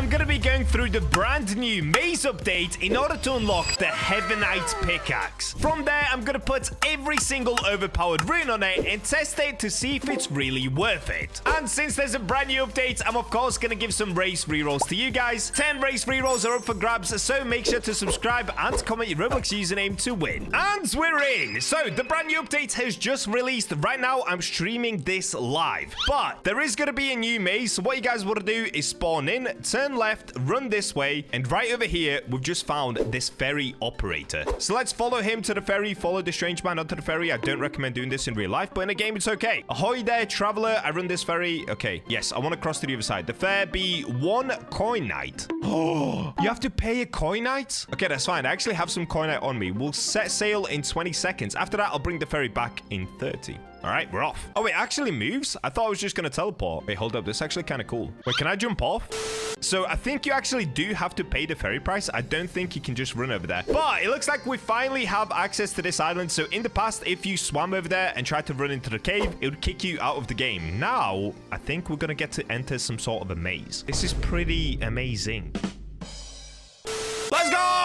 I'm going to be going through the brand new maze update in order to unlock the Heavenite Pickaxe. From there, I'm going to put every single overpowered rune on it and test it to see if it's really worth it. And since there's a brand new update, I'm of course going to give some race rerolls to you guys. 10 race rerolls are up for grabs, so make sure to subscribe and comment your Roblox username to win. And we're in. So the brand new update has just released. Right now, I'm streaming this live, but there is going to be a new maze. So what you guys want to do is spawn in, turn left, run this way, and right over here, we've just found this ferry operator. So let's follow him to the ferry, follow the strange man onto the ferry. I don't recommend doing this in real life, but in a game, it's okay. Ahoy there, traveler. I run this ferry. Okay, yes, I want to cross to the other side. The fare be 1 coinite. Oh, you have to pay a coinite? Okay, that's fine. I actually have some coinite on me. We'll set sail in 20 seconds. After that, I'll bring the ferry back in 30. All right, we're off. Oh, it actually moves? I thought I was just going to teleport. Wait, hold up. This is actually kind of cool. Wait, can I jump off? So I think you actually do have to pay the ferry price. I don't think you can just run over there. But it looks like we finally have access to this island. So in the past, if you swam over there and tried to run into the cave, it would kick you out of the game. Now, I think we're going to get to enter some sort of a maze. This is pretty amazing. Let's go!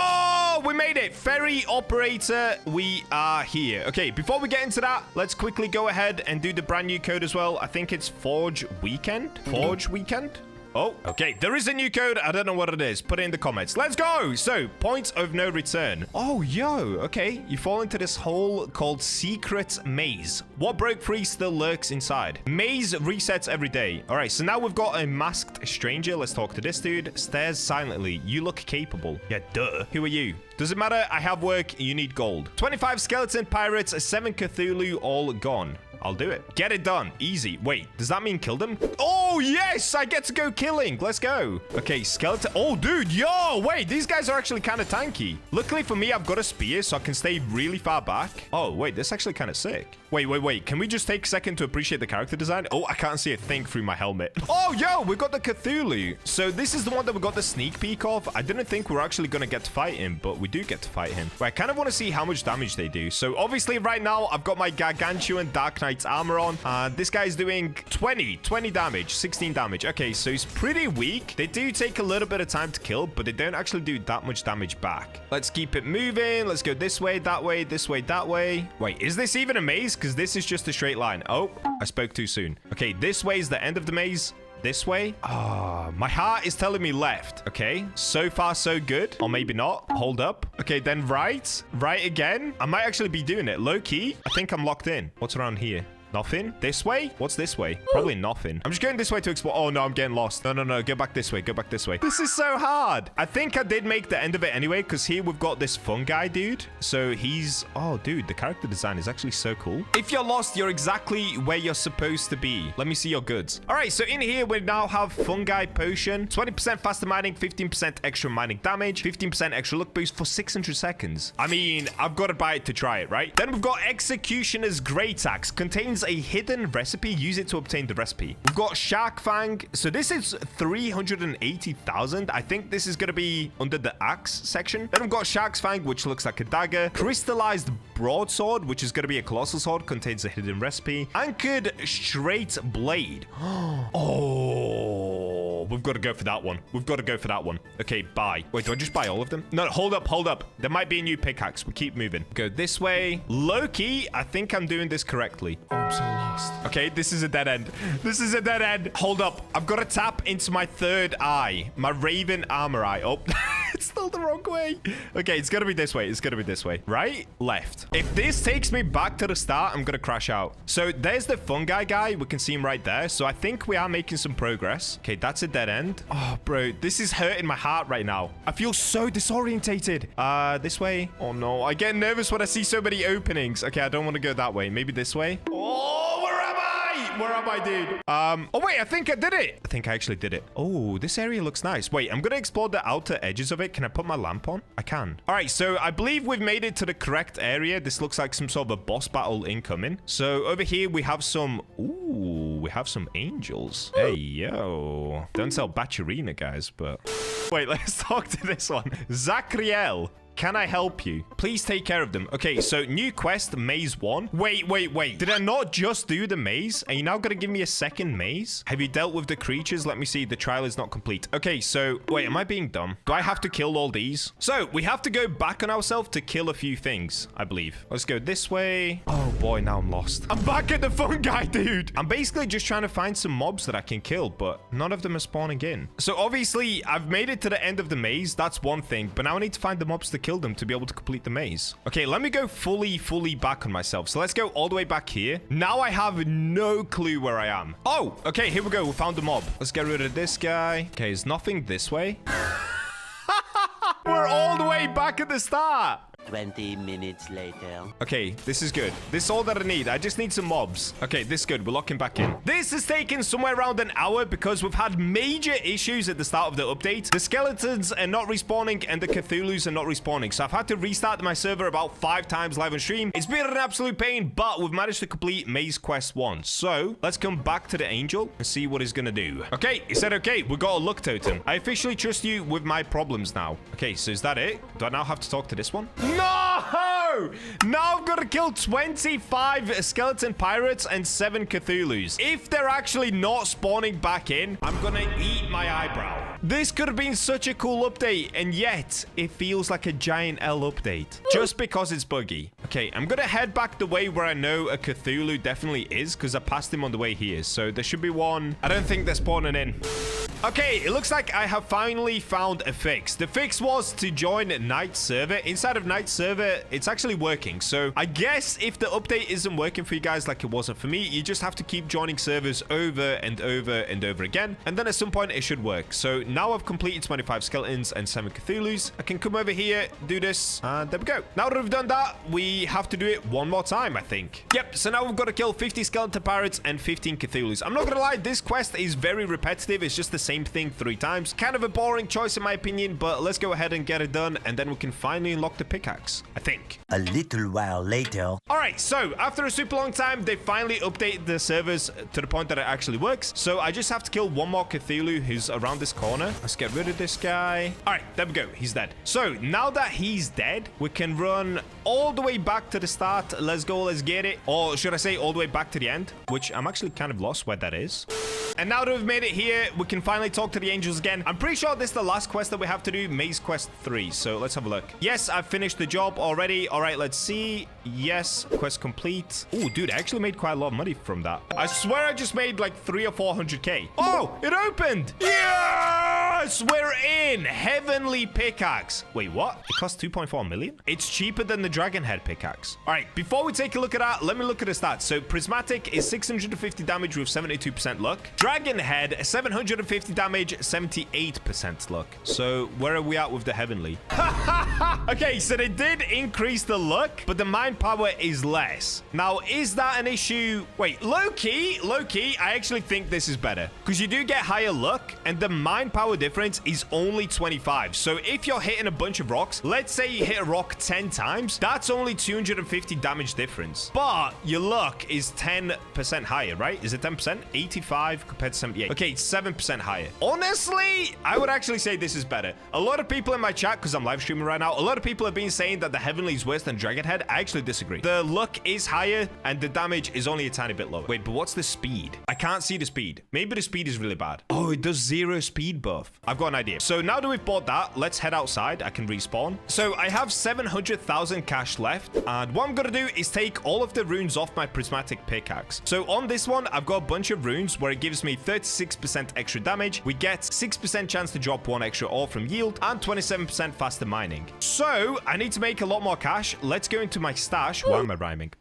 We made it. Ferry operator, we are here. Okay, before we get into that, let's quickly go ahead and do the brand new code as well. I think it's Forge Weekend. Forge Weekend? Oh, okay. There is a new code. I don't know what it is. Put it in the comments. Let's go. So, point of no return. Oh, yo. Okay. You fall into this hole called Secret Maze. What broke free still lurks inside. Maze resets every day. All right. So now we've got a masked stranger. Let's talk to this dude. Stares silently. You look capable. Yeah, duh. Who are you? Does it matter? I have work. You need gold. 25 skeleton pirates, 7 Cthulhu, all gone. I'll do it. Get it done. Easy. Wait, does that mean kill them? Oh, yes! I get to go killing. Let's go. Okay, skeleton. Oh, dude. Yo, wait. These guys are actually kind of tanky. Luckily for me, I've got a spear, so I can stay really far back. Oh, wait. This is actually kind of sick. Wait. Can we just take a second to appreciate the character design? Oh, I can't see a thing through my helmet. Oh, yo, we got the Cthulhu. So this is the one that we got the sneak peek of. I didn't think we were actually going to get to fight him, but we do get to fight him. But I kind of want to see how much damage they do. So obviously right now, I've got my Gargantuan Darkrite armor on. This guy's doing 20 damage, 16 damage. Okay, so he's pretty weak. They do take a little bit of time to kill, but they don't actually do that much damage back. Let's keep it moving. Let's go this way, that way, this way, that way. Wait, is this even a maze? Because this is just a straight line. Oh, I spoke too soon. Okay, this way is the end of the maze. This way. Ah, my heart is telling me left. Okay, so far so good. Or maybe not. Hold up. Okay, then right. Right again. I might actually be doing it. Low key. I think I'm locked in. What's around here? Nothing? This way? What's this way? Probably nothing. I'm just going this way to explore. Oh, no, I'm getting lost. No. Go back this way. Go back this way. This is so hard. I think I did make the end of it anyway, because here we've got this fungi dude. So he's... Oh, dude, the character design is actually so cool. If you're lost, you're exactly where you're supposed to be. Let me see your goods. All right, so in here, we now have fungi potion, 20% faster mining, 15% extra mining damage, 15% extra luck boost for 600 seconds. I mean, I've got to buy it to try it, right? Then we've got Executioner's Great Axe. Contains a hidden recipe. Use it to obtain the recipe. We've got Shark Fang. So this is 380,000. I think this is going to be under the axe section. Then we've got Shark's Fang, which looks like a dagger. Crystallized Broadsword, which is going to be a colossal sword. Contains a hidden recipe. Anchored Straight Blade. Oh, we've got to go for that one. We've got to go for that one. Okay, buy. Wait, do I just buy all of them? No, hold up. There might be a new pickaxe. We keep moving. Go this way. Low-key, I think I'm doing this correctly. Oh, I'm so lost. Okay, this is a dead end. This is a dead end. Hold up. I've got to tap into my third eye. My Raven armor eye. Oh, it's still the wrong way. Okay, it's going to be this way. It's going to be this way. Right? Left. If this takes me back to the start, I'm going to crash out. So there's the fungi guy. We can see him right there. So I think we are making some progress. Okay, that's a dead end. Oh, bro, this is hurting my heart right now. I feel so disorientated. This way. Oh, no. I get nervous when I see so many openings. Okay, I don't want to go that way. Maybe this way. Oh, where am I? Where am I, dude? Oh, wait, I think I did it. I think I actually did it. Oh, this area looks nice. Wait, I'm going to explore the outer edges of it. Can I put my lamp on? I can. All right, so I believe we've made it to the correct area. This looks like some sort of a boss battle incoming. So over here, we have some... Ooh, we have some angels. Hey, yo. Don't sell Bacha, guys, but... Wait, let's talk to this one. Zachriel. Can I help you? Please take care of them. Okay, so new quest, maze 1. Wait. Did I not just do the maze? Are you now going to give me a second maze? Have you dealt with the creatures? Let me see. The trial is not complete. Okay, so wait, am I being dumb? Do I have to kill all these? So we have to go back on ourselves to kill a few things, I believe. Let's go this way. Oh boy, now I'm lost. I'm back at the fungi, dude. I'm basically just trying to find some mobs that I can kill, but none of them are spawning in. So obviously, I've made it to the end of the maze. That's one thing, but now I need to find the mobs to kill them to be able to complete the maze. Okay, let me go fully back on myself. So let's go all the way back here. Now I have no clue where I am. Oh, okay, here we go. We found the mob. Let's get rid of this guy. Okay, there's nothing this way. We're all the way back at the start. 20 minutes later. Okay, this is good. This is all that I need. I just need some mobs. Okay, this is good. We're locking back in. This has taken somewhere around an hour because we've had major issues at the start of the update. The skeletons are not respawning and the Cthulhus are not respawning. So I've had to restart my server about 5 times live on stream. It's been an absolute pain, but we've managed to complete Maze Quest 1. So let's come back to the angel and see what he's going to do. Okay, he said, okay, we got a luck totem. I officially trust you with my problems now. Okay, so is that it? Do I now have to talk to this one? No! Now I've got to kill 25 skeleton pirates and 7 Cthulhus. If they're actually not spawning back in, I'm gonna eat my eyebrow. This could have been such a cool update, and yet it feels like a giant L update. Just because it's buggy. Okay, I'm gonna head back the way where I know a Cthulhu definitely is, because I passed him on the way here. So there should be one. I don't think they're spawning in. Okay, it looks like I have finally found a fix. The fix was to join Night Server. Inside of Night Server, it's actually working. So I guess if the update isn't working for you guys like it wasn't for me, you just have to keep joining servers over and over and over again. And then at some point, it should work. So now I've completed 25 skeletons and 7 Cthulhus. I can come over here, do this, and there we go. Now that we've done that, we have to do it one more time, I think. Yep, so now we've got to kill 50 skeleton pirates and 15 Cthulhus. I'm not gonna lie, this quest is very repetitive. It's just the same thing 3 times. Kind of a boring choice in my opinion, but let's go ahead and get it done, and then we can finally unlock the pickaxe, I think. A little while later. All right, so after a super long time, they finally updated the servers to the point that it actually works. So I just have to kill one more Cthulhu who's around this corner. Let's get rid of this guy. All right, there we go. He's dead. So now that he's dead, we can run all the way back to the start. Let's go, let's get it. Or should I say all the way back to the end, which I'm actually kind of lost where that is. And now that we've made it here, we can finally talk to the angels again. I'm pretty sure this is the last quest that we have to do, Maze Quest 3. So let's have a look. Yes, I've finished the job already. All right, let's see. Yes, quest complete. Oh, dude, I actually made quite a lot of money from that. I swear I just made like 300 or 400k. Oh, it opened. Yes, we're in. Heavenly pickaxe. Wait, what? It costs 2.4 million? It's cheaper than the dragon head pickaxe. All right, before we take a look at that, let me look at the stats. So prismatic is 650 damage with 72% luck. Dragon head, 750 damage, 78% luck. So where are we at with the heavenly? Okay, so they did increase the luck, but the mind power is less. Now, is that an issue? Wait, low-key, I actually think this is better because you do get higher luck and the mind power difference is only 25. So if you're hitting a bunch of rocks, let's say you hit a rock 10 times, that's only 250 damage difference. But your luck is 10% higher, right? Is it 10%? 85 compared to 78. Okay, it's 7% higher. Honestly, I would actually say this is better. A lot of people in my chat, because I'm live streaming right now, a lot of people have been saying that the heavenly is worse than dragon head. I actually disagree. The luck is higher and the damage is only a tiny bit lower. Wait, but what's the speed? I can't see the speed. Maybe the speed is really bad. Oh, it does 0 speed buff. I've got an idea. So now that we've bought that, let's head outside. I can respawn. So I have 700,000 cash left. And what I'm going to do is take all of the runes off my prismatic pickaxe. So on this one, I've got a bunch of runes where it gives me 36% extra damage. We get 6% chance to drop 1 extra ore from yield and 27% faster mining. So I need to make a lot more cash. Let's go into my stash. Why am I rhyming?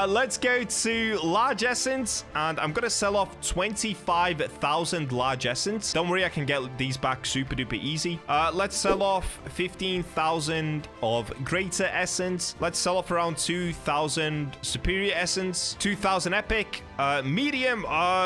Let's go to large essence and I'm going to sell off 25,000 large essence. Don't worry, I can get these back super duper easy. Let's sell off 15,000 of greater essence. Let's sell off around 2,000 superior essence, 2,000 epic, Medium,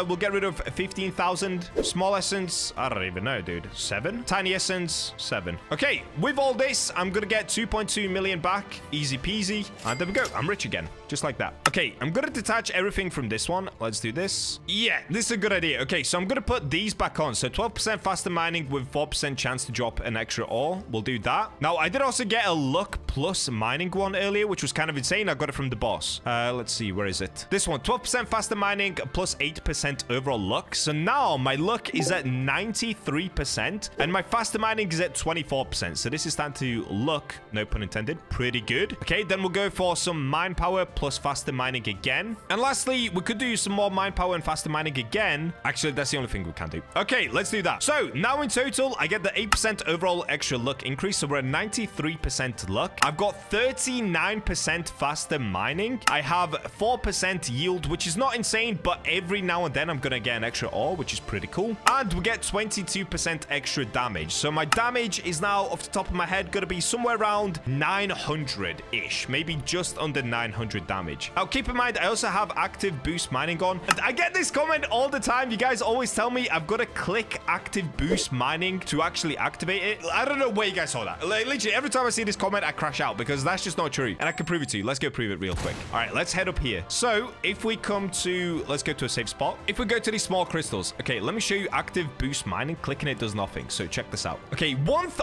we'll get rid of 15,000. Small essence, I don't even know, dude. 7. Tiny essence, 7. Okay, with all this, I'm gonna get 2.2 million back. Easy peasy. And there we go. I'm rich again. Just like that. Okay, I'm gonna detach everything from this one. Let's do this. Yeah, this is a good idea. Okay, so I'm gonna put these back on. So 12% faster mining with 4% chance to drop an extra ore. We'll do that. Now, I did also get a luck plus mining one earlier, which was kind of insane. I got it from the boss. Let's see. Where is it? This one. 12% faster mining plus 8% overall luck. So now my luck is at 93% and my faster mining is at 24%. So this is starting to look, no pun intended, pretty good. Okay, then we'll go for some mine power plus faster mining again. And lastly, we could do some more mine power and faster mining again. Actually, that's the only thing we can do. Okay, let's do that. So now in total, I get the 8% overall extra luck increase. So we're at 93% luck. I've got 39% faster mining. I have 4% yield, which is not insane, but every now and then I'm gonna get an extra ore, which is pretty cool. And we get 22% extra damage. So my damage is now, off the top of my head, gonna be somewhere around 900-ish, maybe just under 900 damage. Now keep in mind, I also have active boost mining on. And I get this comment all the time. You guys always tell me I've got to click active boost mining to actually activate it. I don't know where you guys saw that. Literally, every time I see this comment, I crash out because that's just not true. And I can prove it to you. Let's go prove it real quick. All right, let's head up here. So if we come to, let's go to a safe spot. If we go to these small crystals, okay, let me show you active boost mining. Clicking it does nothing. So check this out. Okay,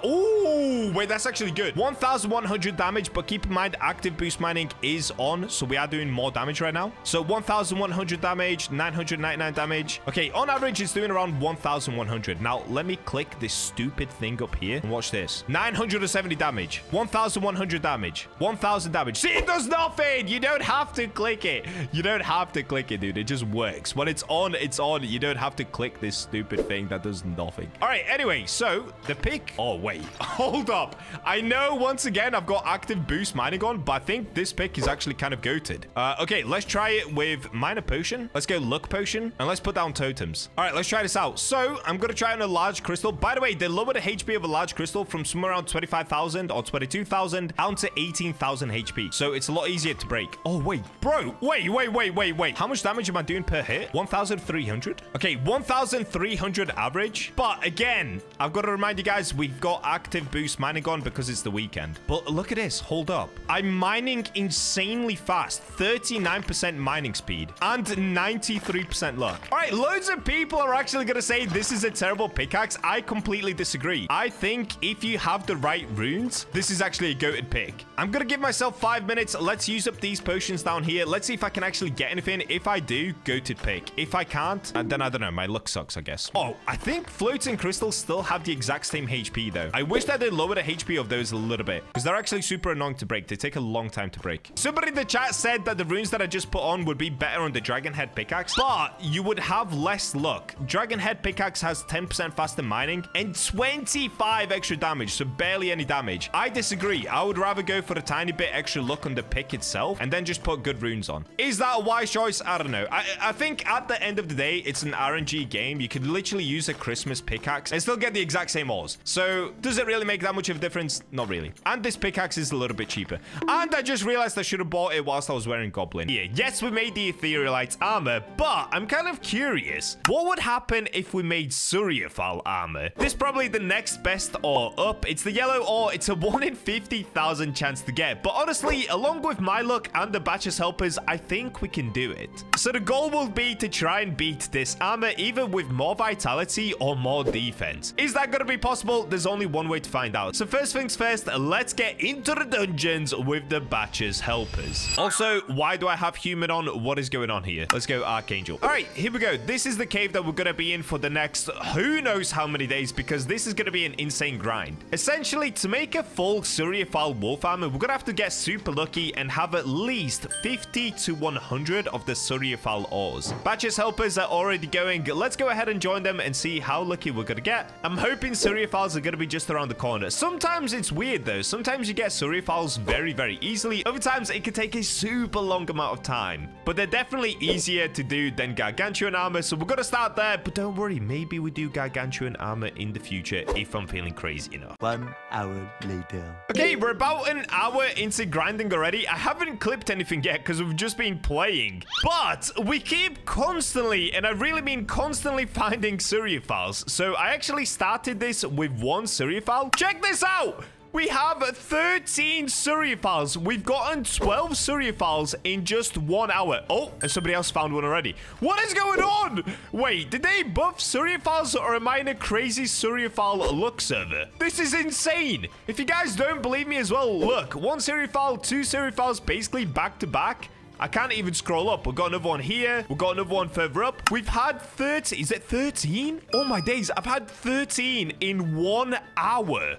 oh, wait, that's actually good. 1,100 damage, but keep in mind, active boost mining is on. So we are doing more damage right now. So 1,100 damage, 999 damage. Okay, on average, it's doing around 1,100. Now, let me click this stupid thing up here and watch this. 970 damage, 1,100 damage, 1,000 damage. See, it does nothing. You don't have to click it. You don't have to click it, dude. It just works. When it's on, it's on. You don't have to click this stupid thing that does nothing. All right, anyway, so the pick. Oh, wait. Hold up. I know, once again, I've got active boost mining on, but I think this pick is actually kind of goated. Okay, let's try it with minor potion. Let's go luck potion, and let's put down totems. All right, let's try this out. So I'm going to try on a large crystal. By the way, they lower the HP of a large crystal from somewhere around 25,000 or 22,000 down to 18,000 HP. So it's a lot easier to break. Oh, wait, bro. Wait. How much damage am I doing per hit? 1,300? Okay, 1,300 average. But again, I've got to remind you guys, we've got active boost mining on because it's the weekend. But look at this. Hold up. I'm mining insanely fast. 39% mining speed and 93% luck. All right, loads of people are actually going to say this is a terrible pickaxe. I completely disagree. I think if you have the right runes, this is actually a goated pick. I'm going to give myself 5 minutes. Let's use up these potions down here. Let's see if I can actually get anything. If I do, goated pick. If I can't, then I don't know. My luck sucks, I guess. Oh, I think floating crystals still have the exact same HP, though. I wish that they lower the HP of those a little bit because they're actually super annoying to break. They take a long time to break. Somebody in the chat said that the runes that I just put on would be better on the dragon head pickaxe, but you would have less luck. Dragon head pickaxe has 10% faster mining and 25 extra damage, so barely any damage. I disagree. I would rather go for a tiny bit extra luck on the pick itself and then just put good runes on. Is that a wise choice? I don't know. I think at the end of the day, it's an RNG game. You could literally use a Christmas pickaxe and still get the exact same ores. So does it really make that much of a difference? Not really. And this pickaxe is a little bit cheaper. And I just realized I should have bought it whilst I was wearing Goblin. Yeah, yes, we made the Etherealite armor, but I'm kind of curious. What would happen if we made Suryafal armor? This is probably the next best ore up. It's the yellow ore. It's a 1 in 50,000 chance to get. But honestly, along with my luck and the Bacha's helpers, I think we can do it. So the goal will be to try and beat this armor either with more vitality or more defense. Is that going to be possible? There's only one way to find out. So first things first, let's get into the dungeons with the Bacha's helpers. Also, why do I have human on? What is going on here? Let's go Archangel. All right, here we go. This is the cave that we're going to be in for the next who knows how many days because this is going to be an insane grind. Essentially, to make a full Suryafal wolf armor, we're going to have to get super lucky and have at least 50 to 100 of the Suryafal ores. Bacha's helpers are already going. Let's go ahead and join them and see how lucky we're going to get. I'm hoping Suryafals are going to be just around the corner. Sometimes it's weird though. Sometimes you get Suryafals very, very easily. Other times it can take a super long amount of time. But they're definitely easier to do than Gargantuan armor. So we're going to start there. But don't worry, maybe we do Gargantuan armor in the future if I'm feeling crazy enough. 1 hour later. Okay, we're we're about an hour into grinding already. I haven't clipped anything yet because we've just been playing. But we keep constantly, and I really mean constantly, finding Surreophiles. So I actually started this with one Surreophile. Check this out! We have 13 Surreophiles. We've gotten 12 Surreophiles in just 1 hour. Oh, and somebody else found one already. What is going on? Wait, did they buff Surreophiles, or am I in a crazy Surreophile luck server? This is insane. If you guys don't believe me as well, look. 1 Surreophile, 2 Surreophiles basically back to back. I can't even scroll up. We've got another one here. We've got another one further up. We've had 30. Is it 13? Oh my days. I've had 13 in 1 hour.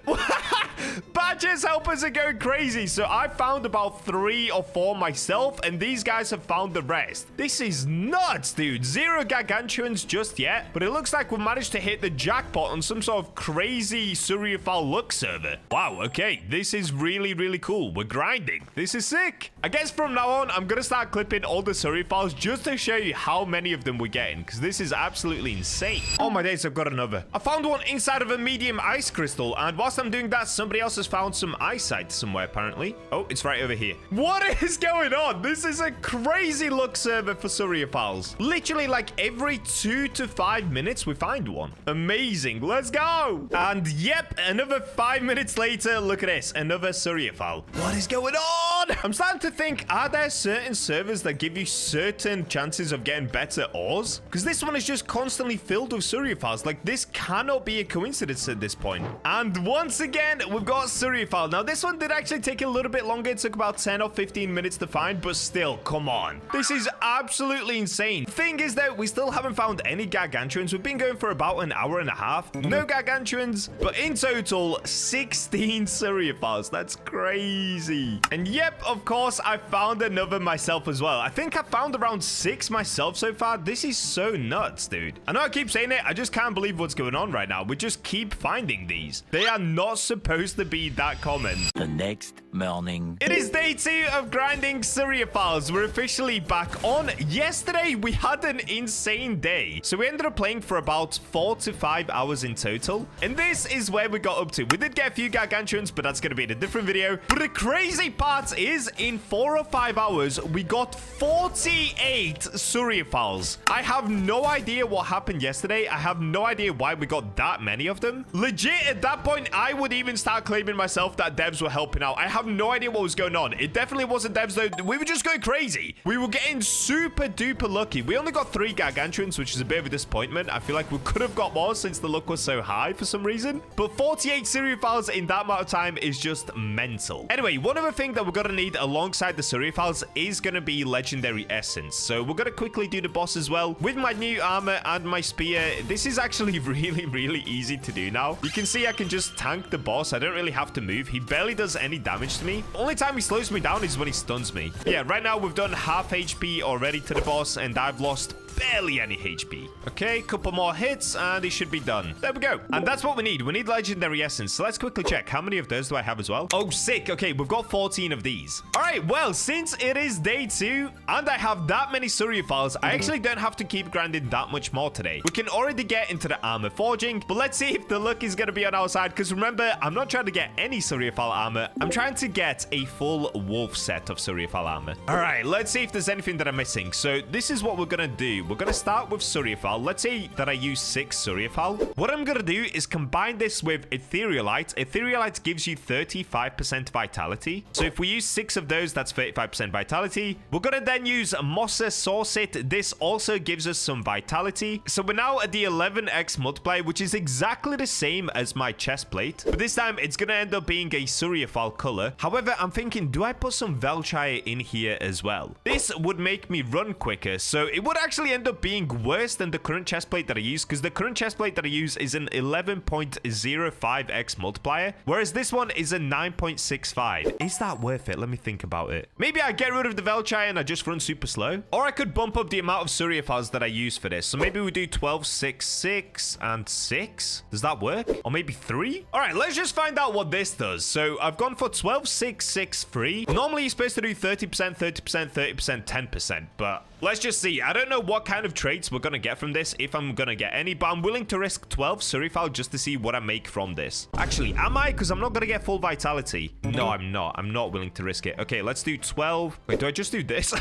Badges helpers are going crazy. So I found about 3 or 4 myself, and these guys have found the rest. This is nuts, dude. 0 Gargantuans just yet, but it looks like we've managed to hit the jackpot on some sort of crazy Surreophile luck server. Wow, okay. This is really, really cool. We're grinding. This is sick. I guess from now on, I'm going to start clipping all the Surreophiles just to show you how many of them we're getting, because this is absolutely insane. Oh my days, I've got another. I found one inside of a medium ice crystal, and whilst I'm doing that, somebody else has found some eyesight somewhere, apparently. Oh, it's right over here. What is going on? This is a crazy luck server for Surreophiles. Literally, like every 2 to 5 minutes, we find one. Amazing. Let's go. And yep, another 5 minutes later, look at this. Another Surreophile. What is going on? I'm starting to think, are there certain servers that give you certain chances of getting better ores? Because this one is just constantly filled with Surreophiles. Like, this cannot be a coincidence at this point. And once again, we've got Surreophile. Now, this one did actually take a little bit longer. It took about 10 or 15 minutes to find, but still, come on. This is absolutely insane. The thing is, though, we still haven't found any Gargantuans. We've been going for about an hour and a half. No Gargantuans, but in total, 16 Surreophiles. That's crazy. And yep, of course, I found another myself as well. I think I found around 6 myself so far. This is so nuts, dude. I know I keep saying it. I just can't believe what's going on right now. We just keep finding these. They are not supposed to be that common. The next morning. It is day 2 of grinding Surreophiles. We're officially back on. Yesterday, we had an insane day. So we ended up playing for about 4 to 5 hours in total. And this is where we got up to. We did get a few Gargantuans, but that's going to be in a different video. But the crazy part is, in 4 or 5 hours, we got 48 Surreophiles. I have no idea what happened yesterday. I have no idea why we got that many of them. Legit, at that point, I would even start claiming myself that devs were helping out. I have no idea what was going on. It definitely wasn't devs, though. We were just going crazy. We were getting super duper lucky. We only got 3 Gargantuans, which is a bit of a disappointment. I feel like we could have got more since the luck was so high for some reason. But 48 Surreophiles in that amount of time is just mental. Anyway, one other thing that we're going to need alongside the Surreophiles is going to be legendary essence. So we're going to quickly do the boss as well. With my new armor and my spear, this is actually really easy to do now. You can see I can just tank the boss. I don't really have to move. He barely does any damage to me. The only time he slows me down is when he stuns me. Yeah, right now we've done half HP already to the boss, and I've lost barely any HP. Okay, couple more hits and he should be done. There we go. And that's what we need. We need legendary essence. So let's quickly check. How many of those do I have as well? Oh, sick. Okay, we've got 14 of these. All right, well, since it is day 2 and I have that many Surreophiles, I actually don't have to keep grinding that much more today. We can already get into the armor forging, but let's see if the luck is going to be on our side, because remember, I'm not trying to get any Surreophile armor. I'm trying to get a full wolf set of Surreophile armor. All right, let's see if there's anything that I'm missing. So this is what we're going to do. We're going to start with Surreophile. Let's say that I use 6 Surreophile. What I'm going to do is combine this with Etherealite. Etherealite gives you 35% vitality. So if we use 6 of those, that's 35% vitality. We're going to then use Mossa Saucet. This also gives us some vitality. So we're now at the 11x multiplier, which is exactly the same as my Chestplate. But this time, it's going to end up being a Surreophile color. However, I'm thinking, do I put some Velshire in here as well? This would make me run quicker. So it would actually end up being worse than the current chestplate that I use, because the current chestplate that I use is an 11.05x multiplier, whereas this one is a 9.65. Is that worth it? Let me think about it. Maybe I get rid of the Velshire and I just run super slow, or I could bump up the amount of Surreophiles that I use for this. So maybe we do 12, 6, 6, and 6. Does that work? Or maybe 3? All right, let's just find out what this does. So I've gone for 12 12,663. Normally, you're supposed to do 30%, 30%, 30%, 10%, but let's just see. I don't know what kind of traits we're going to get from this, if I'm going to get any, but I'm willing to risk 12 Surifal just to see what I make from this. Actually, am I? Because I'm not going to get full vitality. No, I'm not. I'm not willing to risk it. Okay, let's do 12. Wait, do I just do this?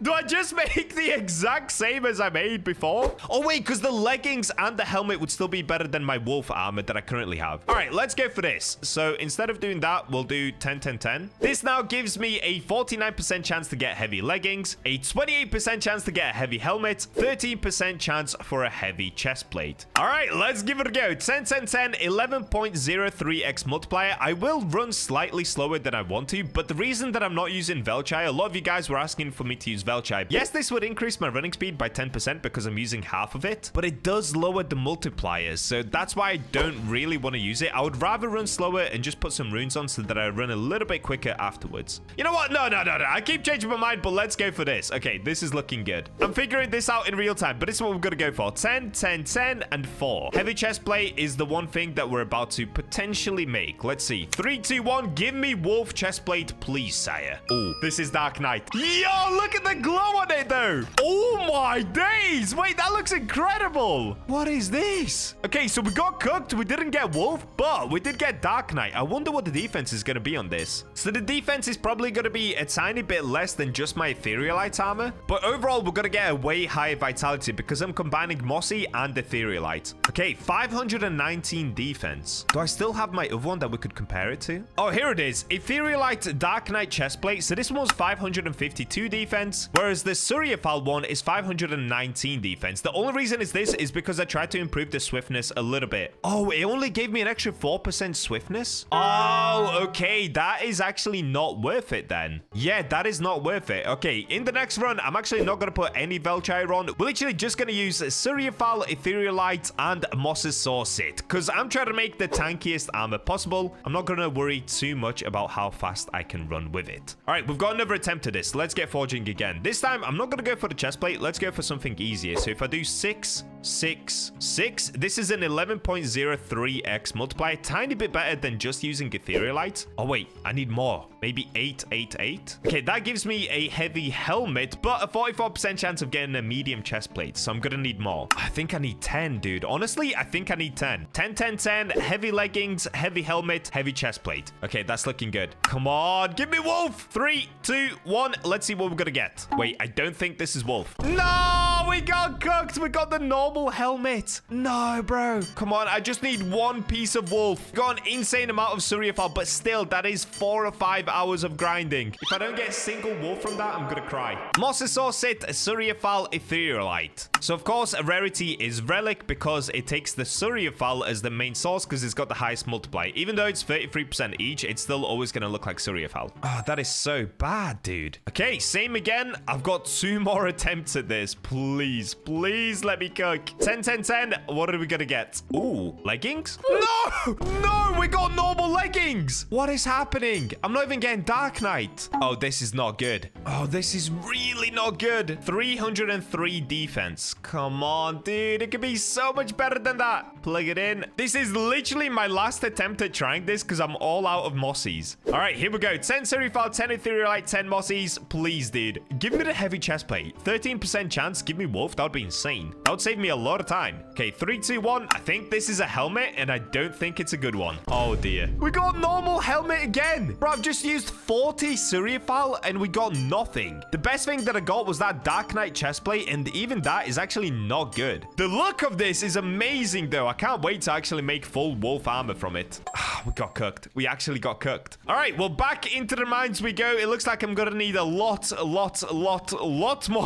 Do I just make the exact same as I made before? Oh, wait, because the leggings and the helmet would still be better than my wolf armor that I currently have. All right, let's go for this. So instead of doing that, we'll do 10, 10, 10. This now gives me a 49% chance to get heavy leggings, a 28% chance to get a heavy helmet, 13% chance for a heavy chest plate. All right, let's give it a go. 10, 10, 10, 11.03x multiplier. I will run slightly slower than I want to, but the reason that I'm not using Velchai, a lot of you guys were asking for me to use Velchai. Yes, this would increase my running speed by 10% because I'm using half of it, but it does lower the multipliers, so that's why I don't really want to use it. I would rather run slower and just put some runes on so that I run a little bit quicker afterwards. You know what? No. I keep changing my mind, but let's go for this. Okay, this is looking good. I'm figuring this out in real time, but this is what we're going to go for. 10, 10, 10, and 4. Heavy chest plate is the one thing that we're about to potentially make. Let's see. 3, 2, 1. Give me wolf chest plate, please, sire. Oh, this is Darkright. Yo, look at the glow on it, though. Oh, my days. Wait, that looks incredible. What is this? Okay, so we got cooked. We didn't get wolf, but we did get Darkright. I wonder what the defense is going to be on this. So the defense is probably going to be a tiny bit less than just my Etherealite armor, but overall, we're going to get a way higher vitality because I'm combining Mossy and Etherealite. Okay, 519 defense. Do I still have my other one that we could compare it to? Oh, here it is. Etherealite Darkright chestplate. So this one's 552 defense, whereas the Suriafal one is 519 defense. The only reason is this is because I tried to improve the swiftness a little bit. Oh, it only gave me an extra 4% swiftness. Oh, okay. That is actually not worth it then. Yeah, that is not worth it. Okay, in the next run, I'm actually not going to put any Velchai on. We're literally just going to use Suriafal, Etherealite, and Moss's Saucit because I'm trying to make the tankiest armor possible. I'm not going to worry too much about how fast I can run with it. All right, we've got another attempt at this. Let's get forging again. This time, I'm not going to go for the chest plate. Let's go for something easier. So if I do 6, 6, 6, this is an 11.03x multiplier. Tiny bit better than just using Etherealite. Oh, wait, I need more. Maybe 8, 8, 8. Okay, that gives me a heavy helmet, but a 44% chance of getting a medium chest plate. So I'm going to need more. I think I need 10, dude. Honestly, I think I need 10. 10, 10, 10, heavy leggings, heavy helmet, heavy chest plate. Okay, that's looking good. Come on, give me wolf. 3, 2, 1. Let's see what we're going to get. Wait, I don't think this is wolf. No, we got cooked. We got the normal helmet. No, bro. Come on, I just need one piece of wolf. Got an insane amount of Suriafal, but still, that is 4 or 5 hours of grinding. If I don't get a single wolf from that, I'm going to cry. Moss's Saucit, Suriafal, Etherealite. So, of course, a rarity is Relic because it takes the Suriafal as the main source because it's got the highest multiplier. Even though it's 33% each, it's still always going to look like Suriafal. Oh, that is so bad, dude. Okay, same again. I've got 2 more attempts at this. Please, please let me cook. 10, 10, 10. What are we going to get? Ooh, leggings? No! No, we got normal leggings. What is happening? I'm not even getting Darkright. Oh, this is not good. Oh, this is really not good. 303 defense. Come on, dude. It could be so much better than that. Plug it in. This is literally my last attempt at trying this because I'm all out of Mossies. All right, here we go. 10 Surifal, 10 Etherealite, 10 Mossies. Please, dude. Give me the heavy chest plate. 13% chance. Give me wolf. That would be insane. That would save me a lot of time. Okay, 3, 2, 1. I think this is a helmet, and I don't think it's a good one. Oh, dear. We got normal helmet again. Bro, I've just used 40 Suriafal, and we got nothing. The best thing that I got was that Darkright chestplate, and even that is actually not good. The look of this is amazing, though. I can't wait to actually make full wolf armor from it. We got cooked. We actually got cooked. All right, well, back into the mines we go. It looks like I'm going to need a lot more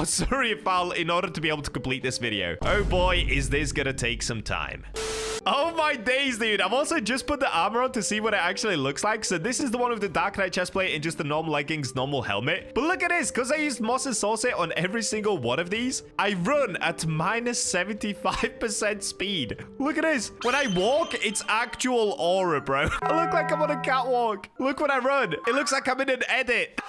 Suriafal in order to be able to complete this video. Oh, boy, is this going to take some time. Oh my days, dude. I've also just put the armor on to see what it actually looks like. So this is the one with the Darkright chestplate and just the normal leggings, normal helmet. But look at this. Because I used Moss's Saucit on every single one of these, I run at minus 75% speed. Look at this. When I walk, it's actual aura, bro. I look like I'm on a catwalk. Look when I run. It looks like I'm in an edit.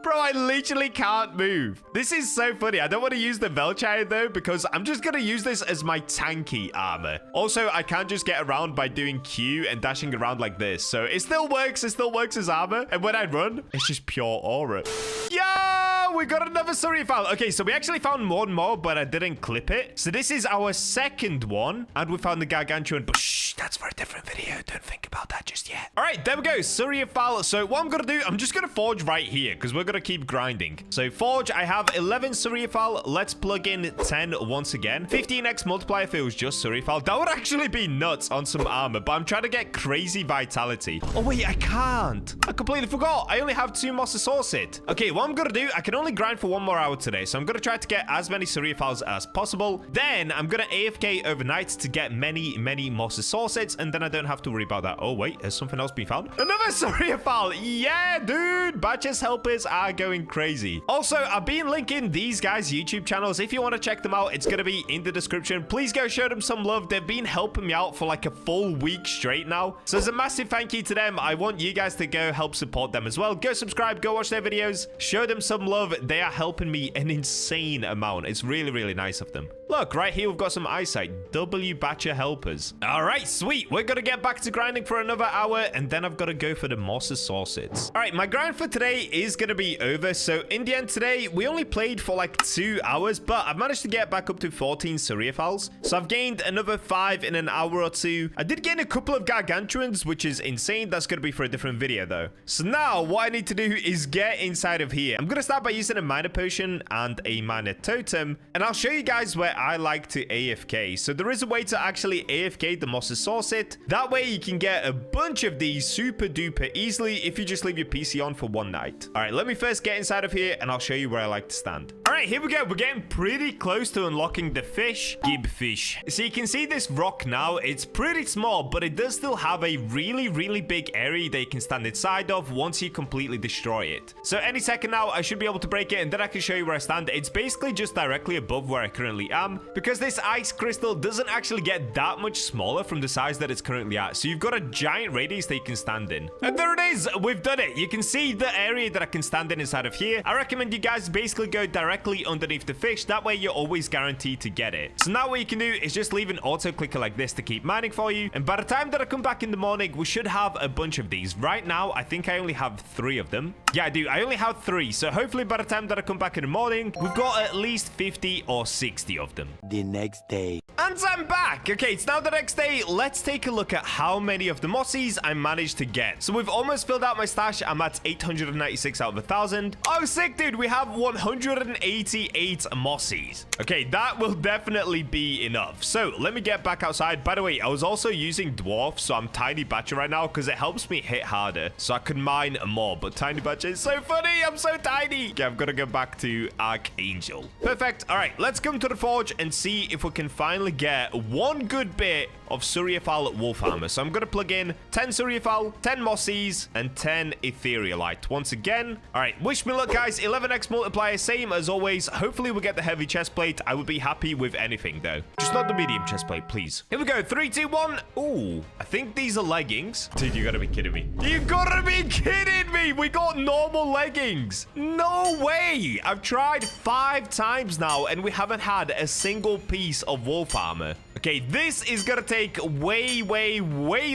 Bro, I literally can't move. This is so funny. I don't want to use the Velchai, though, because I'm just going to use this as my tanky armor. Also, I I can't just get around by doing Q and dashing around like this. So it still works. It still works as armor. And when I run, it's just pure aura. Yeah, we got another Surreal. Okay, so we actually found one more, but I didn't clip it. So this is our second one. And we found the Gargantuan. But shh, that's for a different video. Don't think about that just yet. All right, there we go. Surreal. So what I'm going to do, I'm just going to forge right here because we're going to keep grinding. So forge, I have 11 Surreal. Let's plug in 10 once again. 15x multiplier feels just Surreal. That would actually be nuts on some armor, but I'm trying to get crazy vitality. Oh, wait, I can't. I completely forgot. I only have 2 Mosasaurus. Okay, what I'm going to do, I can only grind for 1 more hour today. So I'm going to try to get as many Surreals as possible. Then I'm going to AFK overnight to get many Mosasaurus, and then I don't have to worry about that. Oh, wait, has something else been found? Another Surreal. Yeah, dude. Bacha's helpers are going crazy. Also, I've been linking these guys' YouTube channels. If you want to check them out, it's going to be in the description. Please go show them some love. They've been helping me out for like a full week straight now. So as a massive thank you to them, I want you guys to go help support them as well. Go subscribe, go watch their videos, show them some love. They are helping me an insane amount. It's really nice of them. Look, right here, we've got some eyesight. W Bacha helpers. All right, sweet. We're going to get back to grinding for another hour, and then I've got to go for the Mosasaurus. All right, my grind for today is going to be over. So in the end today, we only played for like 2 hours, but I've managed to get back up to 14 Surreals. So I've gained another 5 in an hour or 2. I did gain a couple of Gargantuans, which is insane. That's going to be for a different video though. So now what I need to do is get inside of here. I'm going to start by using a minor potion and a minor totem, and I'll show you guys where I like to AFK. So there is a way to actually AFK the Mosasaurus. That way you can get a bunch of these super duper easily if you just leave your PC on for 1 night. All right, let me first get inside of here and I'll show you where I like to stand. All right, here we go. We're getting pretty close to unlocking the fish. Gib fish. So you can see this rock now. It's pretty small, but it does still have a really big area that you can stand inside of once you completely destroy it. So any second now, I should be able to break it, and then I can show you where I stand. It's basically just directly above where I currently am, because this ice crystal doesn't actually get that much smaller from the size that it's currently at. So you've got a giant radius that you can stand in. And there it is. We've done it. You can see the area that I can stand in inside of here. I recommend you guys basically go directly underneath the fish. That way you're always guaranteed to get it. So now what you can do is just leave an auto clicker like this to keep mining for you. And by the time that I come back in the morning, we should have a bunch of these. Right now, I think I only have 3 of them. Yeah, I do. I only have 3. So hopefully by the time that I come back in the morning, we've got at least 50 or 60 of them. The next day. And I'm back. Okay, it's now the next day. Let's take a look at how many of the mossies I managed to get. So we've almost filled out my stash. I'm at 896 out of 1,000. Oh, sick, dude. We have 188 mossies. Okay, that will definitely be enough. So let me get back outside. By the way, I was also using dwarf, so I'm tiny Bacha right now because it helps me hit harder, so I can mine more. But tiny Bacha is so funny. I'm so tiny. Okay, I've got to go back to Archangel. Perfect. All right, let's come to the forge and see if we can finally get one good bit of Surreal wolf armor. So I'm going to plug in 10 Surreal, 10 mossies, and 10 etherealite. Once again, all right, wish me luck, guys. 11x multiplier, same as always. Hopefully we'll get the heavy chest plate. I would be happy with anything though, just not the medium chest plate, please. Here we go. 3, 2, 1. Ooh, I think these are leggings. Dude, you gotta be kidding me. You gotta be kidding me. We got normal leggings. No way. I've tried 5 times now and we haven't had a single piece of wolf armor. Okay, this is gonna take way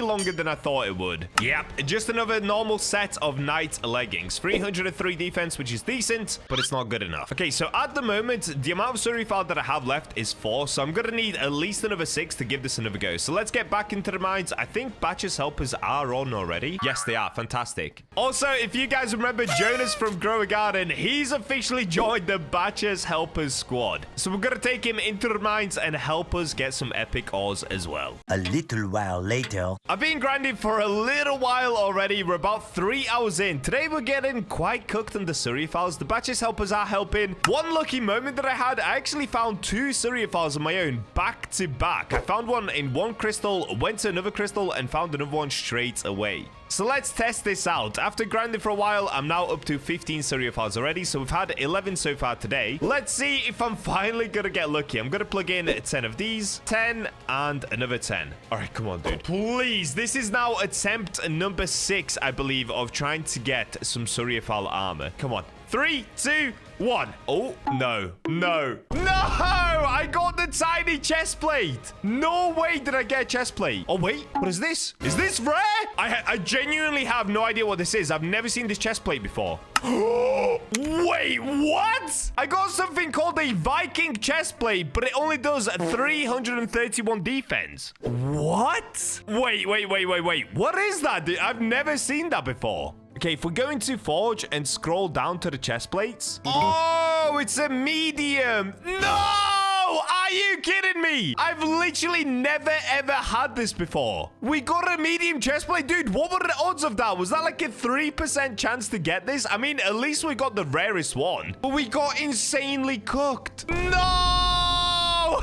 longer than I thought it would. Yep, just another normal set of knight leggings. 303 defense, which is decent, but it's not good enough. Okay, so at the moment, the amount of Surreal that I have left is 4, so I'm gonna need at least another 6 to give this another go. So let's get back into the mines. I think Bacha's helpers are on already. Yes, they are. Fantastic. Also, if you guys remember Jonas from Grow a Garden, he's officially joined the Bacha's helpers squad. So we're gonna take him into the mines and help us get some epic ores as well. A little while later. I've been grinding for a little while already. We're about 3 hours in. Today we're getting quite cooked on the Surreals. The Bacha's helpers are helping. One lucky moment that I had, I actually found 2 Surreals on my own back to back. I found one in one crystal, went to another crystal, and found another one straight away. So let's test this out. After grinding for a while, I'm now up to 15 Surreals already. So we've had 11 so far today. Let's see if I'm finally gonna get lucky. I'm gonna plug in 10 of these, 10, and another 10. All right, come on, dude. Please. This is now attempt number 6, I believe, of trying to get some Surreal armor. Come on. 3, 2, 1. Oh, no. No. No! I got the tiny chest plate. No way did I get a chest plate. Oh, wait. What is this? Is this rare? I genuinely have no idea what this is. I've never seen this chest plate before. Wait, what? I got something called a Viking chest plate, but it only does 331 defense. What? Wait. What is that, dude? I've never seen that before. Okay, if we go into Forge and scroll down to the chest plates. Oh, it's a medium. No! Are you kidding me? I've literally never, ever had this before. We got a medium chest plate. Dude, what were the odds of that? Was that like a 3% chance to get this? I mean, at least we got the rarest one. But we got insanely cooked. No!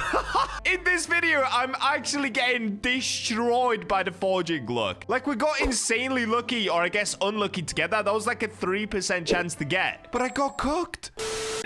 In this video, I'm actually getting destroyed by the forging luck. Like, we got insanely lucky, or I guess unlucky to get that. That was like a 3% chance to get. But I got cooked.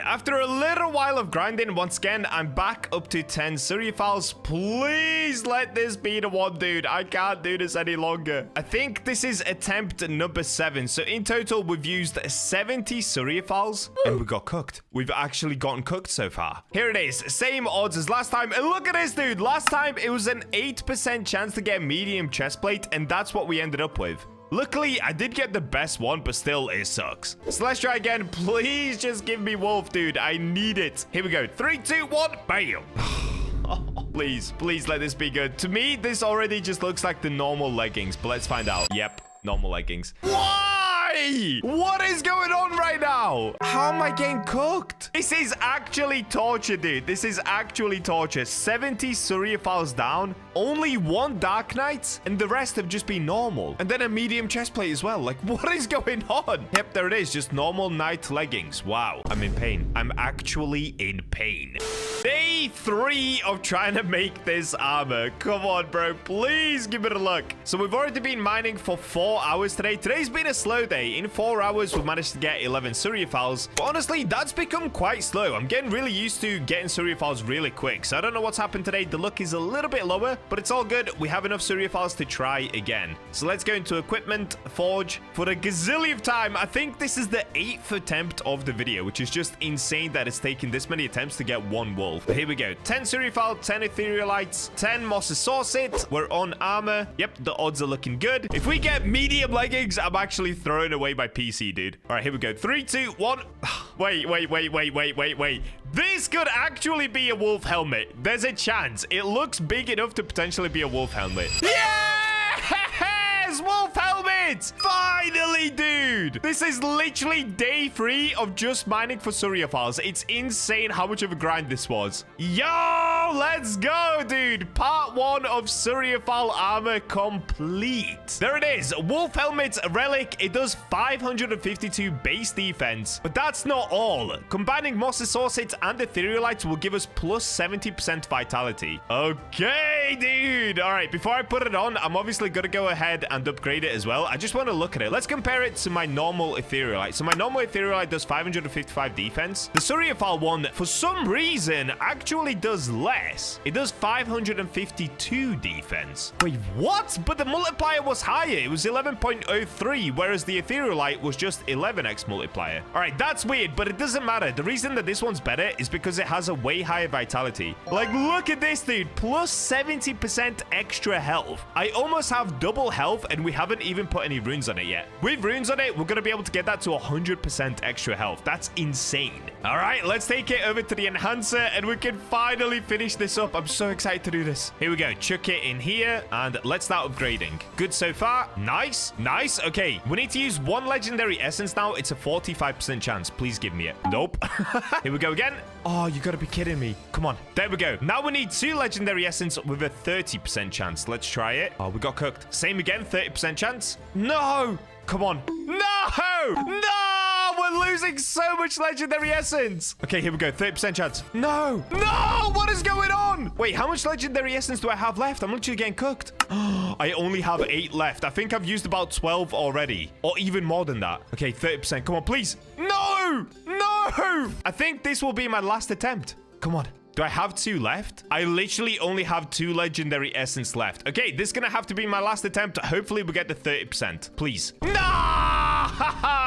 After a little while of grinding, once again, I'm back up to 10 Suryafiles. Please let this be the one, dude. I can't do this any longer. I think this is attempt number 7. So in total, we've used 70 Suryafiles and we got cooked. We've actually gotten cooked so far. Here it is. Same odds as last time. And look at this, dude. Last time, it was an 8% chance to get medium chest plate, and that's what we ended up with. Luckily, I did get the best one, but still, it sucks. So let's try again. Please just give me wolf, dude. I need it. Here we go. 3, 2, 1. Bam. Please let this be good. To me, this already just looks like the normal leggings, but let's find out. Yep, normal leggings. Why? What is going on right now? How am I getting cooked? This is actually torture, dude. This is actually torture. 70 Suryafiles down, only 1 Dark Knight, and the rest have just been normal. And then a medium chest plate as well. Like, what is going on? Yep, there it is. Just normal night leggings. Wow, I'm in pain. I'm actually in pain. Day 3 of trying to make this armor. Come on, bro. Please give it a look. So we've already been mining for 4 hours today. Today's been a slow day. In 4 hours, we've managed to get 11 Suryafiles. But honestly, that's become quite slow. I'm getting really used to getting Suryafiles really quick. So I don't know what's happened today. The luck is a little bit lower, but it's all good. We have enough Suryafiles to try again. So let's go into equipment, forge for the gazillionth time. I think this is the 8th attempt of the video, which is just insane that it's taken this many attempts to get 1 wolf. But here we go. 10 Suryafile, 10 Etherealites, 10 Mosasaurus. We're on armor. Yep, the odds are looking good. If we get medium leggings, I'm actually throwing away my PC, dude. All right, here we go. 3, 2, 1. Wait. This could actually be a wolf helmet. There's a chance. It looks big enough to potentially be a wolf helmet. Yes! Wolf helmet! Finally, dude! This is literally day 3 of just mining for Suryafiles. It's insane how much of a grind this was. Yo, let's go, dude. Part 1 of Suryafile armor complete. There it is. Wolf helmet relic. It does 552 base defense. But that's not all. Combining Mosasaurus and Etherealites will give us plus 70% vitality. Okay, dude. All right, before I put it on, I'm obviously going to go ahead and upgrade it as well. I just want to look at it. Let's compare it to my normal Etherealite. So my normal Etherealite does 555 defense. The Suryafile one, for some reason, actually does less. It does 552 defense. Wait, what? But the multiplier was higher. It was 11.03, whereas the Etherealite was just 11x multiplier. All right, that's weird, but it doesn't matter. The reason that this one's better is because it has a way higher vitality. Like, look at this, dude. Plus 70% extra health. I almost have double health, and we haven't even put any runes on it yet. With runes on it, we're going to be able to get that to 100% extra health. That's insane. All right, let's take it over to the enhancer, and we can finally finish this up. I'm so excited to do this. Here we go. Chuck it in here, and let's start upgrading. Good so far. Nice. Okay, we need to use 1 legendary essence now. It's a 45% chance. Please give me it. Nope. Here we go again. Oh, you gotta be kidding me. Come on. There we go. Now we need 2 legendary essence with a 30% chance. Let's try it. Oh, we got cooked. Same again, 30% chance. No! Come on. No! We're losing so much legendary essence. Okay, here we go. 30% chance. No! What is going on? Wait, how much legendary essence do I have left? I'm literally getting cooked. I only have 8 left. I think I've used about 12 already, or even more than that. Okay, 30%. Come on, please. No! I think this will be my last attempt. Come on. Do I have 2 left? I literally only have 2 legendary essence left. Okay, this is gonna have to be my last attempt. Hopefully we get the 30%. Please. No!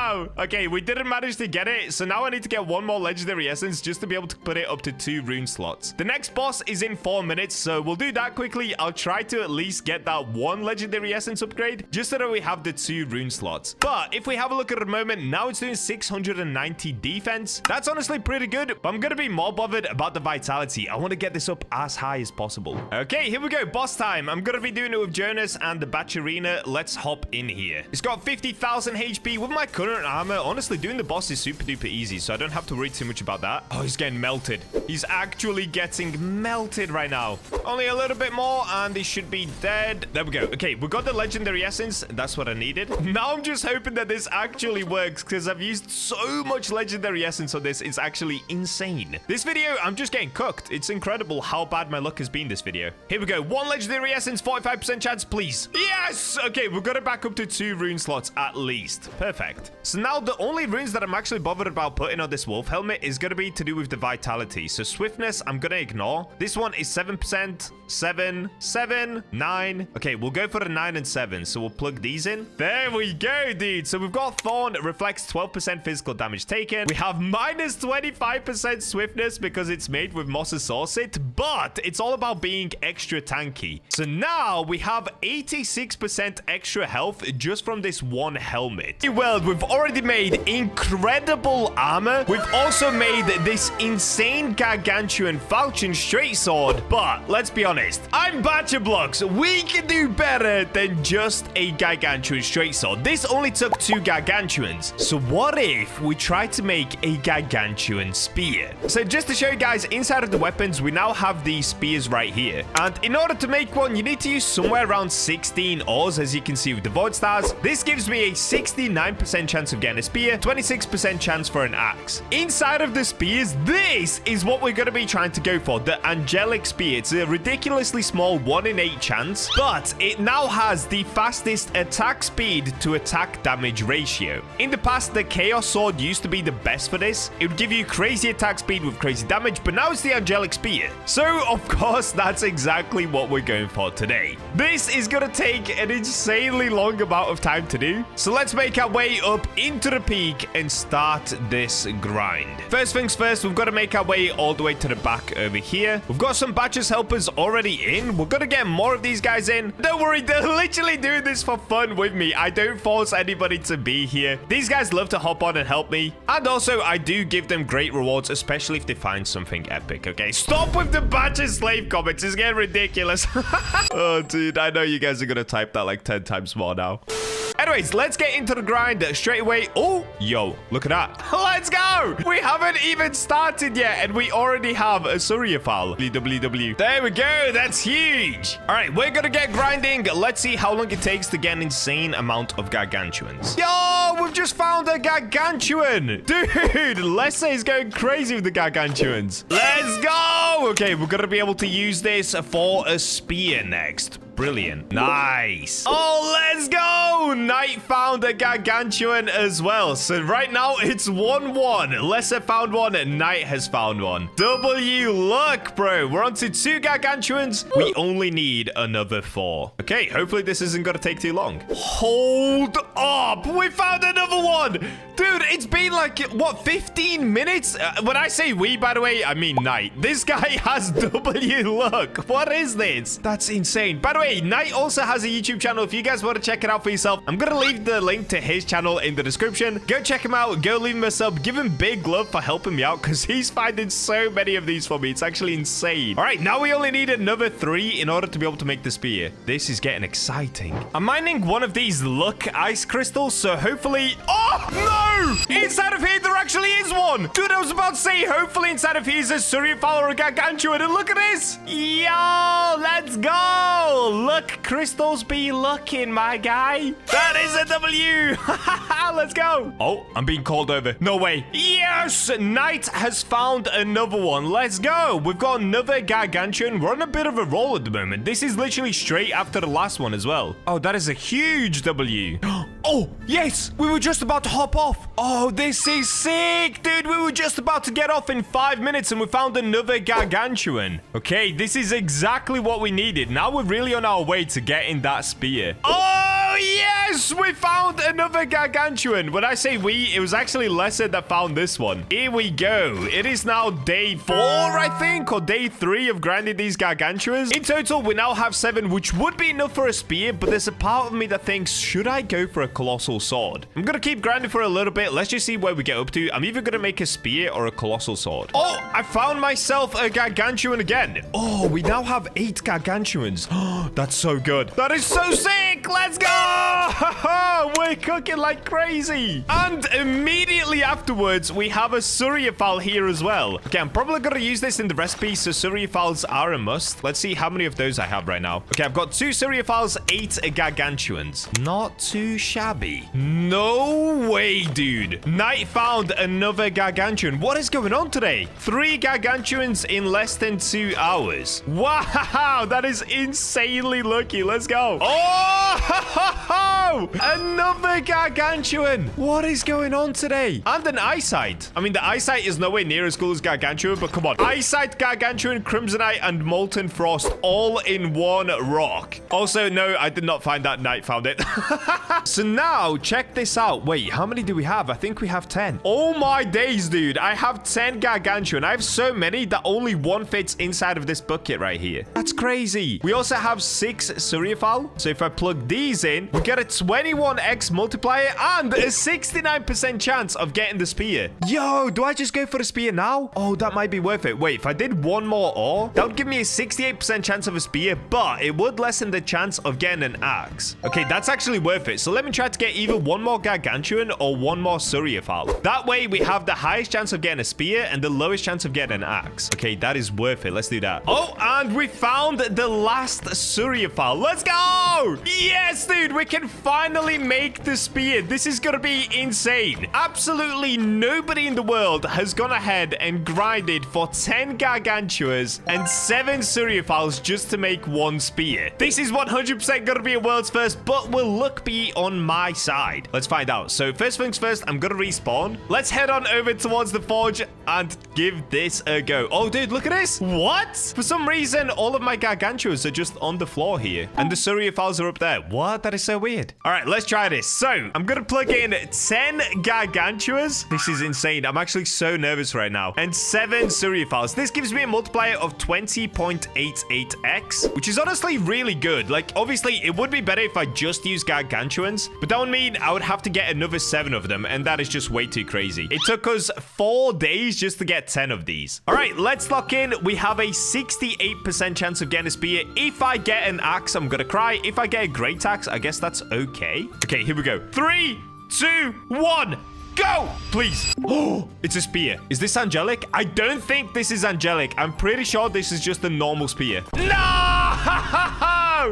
go. Okay, we didn't manage to get it. So now I need to get one more legendary essence just to be able to put it up to 2 rune slots. The next boss is in 4 minutes, so we'll do that quickly. I'll try to at least get that 1 legendary essence upgrade just so that we have the 2 rune slots. But if we have a look at the moment, now it's doing 690 defense. That's honestly pretty good, but I'm going to be more bothered about the vitality. I want to get this up as high as possible. Okay, here we go. Boss time. I'm going to be doing it with Jonas and the Bacha. Let's hop in here. It's got 50,000 HP. With my current armor, honestly, doing the boss is super duper easy, so I don't have to worry too much about that. Oh, he's getting melted. He's actually getting melted right now. Only a little bit more, and he should be dead. There we go. Okay, we got the legendary essence. That's what I needed. Now I'm just hoping that this actually works, because I've used so much legendary essence on this. It's actually insane. This video, I'm just getting cooked. It's incredible how bad my luck has been this video. Here we go. 1 legendary essence, 45% chance, please. Yes! Okay, we've got it back up to 2 rune slots at least. Perfect. So now the only runes that I'm actually bothered about putting on this wolf helmet is going to be to do with the vitality. So swiftness, I'm going to ignore. This one is 7%, 7, 7, 9. Okay, we'll go for the 9 and 7. So we'll plug these in. There we go, dude. So we've got Thorn, reflects 12% physical damage taken. We have minus 25% swiftness because it's made with Moss's Saucet, but it's all about being extra tanky. So now we have 86% extra health just from this one helmet. Well, we've already made incredible armor. We've also made this insane Gargantuan falchion straight sword, but let's be honest, I'm BachaBlox. We can do better than just a Gargantuan straight sword. This only took 2 Gargantuans. So what if we try to make a Gargantuan spear? So just to show you guys, inside of the weapons, we now have these spears right here. And in order to make one, you need to use somewhere around 16 ores, as you can see with the void stars. This gives me a 69% chance of getting a spear, 26% chance for an axe. Inside of the spears, this is what we're going to be trying to go for, the angelic spear. It's a ridiculously small 1 in 8 chance, but it now has the fastest attack speed to attack damage ratio. In the past, the chaos sword used to be the best for this. It would give you crazy attack speed with crazy damage, but now it's the angelic spear. So of course, that's exactly what we're going for today. This is going to take an insanely long amount of time to do, so let's make our way up into the peak and start this grind. First things first, we've got to make our way all the way to the back over here. We've got some Bacha's helpers already in. We're going to get more of these guys in. Don't worry, they're literally doing this for fun with me. I don't force anybody to be here. These guys love to hop on and help me. And also, I do give them great rewards, especially if they find something epic, okay? Stop with the Bacha slave comments. It's getting ridiculous. Oh, dude, I know you guys are going to type that like 10 times more now. Anyways, let's get into the grind straight away. Oh, yo, look at that. Let's go. We haven't even started yet, and we already have a Surya file. WW. There we go. That's huge. All right, we're going to get grinding. Let's see how long it takes to get an insane amount of Gargantuans. Yo, we've just found a Gargantuan. Dude, Lessa is going crazy with the Gargantuans. Let's go. Okay, we're going to be able to use this for a spear next. Brilliant. Nice. Oh, let's go. Knight found a Gargantuan as well. So right now it's 1-1. Lesser found one and Knight has found one. W luck, bro. We're on to 2 Gargantuans. We only need another 4. Okay, hopefully this isn't going to take too long. Hold up. We found another one. Dude, it's been like, what, 15 minutes? When I say we, by the way, I mean Knight. This guy has W luck. What is this? That's insane. By the way, Knight also has a YouTube channel. If you guys want to check it out for yourself, I'm going to leave the link to his channel in the description. Go check him out. Go leave him a sub. Give him big love for helping me out because he's finding so many of these for me. It's actually insane. All right, now we only need another 3 in order to be able to make the spear. This is getting exciting. I'm mining one of these luck ice crystals, so hopefully... Oh, no! Inside of here, there actually is one. Dude, I was about to say, hopefully inside of here is a Surya file or a Gargantuan. And look at this. Yo, let's go. Look, crystals be looking, my guy. That is a W. Let's go. Oh, I'm being called over. No way. Yes, Knight has found another one. Let's go. We've got another Gargantuan. We're on a bit of a roll at the moment. This is literally straight after the last one as well. Oh, that is a huge W. Oh, yes. We were just about to hop off. Oh, this is sick, dude. We were just about to get off in 5 minutes and we found another Gargantuan. Okay, this is exactly what we needed. Now we're really on our way to getting that spear. Oh, yes. Yes, we found another Gargantuan. When I say we, it was actually Lesser that found this one. Here we go. It is now day 4, I think, or day 3 of grinding these Gargantuans. In total, we now have 7, which would be enough for a spear, but there's a part of me that thinks, should I go for a colossal sword? I'm gonna keep grinding for a little bit. Let's just see where we get up to. I'm either gonna make a spear or a colossal sword. Oh, I found myself a Gargantuan again. Oh, we now have 8 Gargantuans. Oh, that's so good. That is so sick. Let's go. We're cooking like crazy. And immediately afterwards, we have a Suryafal here as well. Okay, I'm probably gonna use this in the recipe, so Suryafals are a must. Let's see how many of those I have right now. Okay, I've got 2 Suryafals, 8 Gargantuans. Not too shabby. No way, dude. Night found another Gargantuan. What is going on today? 3 Gargantuans in less than 2 hours. Wow, that is insanely lucky. Let's go. Oh, another Gargantuan. What is going on today? And an Eyesight. I mean, the Eyesight is nowhere near as cool as Gargantuan, but come on. Eyesight, Gargantuan, Crimsonite, and Molten Frost all in one rock. Also, no, I did not find that. Night found it. So now, check this out. Wait, how many do we have? I think we have 10. Oh my days, dude. I have 10 Gargantuan. I have so many that only one fits inside of this bucket right here. That's crazy. We also have 6 Suryafal. So if I plug these in, we get a 21x multiplier and a 69% chance of getting the spear. Yo, do I just go for the spear now? Oh, that might be worth it. Wait, if I did one more ore, that would give me a 68% chance of a spear, but it would lessen the chance of getting an axe. Okay, that's actually worth it. So let me try to get either one more Gargantuan or one more Suryafal. That way, we have the highest chance of getting a spear and the lowest chance of getting an axe. Okay, that is worth it. Let's do that. Oh, and we found the last Suryafal. Let's go! Yes, dude, we can finally make the spear. This is gonna be insane. Absolutely nobody in the world has gone ahead and grinded for 10 Gargantuas and 7 Suryafals just to make one spear. This is 100% gonna be a world's first, but will luck be on my side? Let's find out. So first things first, I'm gonna respawn. Let's head on over towards the forge and give this a go. Oh, dude, look at this. What? For some reason, all of my Gargantuas are just on the floor here, and the Suryafals are up there. What? That is so weird. All right, let's try this. So I'm gonna plug in 10 Gargantuas. This is insane. I'm actually so nervous right now. And 7 Suryafals. This gives me a multiplier of 20.88x, which is honestly really good. Like, obviously, it would be better if I just used Gargantuans, but that would mean I would have to get another 7 of them, and that is just way too crazy. It took us 4 days just to get 10 of these. All right, let's lock in. We have a 68% chance of getting a spear. If I get an axe, I'm gonna cry. If I get a great axe, I guess that's okay. Okay, here we go. 3, 2, 1. Go! Please. Oh, it's a spear. Is this angelic? I don't think this is angelic. I'm pretty sure this is just a normal spear. No!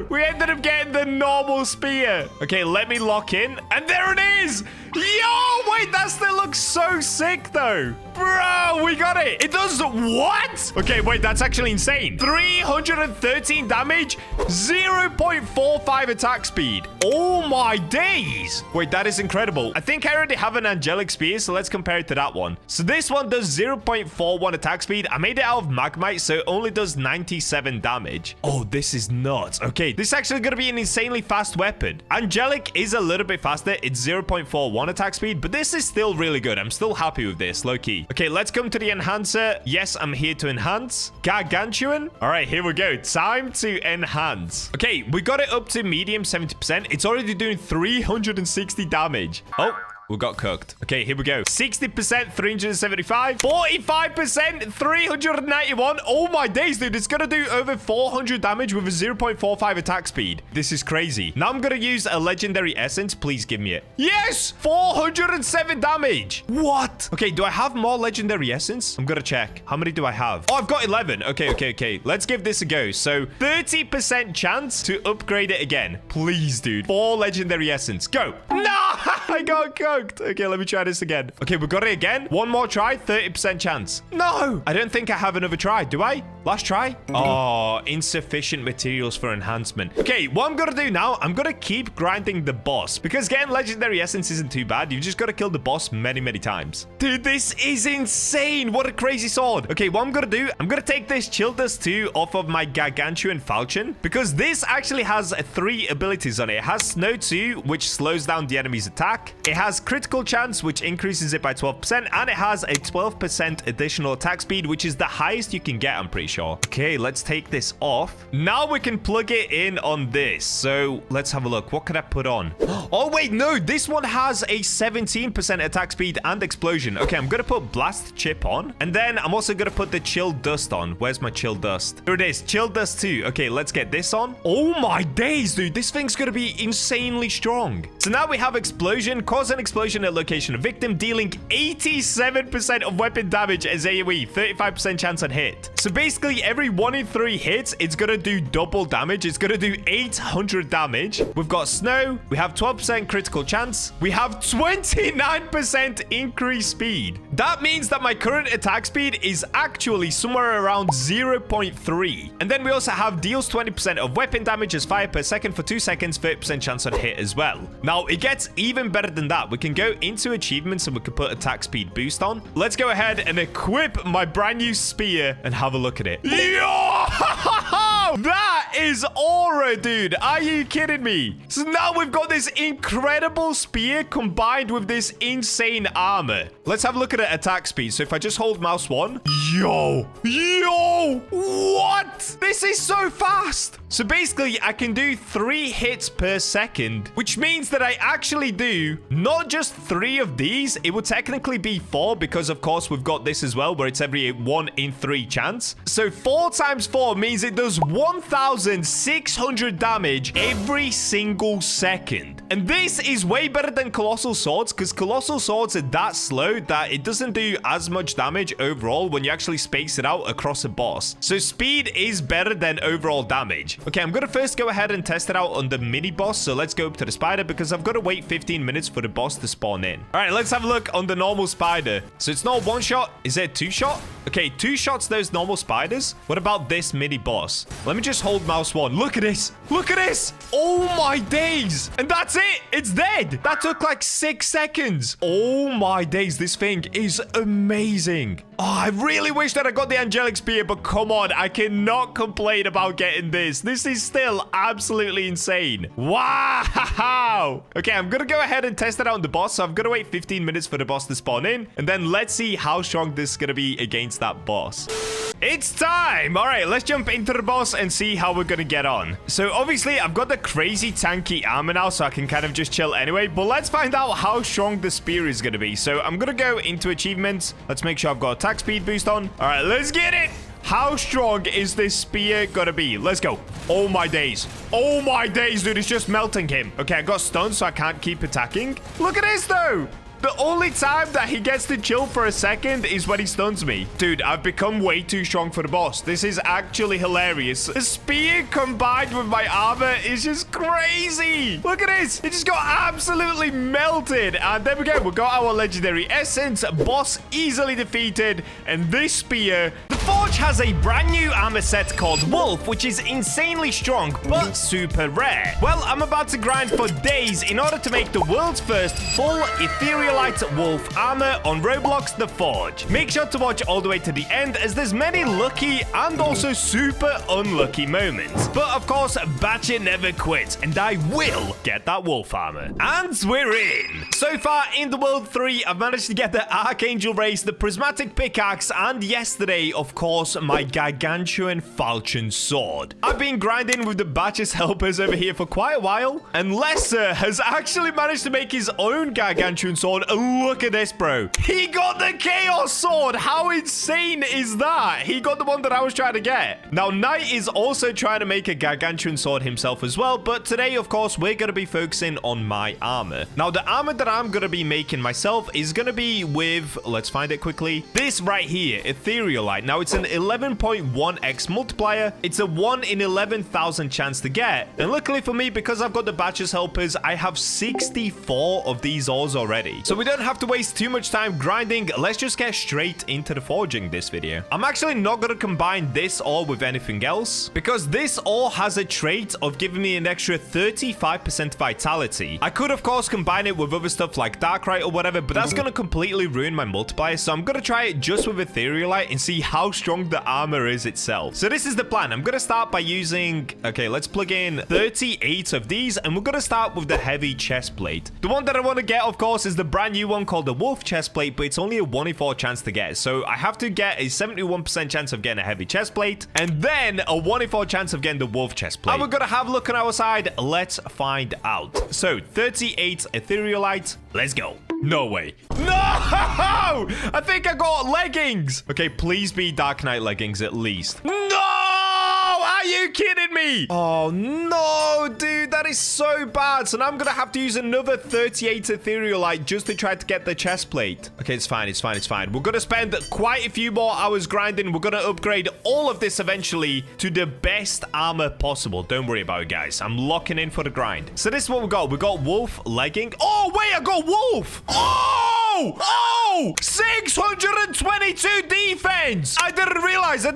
We ended up getting the normal spear. Okay, let me lock in. And there it is! Yo, wait, that still looks so sick, though. Bro, we got it. It does what? Okay, wait, that's actually insane. 313 damage, 0.45 attack speed. Oh, my days. Wait, that is incredible. I think I already have an angelic spear, so let's compare it to that one. So this one does 0.41 attack speed. I made it out of magmite, so it only does 97 damage. Oh, this is nuts. Okay, this is actually going to be an insanely fast weapon. Angelic is a little bit faster. It's 0.41 attack speed, but this is still really good. I'm still happy with this, low-key. Okay, let's come to the enhancer. Yes, I'm here to enhance. Gargantuan. All right, here we go. Time to enhance. Okay, we got it up to medium 70%. It's already doing 360 damage. Oh, we got cooked. Okay, here we go. 60%, 375. 45%, 391. Oh my days, dude. It's gonna do over 400 damage with a 0.45 attack speed. This is crazy. Now I'm gonna use a legendary essence. Please give me it. Yes! 407 damage. What? Okay, do I have more legendary essence? I'm gonna check. How many do I have? Oh, I've got 11. Okay. Let's give this a go. So 30% chance to upgrade it again. Please, dude. 4 legendary essence. Go. No! I got cooked. Okay, let me try this again. Okay, we got it again. One more try, 30% chance. No! I don't think I have another try, do I? Last try. Oh, insufficient materials for enhancement. Okay, what I'm gonna do now, I'm gonna keep grinding the boss because getting legendary essence isn't too bad. You just gotta kill the boss many, many times. Dude, this is insane. What a crazy sword. Okay, what I'm gonna do, I'm gonna take this Chill Dust 2 off of my Gargantuan falchion because this actually has 3 abilities on it. It has Snow 2, which slows down the enemy's attack. It has critical chance, which increases it by 12%, and it has a 12% additional attack speed, which is the highest you can get, I'm pretty sure. Okay, let's take this off. Now we can plug it in on this. So let's have a look. What could I put on? Oh, wait, no. This one has a 17% attack speed and explosion. Okay, I'm going to put Blast Chip on. And then I'm also going to put the Chill Dust on. Where's my Chill Dust? Here it is. Chill Dust 2. Okay, let's get this on. Oh, my days, dude. This thing's going to be insanely strong. So now we have Explosion. Cause an explosion at location of victim, dealing 87% of weapon damage as AoE. 35% chance on hit. So basically, every 1 in 3 hits, it's going to do double damage. It's going to do 800 damage. We've got Snow. We have 12% critical chance. We have 29% increased speed. That means that my current attack speed is actually somewhere around 0.3. And then we also have deals 20% of weapon damage as fire per second for 2 seconds, 30% chance on hit as well. Now, it gets even better than that. We can go into achievements and we can put attack speed boost on. Let's go ahead and equip my brand new spear and have a look at it. Yo! That is aura, dude. Are you kidding me? So now we've got this incredible spear combined with this insane armor. Let's have a look at the attack speed. So if I just hold mouse 1. Yo! What? This is so fast. So basically, I can do 3 hits per second, which means that I actually do not just 3 of these. It would technically be 4 because, of course, we've got this as well, where it's every 1 in 3 chance. So 4 times 4 means it does 1,600 damage every single second. And this is way better than Colossal Swords because Colossal Swords are that slow that it doesn't do as much damage overall when you actually space it out across a boss. So speed is better than overall damage. Okay, I'm going to first go ahead and test it out on the mini boss. So let's go up to the spider because I've got to wait 15 minutes for the boss to spawn in. All right, let's have a look on the normal spider. So it's not 1 shot. Is it 2 shot? Okay, 2 shots those normal spiders. What about this mini boss? Let me just hold mouse 1. Look at this. Look at this. Oh my days. And that's it. It's dead. That took like 6 seconds. Oh my days. This thing is amazing. Oh, I really wish that I got the angelic spear, but come on. I cannot complain about getting this. This is still absolutely insane. Wow. Okay, I'm going to go ahead and test it out on the boss. So I'm going to wait 15 minutes for the boss to spawn in. And then let's see how strong this is going to be against that boss. It's time. All right, let's jump into the boss and see how we're going to get on. So obviously, I've got the crazy tanky armor now, so I can kind of just chill anyway. But let's find out how strong the spear is going to be. So I'm going to go into achievements. Let's make sure I've got attack speed boost on. All right, let's get it. How strong is this spear gonna be? Let's go. Oh my days. Oh my days, dude. It's just melting him. Okay, I got stunned, so I can't keep attacking. Look at this, though. The only time that he gets to chill for a second is when he stuns me. Dude, I've become way too strong for the boss. This is actually hilarious. The spear combined with my armor is just crazy. Look at this. It just got absolutely melted. And there we go. We got our legendary essence. Boss easily defeated. And this spear... The Forge has a brand new armor set called Wolf, which is insanely strong, but super rare. Well, I'm about to grind for days in order to make the world's first full Ethereal Wolf armor on Roblox The Forge. Make sure to watch all the way to the end as there's many lucky and also super unlucky moments. But of course, Bacha never quits and I will get that wolf armor. And we're in. So far in the World 3, I've managed to get the Archangel race, the Prismatic Pickaxe, and yesterday, of course, my Gargantuan Falchion Sword. I've been grinding with the Bacha's helpers over here for quite a while, and Lesser has actually managed to make his own Gargantuan Sword. Look at this, bro. He got the Chaos Sword. How insane is that? He got the one that I was trying to get. Now, Knight is also trying to make a Gargantuan Sword himself as well, but today, of course, we're going to be focusing on my armor. Now, the armor that I'm going to be making myself is going to be with, let's find it quickly, this right here, Ethereal. Now, it's an 11.1x multiplier. It's a 1 in 11,000 chance to get. And luckily for me, because I've got the Bacha's helpers, I have 64 of these ores already. So we don't have to waste too much time grinding. Let's just get straight into the forging this video. I'm actually not going to combine this ore with anything else because this ore has a trait of giving me an extra 35% vitality. I could, of course, combine it with other stuff like Darkrite or whatever, but that's going to completely ruin my multiplier. So I'm going to try it just with Etherealite and see how strong the armor is itself. So this is the plan. I'm going to start by using... Okay, let's plug in 38 of these, and we're going to start with the heavy chestplate. The one that I want to get, of course, is the brand new one called the wolf chestplate, but it's only a 1 in 4 chance to get. So I have to get a 71% chance of getting a heavy chestplate, and then a 1 in 4 chance of getting the wolf chestplate. And we're going to have a look on our side. Let's find out. So 38 Etherealite. Let's go. No way. No! I think I got leggings. Okay, please be Dark Knight leggings at least. No! Are you kidding me? Oh, no, dude. That is so bad. So now I'm going to have to use another 38 Etherealite just to try to get the chest plate. Okay, it's fine. It's fine. It's fine. We're going to spend quite a few more hours grinding. We're going to upgrade all of this eventually to the best armor possible. Don't worry about it, guys. I'm locking in for the grind. So this is what we got. We got wolf legging. Oh, wait. I got wolf. Oh, 622 defense. I didn't realize there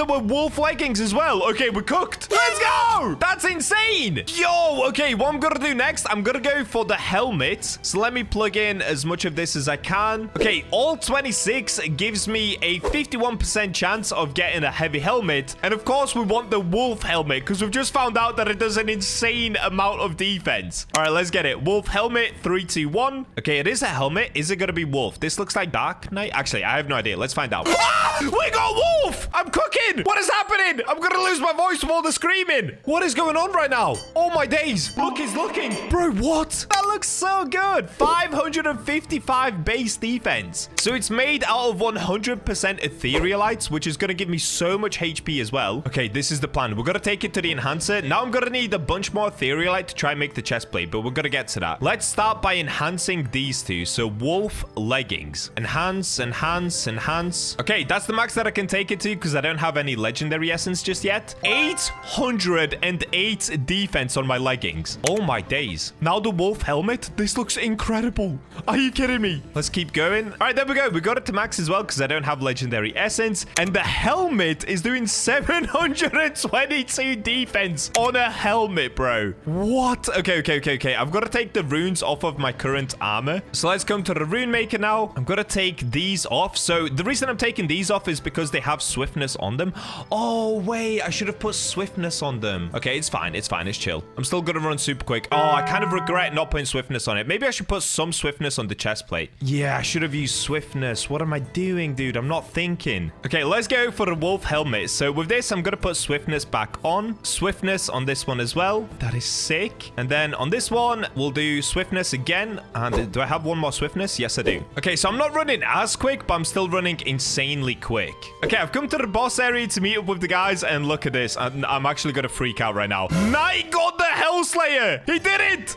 were wolf leggings as well. Okay, we're cooked. Let's go. That's insane. Yo, okay, what I'm gonna do next, I'm gonna go for the helmet. So let me plug in as much of this as I can. Okay, all 26 gives me a 51% chance of getting a heavy helmet. And of course, we want the wolf helmet because we've just found out that it does an insane amount of defense. All right, let's get it. Wolf helmet, 3, 2, 1. Okay, it is a helmet. Is it gonna be wolf? This looks like Dark Knight. Actually, I have no idea. Let's find out. Ah! We got wolf! I'm cooking! What is happening? I'm gonna lose my voice from all the screaming. What is going on right now? Oh my days. Look, he's looking. Bro, what? That looks so good. 555 base defense. So it's made out of 100% Etherealites, which is gonna give me so much HP as well. Okay, this is the plan. We're gonna take it to the enhancer. Now I'm gonna need a bunch more Etherealite to try and make the chest plate, but we're gonna get to that. Let's start by enhancing these two. So wolf leggings. Enhance, enhance, enhance. Okay, that's the max that I can take it to because I don't have any legendary essence just yet. 808 defense on my leggings. Oh my days. Now the wolf helmet. This looks incredible. Are you kidding me? Let's keep going. All right, there we go. We got it to max as well because I don't have legendary essence. And the helmet is doing 722 defense on a helmet, bro. What? Okay. I've got to take the runes off of my current armor. So let's come to the rune maker now. I'm gonna take these off. So the reason I'm taking these off is because they have swiftness on them. Oh wait, I should have put swiftness on them. Okay, it's fine. It's chill. I'm still gonna run super quick. Oh, I kind of regret not putting swiftness on it. Maybe I should put some swiftness on the chest plate. Yeah, I should have used swiftness. What am I doing, dude? I'm not thinking. Okay, let's go for the wolf helmet. So with this, I'm gonna put swiftness back on. Swiftness on this one as well. That is sick. And then on this one, we'll do swiftness again. And do I have one more swiftness? Yes, I do. Okay, so I'm not running as quick, but I'm still running insanely quick. Okay, I've come to the boss area to meet up with the guys, and look at this. I'm actually gonna freak out right now. Knight got the Hellslayer! He did it!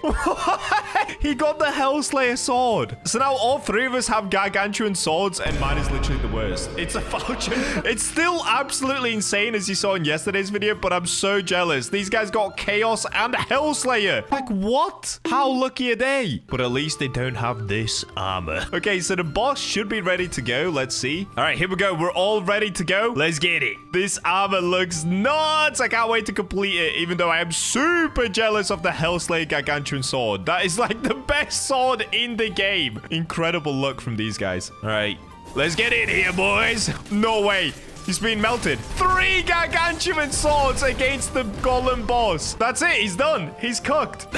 He got the Hellslayer sword. So now all three of us have Gargantuan swords, and mine is literally the worst. It's a falchion. It's still absolutely insane, as you saw in yesterday's video, but I'm so jealous. These guys got Chaos and Hellslayer. Like, what? How lucky are they? But at least they don't have this armor. Okay, so the boss should be ready to go. Let's see. All right, here we go. We're all ready to go. Let's get it. This armor looks nuts. I can't wait to complete it, even though I am super jealous of the Hellslayer Gargantuan sword. That is like the best sword in the game. Incredible luck from these guys. All right, let's get in here, boys. No way. He's been melted. 3 Gargantuan swords against the golem boss. That's it. He's done. He's cooked.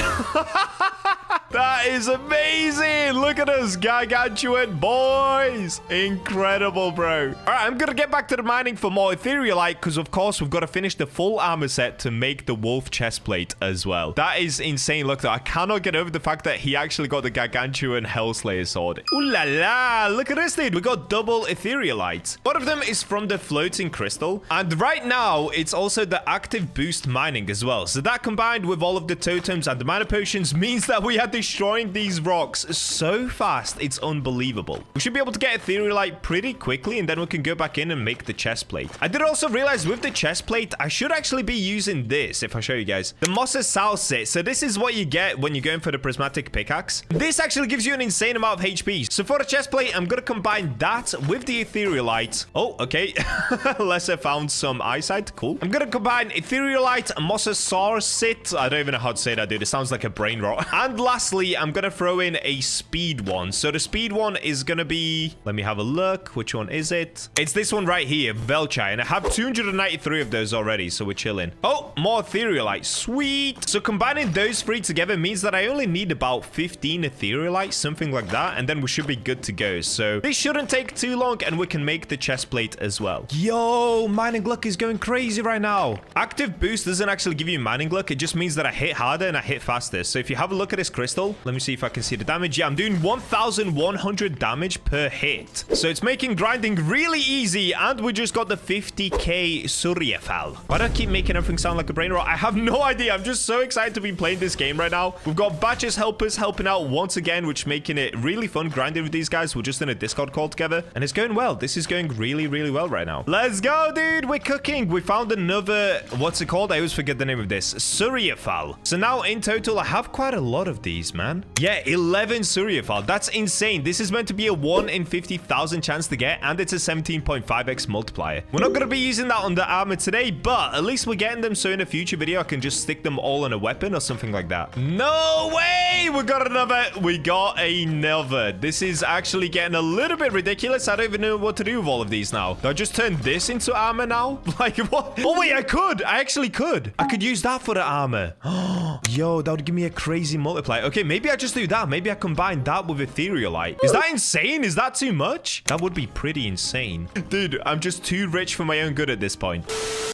That is amazing. Look at us, Gargantuan boys. Incredible, bro. All right, I'm going to get back to the mining for more Etherealite because, of course, we've got to finish the full armor set to make the wolf chestplate as well. That is insane. Look, I cannot get over the fact that he actually got the Gargantuan Hellslayer sword. Ooh la la. Look at this, dude. We got double Etherealite. One of them is from the floating crystal. And right now, it's also the active boost mining as well. So that combined with all of the totems and the mana potions means that we had to destroying these rocks so fast. It's unbelievable. We should be able to get Etherealite pretty quickly, and then we can go back in and make the chest plate. I did also realize with the chest plate, I should actually be using this, if I show you guys. The Mossa Salsit. So this is what you get when you're going for the prismatic pickaxe. This actually gives you an insane amount of HP. So for the chest plate, I'm going to combine that with the Etherealite. Oh, okay. Lesser found some eyesight. Cool. I'm going to combine Etherealite, Mossa Salsit. I don't even know how to say that, dude. It sounds like a brain rot. And lastly, I'm going to throw in a speed one. So the speed one is going to be... Let me have a look. Which one is it? It's this one right here, Velchai. And I have 293 of those already, so we're chilling. Oh, more Etherealite. Sweet. So combining those three together means that I only need about 15 Etherealite, something like that. And then we should be good to go. So this shouldn't take too long, and we can make the chest plate as well. Yo, mining luck is going crazy right now. Active boost doesn't actually give you mining luck. It just means that I hit harder and I hit faster. So if you have a look at this crystal, let me see if I can see the damage. Yeah, I'm doing 1,100 damage per hit. So it's making grinding really easy, and we just got the 50k Suryafal. Why do I keep making everything sound like a brain rot? I have no idea. I'm just so excited to be playing this game right now. We've got Bacha's helpers helping out once again, which making it really fun grinding with these guys. We're just in a Discord call together, and it's going well. This is going really, really well right now. Let's go, dude. We're cooking. We found another, what's it called? I always forget the name of this. Suryafal. So now in total, I have quite a lot of these, man. Yeah, 11 Suryafal. That's insane. This is meant to be a 1 in 50,000 chance to get, and it's a 17.5x multiplier. We're not going to be using that on the armor today, but at least we're getting them, so in a future video, I can just stick them all on a weapon or something like that. No way! We got another. We got another. This is actually getting a little bit ridiculous. I don't even know what to do with all of these now. Do I just turn this into armor now? Like, what? Oh, wait, I could. I actually could. I could use that for the armor. Yo, that would give me a crazy multiplier. Okay, maybe I just do that. Maybe I combine that with Etherealite. Is that insane? Is that too much? That would be pretty insane. Dude, I'm just too rich for my own good at this point.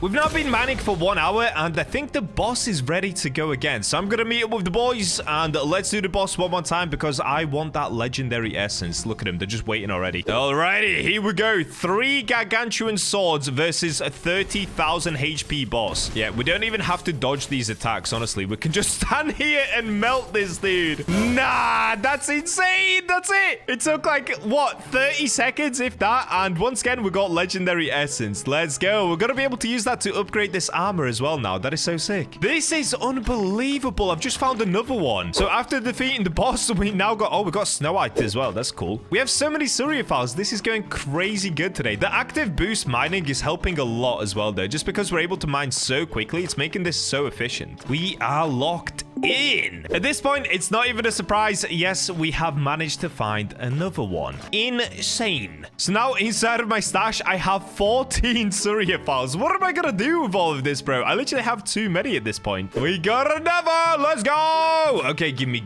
We've now been mining for 1 hour, and I think the boss is ready to go again. So I'm going to meet up with the boys, and let's do the boss one more time because I want that legendary essence. Look at them. They're just waiting already. Alrighty, here we go. 3 Gargantuan swords versus a 30,000 HP boss. Yeah, we don't even have to dodge these attacks, honestly. We can just stand here and melt this dude. Nah, that's insane. That's it. It took like, what, 30 seconds, if that? And once again, we got legendary essence. Let's go. We're going to be able to use that to upgrade this armor as well now. That is so sick. This is unbelievable. I've just found another one. So after defeating the boss, we now got, oh, we got Snow White as well. That's cool. We have so many Suryafals. This is going crazy good today. The active boost mining is helping a lot as well, though. Just because we're able to mine so quickly, it's making this so efficient. We are locked in. At this point, it's not even a surprise. Yes, we have managed to find another one. Insane. So now inside of my stash, I have 14 Suryafals. What am I gonna do with all of this, bro? I literally have too many at this point. We got another. Let's go. Okay, gimme.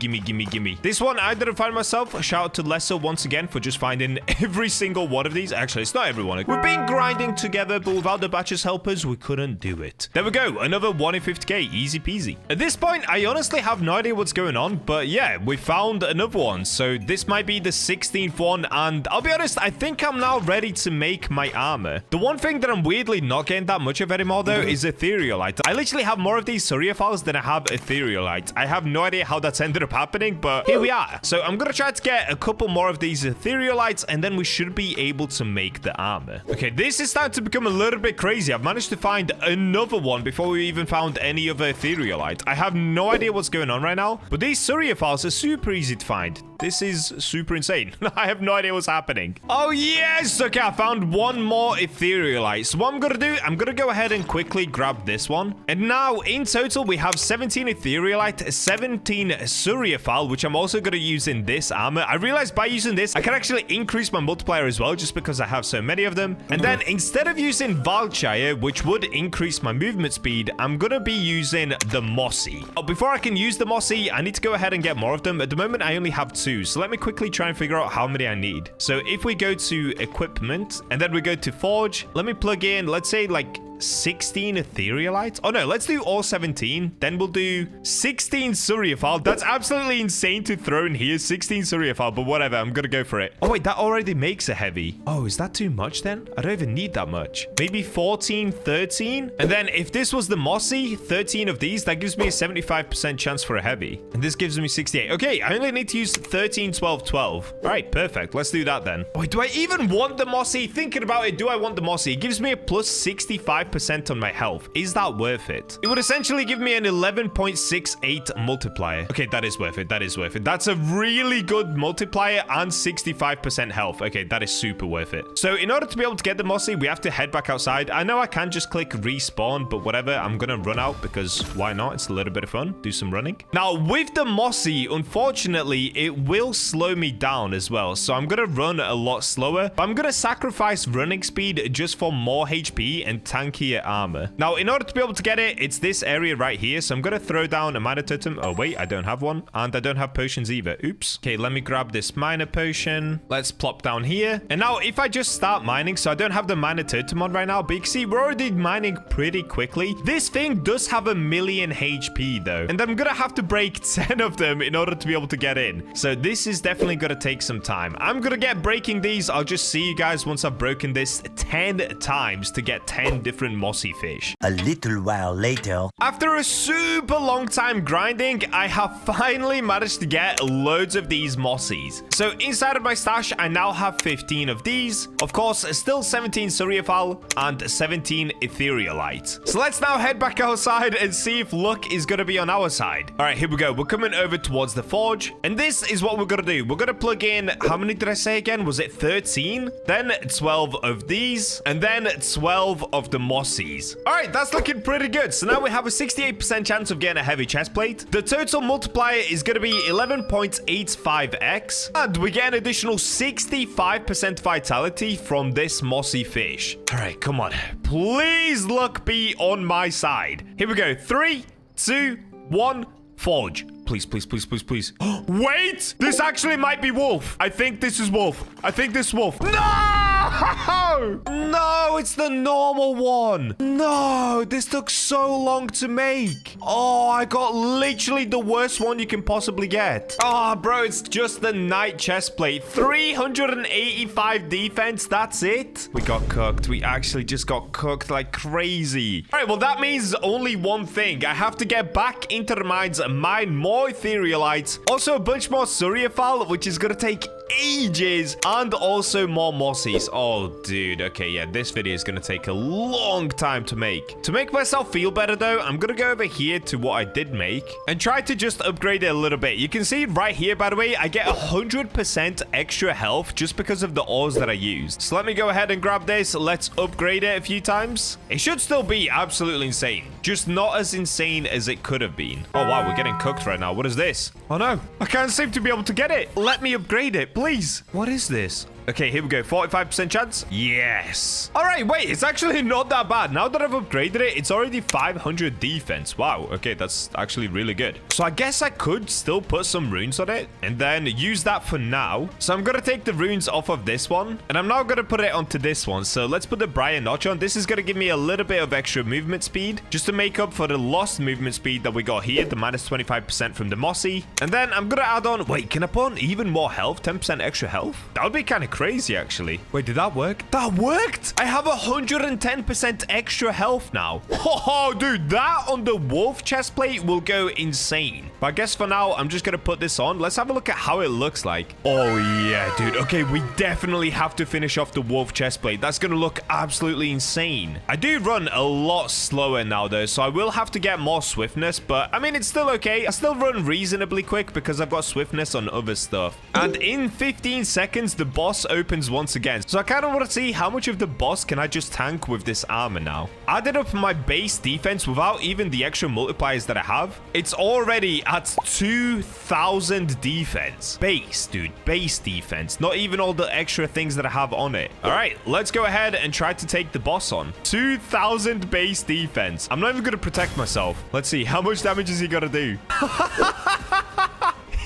This one I didn't find myself. Shout out to Lesser once again for just finding every single one of these. Actually, it's not everyone. We've been grinding together, but without the Bacha's helpers, we couldn't do it. There we go. Another 1 in 50k. Easy peasy. At this point, I honestly have no idea what's going on, but yeah, we found another one. So this might be the 16th one, and I'll be honest, I think I'm now ready to make my armor. The one thing that I'm weirdly not getting that much of anymore, though, is Etherealite. I literally have more of these Suryafals than I have Etherealite. I have no idea how that's ended up happening, but here we are. So I'm gonna try to get a couple more of these Etherealites, and then we should be able to make the armor. Okay, this is starting to become a little bit crazy. I've managed to find another one before we even found any other Etherealite. I have no idea what's going on right now, but these Suryafals are super easy to find. This is super insane. I have no idea what's happening. Oh, yes. Okay, I found one more Etherealite. So what I'm going to do, I'm going to go ahead and quickly grab this one. And now, in total, we have 17 Etherealite, 17 Suryafal, which I'm also going to use in this armor. I realized by using this, I can actually increase my multiplier as well, just because I have so many of them. And then, instead of using Valchire, which would increase my movement speed, I'm going to be using the Mossy. Oh, before I can use the Mossy, I need to go ahead and get more of them. At the moment, I only have 2. So let me quickly try and figure out how many I need. So if we go to equipment and then we go to forge, let me plug in, let's say like 16 Etherealites. Oh, no, let's do all 17. Then we'll do 16 Suryaphal. That's absolutely insane to throw in here. 16 Suryaphal, but whatever. I'm going to go for it. Oh, wait, that already makes a heavy. Oh, is that too much then? I don't even need that much. Maybe 14, 13. And then if this was the mossy, 13 of these, that gives me a 75% chance for a heavy. And this gives me 68. Okay, I only need to use 13, 12, 12. All right, perfect. Let's do that then. Wait, do I even want the mossy? Thinking about it, do I want the mossy? It gives me a plus 65% on my health. Is that worth it? It would essentially give me an 11.68 multiplier. Okay, that is worth it. That is worth it. That's a really good multiplier and 65% health. Okay, that is super worth it. So in order to be able to get the mossy, we have to head back outside. I know I can just click respawn, but whatever. I'm gonna run out because why not? It's a little bit of fun. Do some running. Now, with the mossy, unfortunately, it will slow me down as well. So I'm gonna run a lot slower. But I'm gonna sacrifice running speed just for more HP and tankier armor. Now, in order to be able to get it, it's this area right here. So I'm gonna throw down a mana totem. Oh, wait, I don't have one. And I don't have potions either. Oops. Okay, let me grab this mana potion. Let's plop down here. And now, if I just start mining, so I don't have the mana totem on right now, but you can see we're already mining pretty quickly. This thing does have 1,000,000 HP, though. And I'm gonna have to break 10 of them in order to be able to get in. So this is definitely gonna take some time. I'm gonna get breaking these. I'll just see you guys once I've broken this 10 times to get 10 different mossy fish. A little while later. After a super long time grinding, I have finally managed to get loads of these mossies. So inside of my stash, I now have 15 of these. Of course, still 17 Suryaphal and 17 Etherealites. So let's now head back outside and see if luck is going to be on our side. All right, here we go. We're coming over towards the forge. And this is what we're going to do. We're going to plug in, how many did I say again? Was it 13? Then 12 of these. And then 12 of the mossies. All right, that's looking pretty good. So now we have a 68% chance of getting a heavy chest plate. The total multiplier is going to be 11.85x. And we get an additional 65% vitality from this mossy fish. All right, come on. Please luck be on my side. Here we go. 3, 2, 1, forge. Please, please, please, please, please. Wait! This actually might be wolf. I think this is wolf. I think this is wolf. No! No, it's the normal one. No, this took so long to make. Oh, I got literally the worst one you can possibly get. Oh, bro, it's just the night chest plate. 385 defense. That's it. We got cooked. We actually just got cooked like crazy. All right, well, that means only one thing. I have to get back into the mines and mine more Etherealites. Also, a bunch more Suryaphal, which is going to take ages, and also more mossies. Oh, dude. Okay, yeah, this video is going to take a long time to make. To make myself feel better, though, I'm going to go over here to what I did make and try to just upgrade it a little bit. You can see right here, by the way, I get 100% extra health just because of the ores that I used. So let me go ahead and grab this. Let's upgrade it a few times. It should still be absolutely insane, just not as insane as it could have been. Oh, wow, we're getting cooked right now. What is this? Oh, no. I can't seem to be able to get it. Let me upgrade it, please. What is this? Okay, here we go. 45% chance. Yes. All right, wait. It's actually not that bad. Now that I've upgraded it, it's already 500 defense. Wow. Okay, that's actually really good. So I guess I could still put some runes on it and then use that for now. So I'm going to take the runes off of this one and I'm now going to put it onto this one. So let's put the Briar Notch on. This is going to give me a little bit of extra movement speed just to make up for the lost movement speed that we got here, the minus 25% from the mossy. And then I'm going to add on, wait, can I put on even more health? 10% extra health? That would be kind of crazy, actually. Wait, did that work? That worked! I have 110% extra health now. Oh, dude, that on the wolf chest plate will go insane. But I guess for now, I'm just gonna put this on. Let's have a look at how it looks like. Oh, yeah, dude. Okay, we definitely have to finish off the wolf chest plate. That's gonna look absolutely insane. I do run a lot slower now, though, so I will have to get more swiftness, but I mean, it's still okay. I still run reasonably quick because I've got swiftness on other stuff. And in 15 seconds, the boss opens once again. So I kind of want to see how much of the boss can I just tank with this armor now. Added up my base defense without even the extra multipliers that I have. It's already at 2,000 defense. Base, dude. Base defense. Not even all the extra things that I have on it. All right, let's go ahead and try to take the boss on. 2,000 base defense. I'm not even going to protect myself. Let's see. How much damage is he going to do?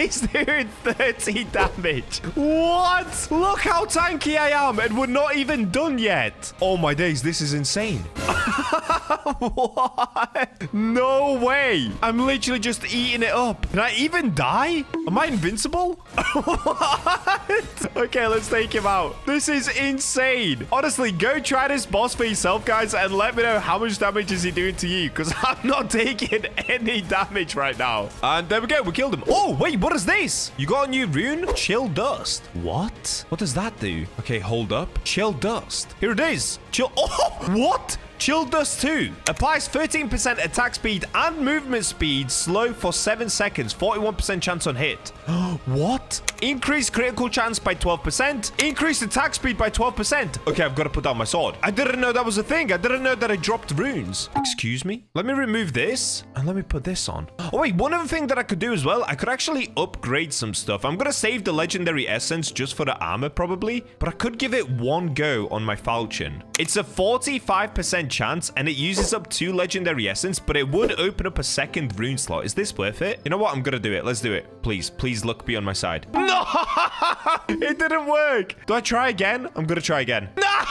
He's doing 30 damage. What? Look how tanky I am, and we're not even done yet. Oh my days, this is insane. What? No way. I'm literally just eating it up. Can I even die? Am I invincible? What? Okay, let's take him out. This is insane. Honestly, go try this boss for yourself, guys, and let me know how much damage is he doing to you, because I'm not taking any damage right now. And there we go. We killed him. Oh, wait, what is this? You got a new rune? Chill dust. What? What does that do? Okay, hold up. Chill dust. Here it is. Chill. Oh, what? Chill Dust 2 applies 13% attack speed and movement speed slow for 7 seconds. 41% chance on hit. What? Increase critical chance by 12%. Increase attack speed by 12%. Okay, I've got to put down my sword. I didn't know that was a thing. I didn't know that I dropped runes. Excuse me? Let me remove this and let me put this on. Oh, wait. One other thing that I could do as well, I could actually upgrade some stuff. I'm going to save the legendary essence just for the armor probably, but I could give it one go on my falchion. It's a 45% chance and it uses up 2 legendary essence, but it would open up a second rune slot. Is this worth it? You know what? I'm gonna do it. Let's do it. Please luck be on my side. No, it didn't work. Do I try again? I'm gonna try again. No,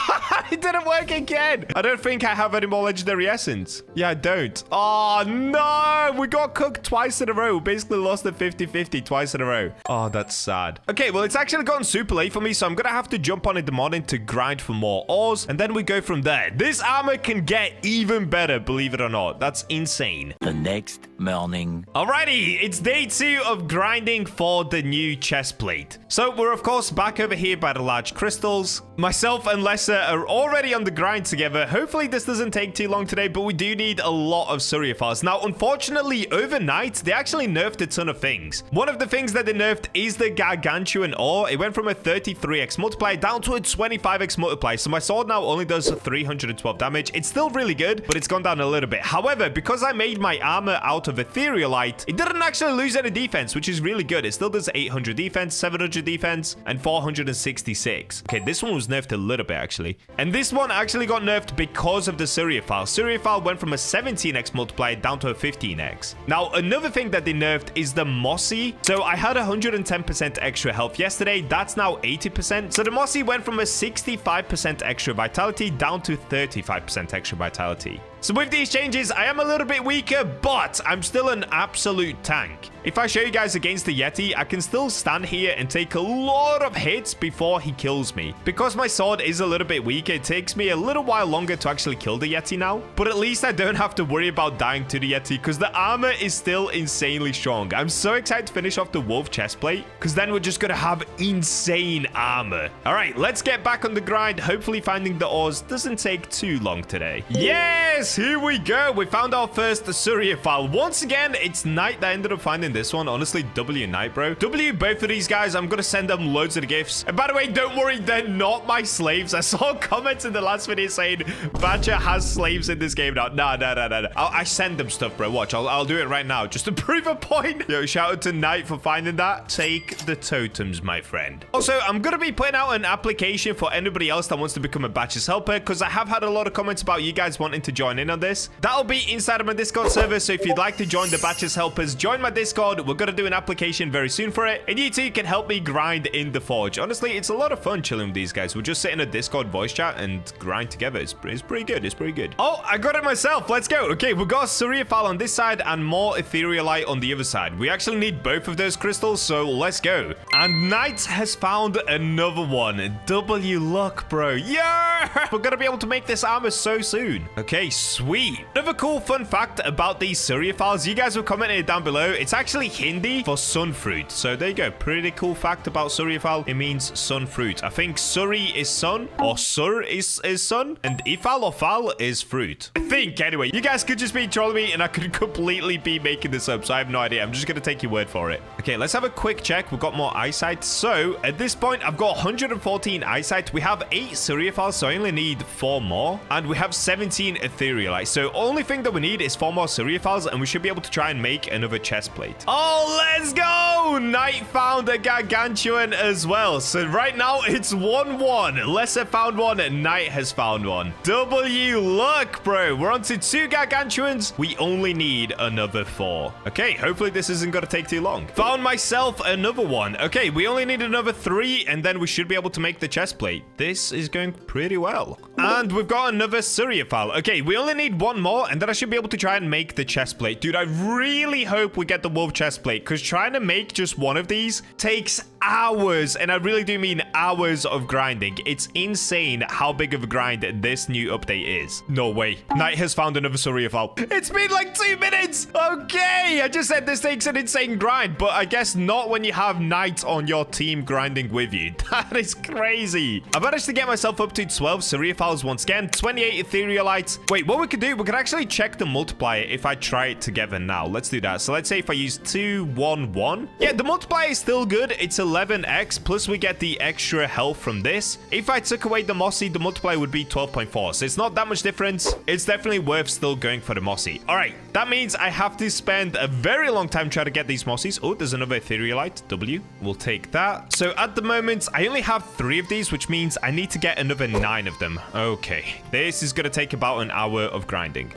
it didn't work again. I don't think I have any more legendary essence. Yeah, I don't. Oh no, we got cooked twice in a row. We basically lost the 50-50 twice in a row. Oh, that's sad. Okay, well, it's actually gotten super late for me, so I'm gonna have to jump on in the morning to grind for more ores, and then we go from there. This armor can get even better, believe it or not. That's insane. The next morning. Alrighty, it's day 2 of grinding for the new chestplate. So we're of course back over here by the large crystals. Myself and Lesser are already on the grind together. Hopefully this doesn't take too long today, but we do need a lot of Suryaphars. Now, unfortunately, overnight, they actually nerfed a ton of things. One of the things that they nerfed is the Gargantuan ore. It went from a 33x multiplier down to a 25x multiplier. So my sword now only does 312 damage. It's still really good, but it's gone down a little bit. However, because I made my armor out of Etherealite, it didn't actually lose any defense, which is really good. It still does 800 defense, 700 defense, and 466. Okay, this one was nerfed a little bit, actually. And this one actually got nerfed because of the Suryaphal. Suryaphal went from a 17x multiplier down to a 15x. Now, another thing that they nerfed is the Mossy. So I had 110% extra health yesterday. That's now 80%. So the Mossy went from a 65% extra vitality down to 35% extra vitality. So with these changes, I am a little bit weaker, but I'm still an absolute tank. If I show you guys against the Yeti, I can still stand here and take a lot of hits before he kills me. Because my sword is a little bit weaker, it takes me a little while longer to actually kill the Yeti now. But at least I don't have to worry about dying to the Yeti because the armor is still insanely strong. I'm so excited to finish off the wolf chestplate because then we're just going to have insane armor. All right, let's get back on the grind. Hopefully finding the ores doesn't take too long today. Yes, here we go. We found our first Suryaphal. Once again, it's night that I ended up finding this one. Honestly, W night, bro. W both of these guys. I'm gonna send them loads of the gifts. And by the way, don't worry, they're not my slaves. I saw comments in the last video saying Bacha has slaves in this game now. No. I send them stuff, bro. Watch, I'll do it right now just to prove a point. Yo, shout out to Knight for finding that. Take the totems, my friend. Also, I'm gonna be putting out an application for anybody else that wants to become a Bacha's helper because I have had a lot of comments about you guys wanting to join in on this. That'll be inside of my Discord server, so if you'd like to join the Bacha's helpers, join my Discord. We're gonna do an application very soon for it, and you too can help me grind in the forge. Honestly, it's a lot of fun chilling with these guys. We'll just sit in a Discord voice chat and grind together. It's pretty good. It's pretty good. Oh, I got it myself. Let's go. Okay, we got Suryaphal on this side and more Etherealite on the other side. We actually need both of those crystals, so let's go. And Knight has found another one. W luck, bro. Yeah! We're gonna be able to make this armor so soon. Okay, sweet. Another cool fun fact about these Suryaphals, you guys have commented down below. It's actually Hindi for sun fruit. So there you go. Pretty cool fact about Suryaphal. It means sun fruit. I think Suri is sun, or Sur is sun, and Ifal or Fal is fruit. I think, anyway. You guys could just be trolling me, and I could completely be making this up, so I have no idea. I'm just gonna take your word for it. Okay, let's have a quick check. We've got more eyesight. So at this point, I've got 114 eyesight. We have 8 Suryaphals, so I only need 4 more, and we have 17 Ethereal. Etherealite. So only thing that we need is 4 more Cereophiles, and we should be able to try and make another chest plate. Oh, let's go! Knight found a Gargantuan as well. So right now it's 1-1. Lesser found one, Knight has found one. W luck, bro. We're on to 2 Gargantuans. We only need another 4. Okay, hopefully this isn't going to take too long. Found myself another one. Okay, we only need another 3, and then we should be able to make the chest plate. This is going pretty well. And we've got another Cereophile. Okay, we only need 1 more, and then I should be able to try and make the chest plate. Dude, I really hope we get the wolf chest plate, because trying to make just one of these takes hours, and I really do mean hours of grinding. It's insane how big of a grind this new update is. No way. Knight has found another Cereophile. It's been like 2 minutes. Okay, I just said this takes an insane grind, but I guess not when you have Knight on your team grinding with you. That is crazy. I managed to get myself up to 12 Cereophiles once again, 28 Etherealites. Wait, what we could do, we could actually check the multiplier if I try it together now. Let's do that. So let's say if I use 2, 1, 1. Yeah, the multiplier is still good. It's 11x, plus we get the extra health from this. If I took away the Mossy, the multiplier would be 12.4. So it's not that much difference. It's definitely worth still going for the Mossy. All right, that means I have to spend a very long time trying to get these Mossies. Oh, there's another Etherealite. W. We'll take that. So at the moment, I only have 3 of these, which means I need to get another 9 of them. Okay, this is going to take about an hour of grinding.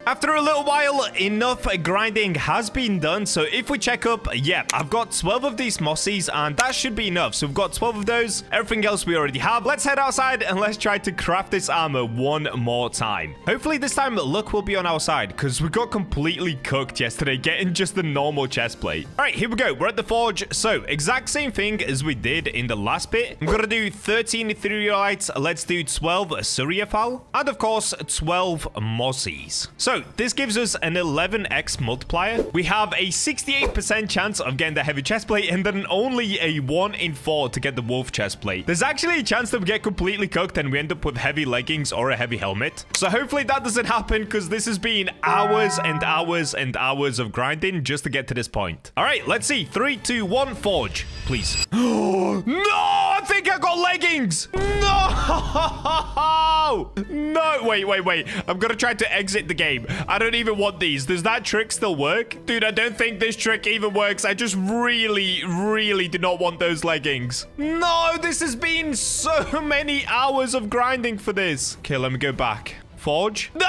After a little while, enough grinding has been done. So if we check up, yeah, I've got 12 of these Mossies, and that should be enough. So we've got 12 of those. Everything else we already have. Let's head outside and let's try to craft this armor one more time. Hopefully this time luck will be on our side, because we got completely cooked yesterday getting just the normal chest plate. All right, here we go. We're at the forge. So exact same thing as we did in the last bit. I'm gonna do 13 Etherealites. Let's do 12 Cereophile, and of course 12 Mossies. So this gives us an 11x multiplier. We have a 68% chance of getting the heavy chest plate, and then only a 1 in 4 to get the wolf chest plate. There's actually a chance that we get completely cooked and we end up with heavy leggings or a heavy helmet. So hopefully that doesn't happen, because this has been hours and hours and hours of grinding just to get to this point. All right, let's see. 3, 2, 1, forge, please. No, I think I got leggings. No, no, wait. I'm gonna try to exit the game. I don't even want these. Does that trick still work? Dude, I don't think this trick even works. I just really do not want those leggings. No, this has been so many hours of grinding for this. Okay, let me go back. Forge. No!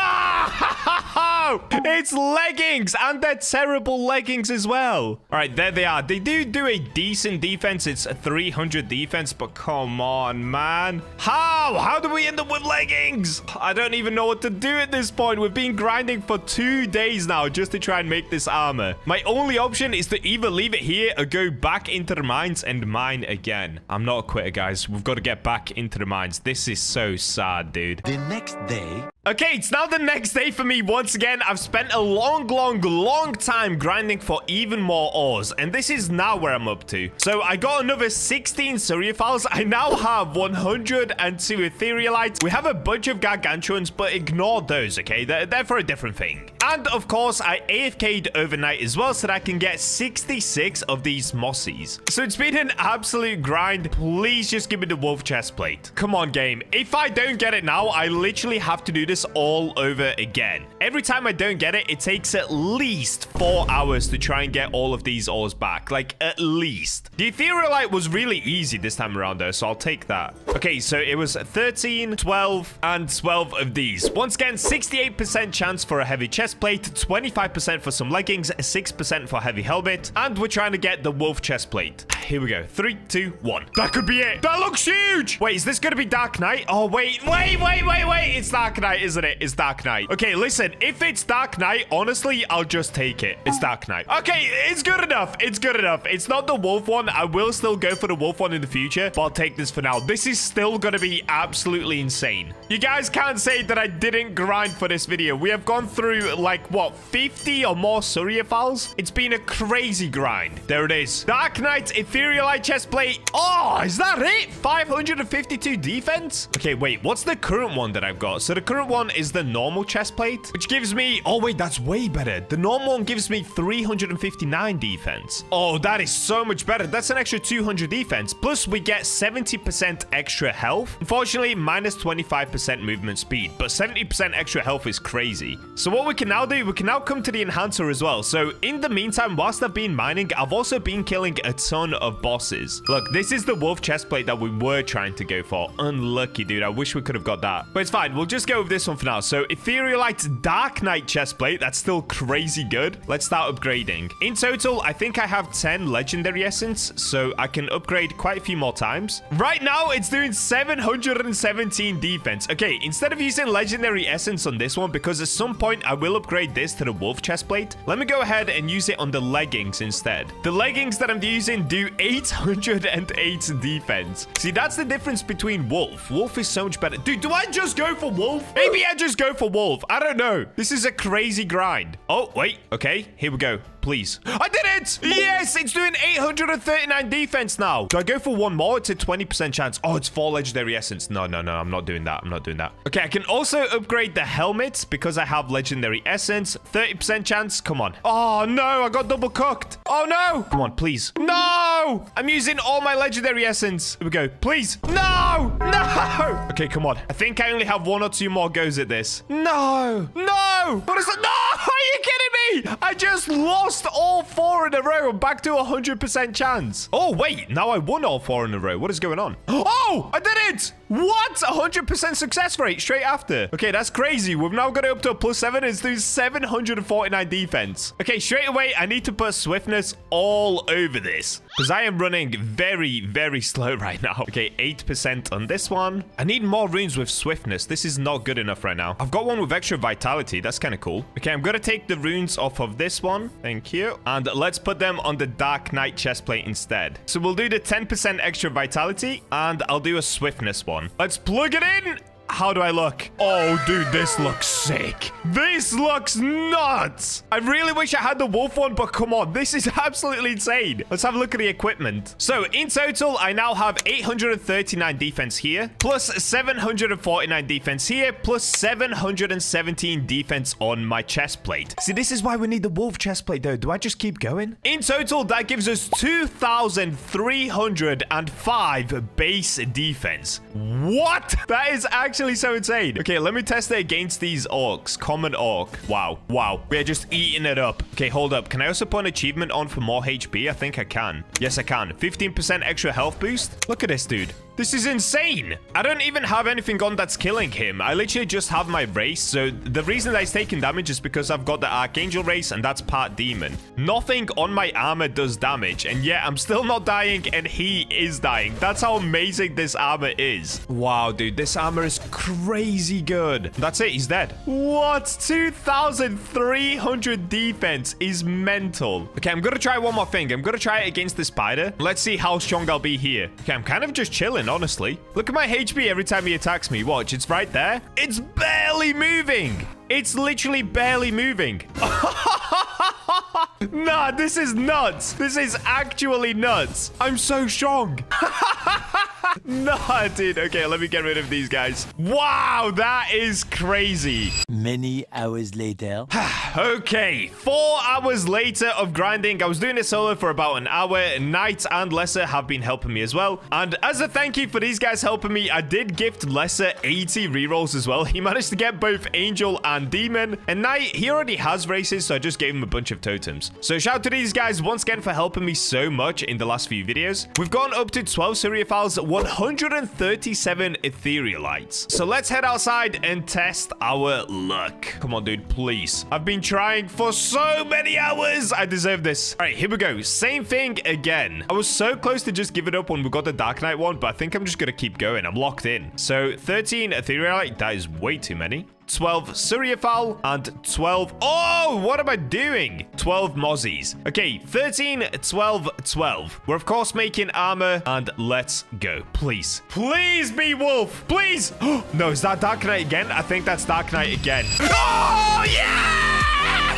It's leggings, and they're terrible leggings as well. All right, there they are. They do a decent defense. It's a 300 defense, but come on, man. How do we end up with leggings? I don't even know what to do at this point. We've been grinding for 2 days now just to try and make this armor. My only option is to either leave it here or go back into the mines and mine again. I'm not a quitter, guys. We've got to get back into the mines. This is so sad, dude. The next day. Okay, it's now the next day for me once again. I've spent a long time grinding for even more ores, and this is now where I'm up to. So I got another 16 Cereophiles. I now have 102 Etherealites. We have a bunch of Gargantuans, but ignore those, okay? They're for a different thing. And of course, I AFK'd overnight as well so that I can get 66 of these Mossies. So it's been an absolute grind. Please just give me the wolf chest plate. Come on, game. If I don't get it now, I literally have to do this all over again. Every time I don't get it, it takes at least 4 hours to try and get all of these ores back. Like, at least. The Etherealite was really easy this time around, though, so I'll take that. Okay, so it was 13, 12, and 12 of these. Once again, 68% chance for a heavy chest plate, 25% for some leggings, 6% for heavy helmet, and we're trying to get the wolf chest plate. Here we go. 3, 2, 1. That could be it. That looks huge. Wait, is this going to be Dark Knight? Oh, wait. It's Dark Knight, isn't it? It's Dark Knight. Okay, listen. If it's Dark Knight, honestly, I'll just take it. It's Dark Knight. Okay, it's good enough. It's good enough. It's not the wolf one. I will still go for the wolf one in the future, but I'll take this for now. This is still going to be absolutely insane. You guys can't say that I didn't grind for this video. We have gone through like, what, 50 or more Suryaphals? It's been a crazy grind. There it is. Darkrite, Ethereal Chestplate. Oh, is that it? 552 defense? Okay, wait, what's the current one that I've got? So the current one is the normal chestplate, which gives me... Oh, wait, that's way better. The normal one gives me 359 defense. Oh, that is so much better. That's an extra 200 defense. Plus, we get 70% extra health. Unfortunately, minus 25% movement speed, but 70% extra health is crazy. So what we can now do, we can now come to the enhancer as well. So in the meantime, whilst I've been mining, I've also been killing a ton of bosses. Look, this is the wolf chestplate that we were trying to go for. Unlucky, dude. I wish we could have got that. But it's fine. We'll just go with this one for now. So Etherealite's Darkright chestplate. That's still crazy good. Let's start upgrading. In total, I think I have 10 legendary essence, so I can upgrade quite a few more times. Right now, it's doing 717 defense. Okay, instead of using legendary essence on this one, because at some point I will upgrade this to the wolf chestplate, let me go ahead and use it on the leggings instead. The leggings that I'm using do 808 defense. See, that's the difference between wolf. Wolf is so much better. Dude, do I just go for wolf? Maybe I just go for wolf. I don't know. This is a crazy grind. Oh, wait. Okay, here we go. Please. I did it! Yes, it's doing 839 defense now. Do I go for one more? It's a 20% chance. Oh, it's 4 legendary essence. No, no, no. I'm not doing that. I'm not doing that. Okay, I can also upgrade the helmets because I have legendary essence. 30% chance. Come on. Oh, no. I got double cooked. Oh, no. Come on, please. No! I'm using all my legendary essence. Here we go. Please. No! No! Okay, come on. I think I only have 1 or 2 more goes at this. No! No! What is that? No! Are you kidding me? I just lost all 4 in a row. I'm back to 100% chance. Oh, wait. Now I won all 4 in a row. What is going on? Oh, I did it. What? 100% success rate straight after. Okay, that's crazy. We've now got it up to a +7. It's doing 749 defense. Okay, straight away, I need to put swiftness all over this because I am running very, very slow right now. Okay, 8% on this one. I need more runes with swiftness. This is not good enough right now. I've got one with extra vitality. That's kind of cool. Okay, I'm going to take the runes off of this one. Thank you. And let's put them on the Darkright chestplate instead. So we'll do the 10% extra vitality and I'll do a swiftness one. Let's plug it in. How do I look? Oh, dude, this looks sick. This looks nuts. I really wish I had the wolf one, but come on. This is absolutely insane. Let's have a look at the equipment. So in total, I now have 839 defense here, plus 749 defense here, plus 717 defense on my chest plate. See, this is why we need the wolf chest plate, though. Do I just keep going? In total, that gives us 2,305 base defense. What? That is actually so insane. Okay, let me test it against these orcs. Common orc. Wow. Wow. We are just eating it up. Okay, hold up. Can I also put an achievement on for more HP? I think I can. Yes, I can. 15% extra health boost. Look at this, dude. This is insane. I don't even have anything on that's killing him. I literally just have my race. So the reason that he's taking damage is because I've got the Archangel race and that's part demon. Nothing on my armor does damage. And yet I'm still not dying and he is dying. That's how amazing this armor is. Wow, dude. This armor is crazy good. That's it. He's dead. What? 2,300 defense is mental. Okay, I'm going to try one more thing. I'm going to try it against the spider. Let's see how strong I'll be here. Okay, I'm kind of just chilling, honestly. Look at my HP every time he attacks me. Watch, it's right there. It's barely moving. It's literally barely moving. Nah, this is nuts. This is actually nuts. I'm so strong. Nah, dude. Okay, let me get rid of these guys. Wow, that is crazy. Many hours later. Okay, 4 hours later of grinding. I was doing it solo for about an hour. Knight and Lesser have been helping me as well. And as a thank you for these guys helping me, I did gift Lesser 80 rerolls as well. He managed to get both Angel and Demon. And Knight, he already has races, so I just gave him a bunch of totems. So shout out to these guys once again for helping me so much in the last few videos. We've gone up to 12 Suryaphals, 137 Etherealites. So let's head outside and test our luck. Come on, dude, please. I've been trying for so many hours. I deserve this. All right, here we go. Same thing again. I was so close to just give it up when we got the Darkright one, but I think I'm just going to keep going. I'm locked in. So 13 Etherealite, that is way too many. 12 Suryaphal and 12. Oh, what am I doing? 12 Mozzies. Okay, 13, 12, 12. We're, of course, making armor, and let's go. Please. Please be wolf. Please. No, is that Darkright again? I think that's Darkright again. Oh, yeah!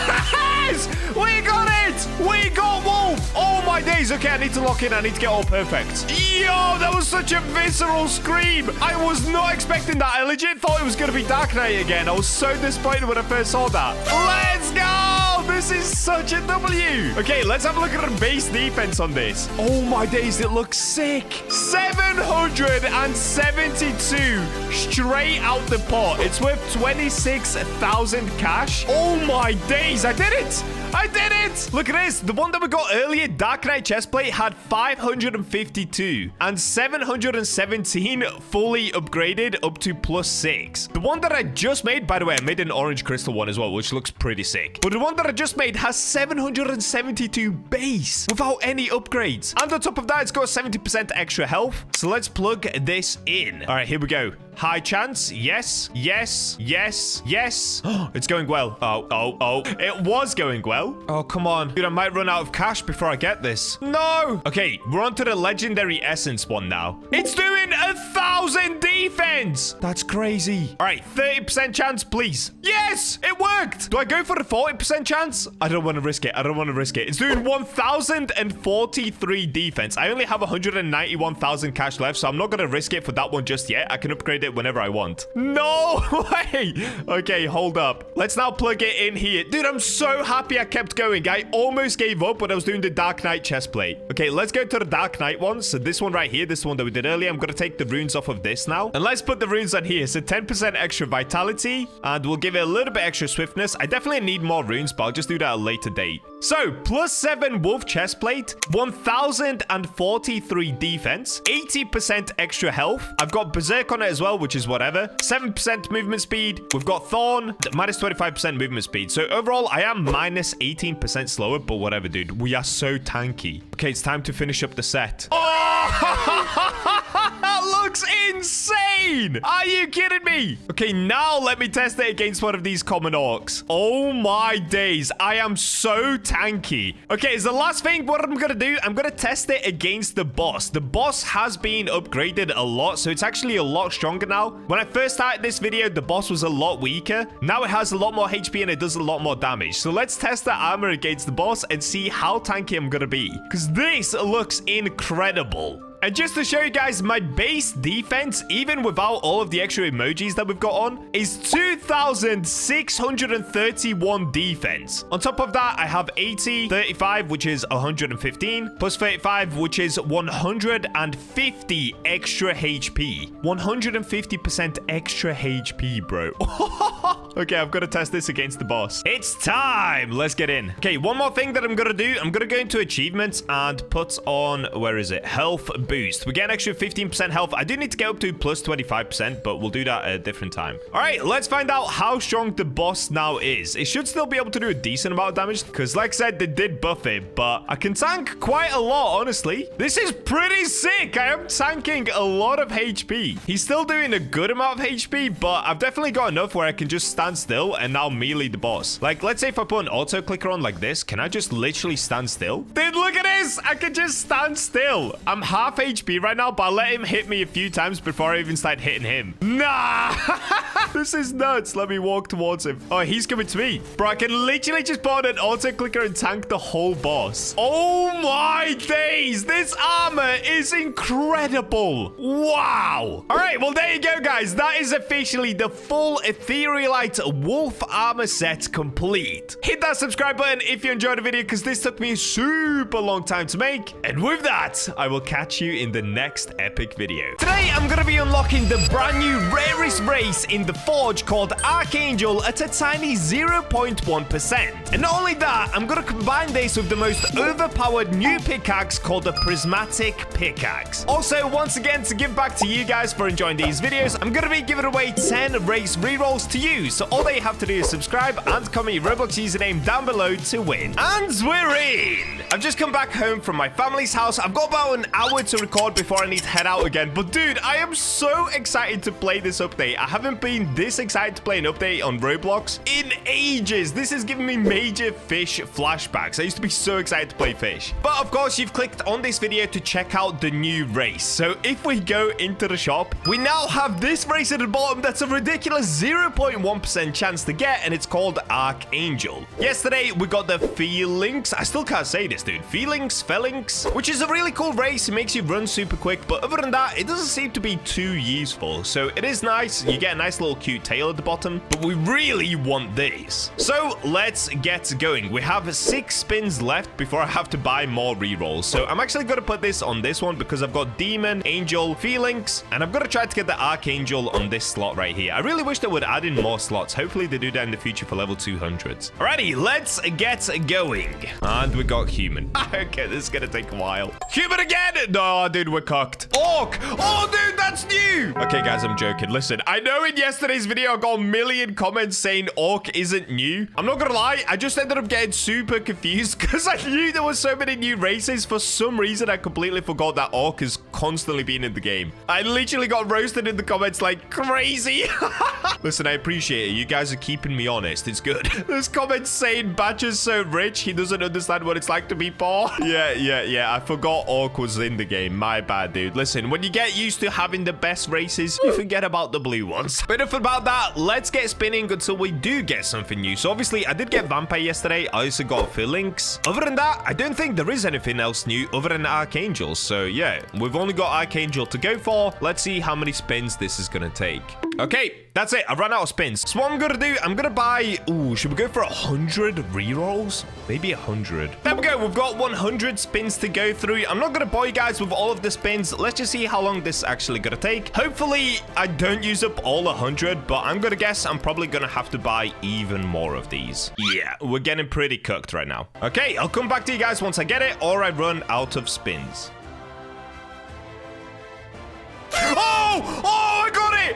Yes! We got it! We got Wolf! Oh my days. Okay, I need to lock in. I need to get all perfect. Yo, that was such a visceral scream. I was not expecting that. I legit thought it was going to be Darkrite again. I was so disappointed when I first saw that. Let's go! This is such a W. Okay, let's have a look at the base defense on this. Oh my days, it looks sick. 772 straight out the pot. It's worth 26,000 cash. Oh my days, I did it. I did it! Look at this. The one that we got earlier, Darkrite Chestplate, had 552 and 717 fully upgraded up to +6. The one that I just made, by the way, I made an orange crystal one as well, which looks pretty sick. But the one that I just made has 772 base without any upgrades. And on top of that, it's got 70% extra health. So let's plug this in. All right, here we go. High chance. Yes, yes, yes, yes. It's going well. Oh. It was going well. Oh, come on. Dude, I might run out of cash before I get this. No. Okay, we're on to the legendary essence one now. It's doing 1,000 defense. That's crazy. All right, 30% chance, please. Yes, it worked. Do I go for the 40% chance? I don't want to risk it. I don't want to risk it. It's doing 1,043 defense. I only have 191,000 cash left, so I'm not going to risk it for that one just yet. I can upgrade it whenever I want. No way. Okay, hold up. Let's now plug it in here. Dude, I'm so happy I kept going. I almost gave up when I was doing the Dark Knight chestplate. Okay, let's go to the Dark Knight one. So this one right here, this one that we did earlier, I'm going to take the runes off of this now. And let's put the runes on here. So 10% extra vitality, and we'll give it a little bit extra swiftness. I definitely need more runes, but I'll just do that at a later date. So, +7 wolf chestplate, 1,043 defense, 80% extra health. I've got berserk on it as well, which is whatever. 7% movement speed. We've got thorn, -25% movement speed. So overall, I am -18% slower, but whatever, dude. We are so tanky. Okay, it's time to finish up the set. Oh! That looks insane! Are you kidding me? Okay, now let me test it against one of these common orcs. Oh my days, I am so tanky. Okay, as the last thing, what I'm gonna do, I'm gonna test it against the boss. The boss has been upgraded a lot, so it's actually a lot stronger now. When I first started this video, the boss was a lot weaker. Now it has a lot more HP and it does a lot more damage. So let's test the armor against the boss and see how tanky I'm gonna be, because this looks incredible. And just to show you guys, my base defense, even without all of the extra emojis that we've got on, is 2,631 defense. On top of that, I have 80, 35, which is 115, plus 35, which is 150 extra HP. 150% extra HP, bro. Okay, I've got to test this against the boss. It's time. Let's get in. Okay, one more thing that I'm going to do. I'm going to go into achievements and put on, where is it? Health boost. We get an extra 15% health. I do need to get up to +25%, but we'll do that at a different time. All right, let's find out how strong the boss now is. It should still be able to do a decent amount of damage, because like I said, they did buff it, but I can tank quite a lot, honestly. This is pretty sick. I am tanking a lot of HP. He's still doing a good amount of HP, but I've definitely got enough where I can just stand still and now melee the boss. Like, let's say if I put an auto clicker on like this, can I just literally stand still? Dude, look at this. I can just stand still. I'm half HP right now, but I let him hit me a few times before I even start hitting him. Nah. This is nuts. Let me walk towards him. Oh, he's coming to me. Bro, I can literally just put on an auto clicker and tank the whole boss. Oh my days. This armor is incredible. Wow. All right, well, there you go, guys. That is officially the full Etherealite wolf armor set complete. Hit that subscribe button if you enjoyed the video, because this took me a super long time to make. And with that, I will catch you in the next epic video. Today, I'm going to be unlocking the brand new rarest race in the Forge called Archangel at a tiny 0.1%. And not only that, I'm going to combine this with the most overpowered new pickaxe called the Prismatic Pickaxe. Also, once again, to give back to you guys for enjoying these videos, I'm going to be giving away 10 race rerolls to you. So all that you have to do is subscribe and comment your Roblox username down below to win. And we're in! I've just come back home from my family's house. I've got about an hour to record before I need to head out again. But dude, I am so excited to play this update. I haven't been this excited to play an update on Roblox in ages. This is giving me major Fisch flashbacks. I used to be so excited to play Fisch. But of course, you've clicked on this video to check out the new race. So if we go into the shop, we now have this race at the bottom that's a ridiculous 0.1% chance to get, and it's called Archangel. Yesterday, we got the Feelings. I still can't say this, dude. Feelings, which is a really cool race. It makes you run super quick, but other than that, it doesn't seem to be too useful. So it is nice. You get a nice little cute tail at the bottom, but we really want this. So let's get going. We have 6 spins left before I have to buy more rerolls. So I'm actually going to put this on this one because I've got Demon, Angel, Feelings, and I'm going to try to get the Archangel on this slot right here. I really wish they would add in more slots. Hopefully they do that in the future for level 200s. Alrighty, let's get going. And we got Human. Okay, this is gonna take a while. Human again! No, dude, we're cocked. Orc! Oh, dude, that's new! Okay, guys, I'm joking. Listen, I know in yesterday's video I got a million comments saying Orc isn't new. I'm not gonna lie, I just ended up getting super confused because I knew there were so many new races. For some reason, I completely forgot that Orc is constantly being in the game. I literally got roasted in the comments like crazy. Listen, I appreciate it. You guys are keeping me honest. It's good. There's comments saying Bacha's so rich, he doesn't understand what it's like to be poor. Yeah. I forgot Orc was in the game. My bad, dude. Listen, when you get used to having the best races, you forget about the blue ones. But enough about that. Let's get spinning until we do get something new. So obviously, I did get Vampire yesterday. I also got Feelings. Other than that, I don't think there is anything else new other than Archangel. So yeah, we've only got Archangel to go for. Let's see how many spins this is going to take. Okay, that's it. I ran out of spins. So what I'm going to do, I'm going to buy... Ooh, should we go for 100 rerolls? Maybe 100. There we go. We've got 100 spins to go through. I'm not going to bore you guys with all of the spins. Let's just see how long this is actually going to take. Hopefully, I don't use up all 100, but I'm going to guess I'm probably going to have to buy even more of these. Yeah, we're getting pretty cooked right now. Okay, I'll come back to you guys once I get it, or I run out of spins. Oh,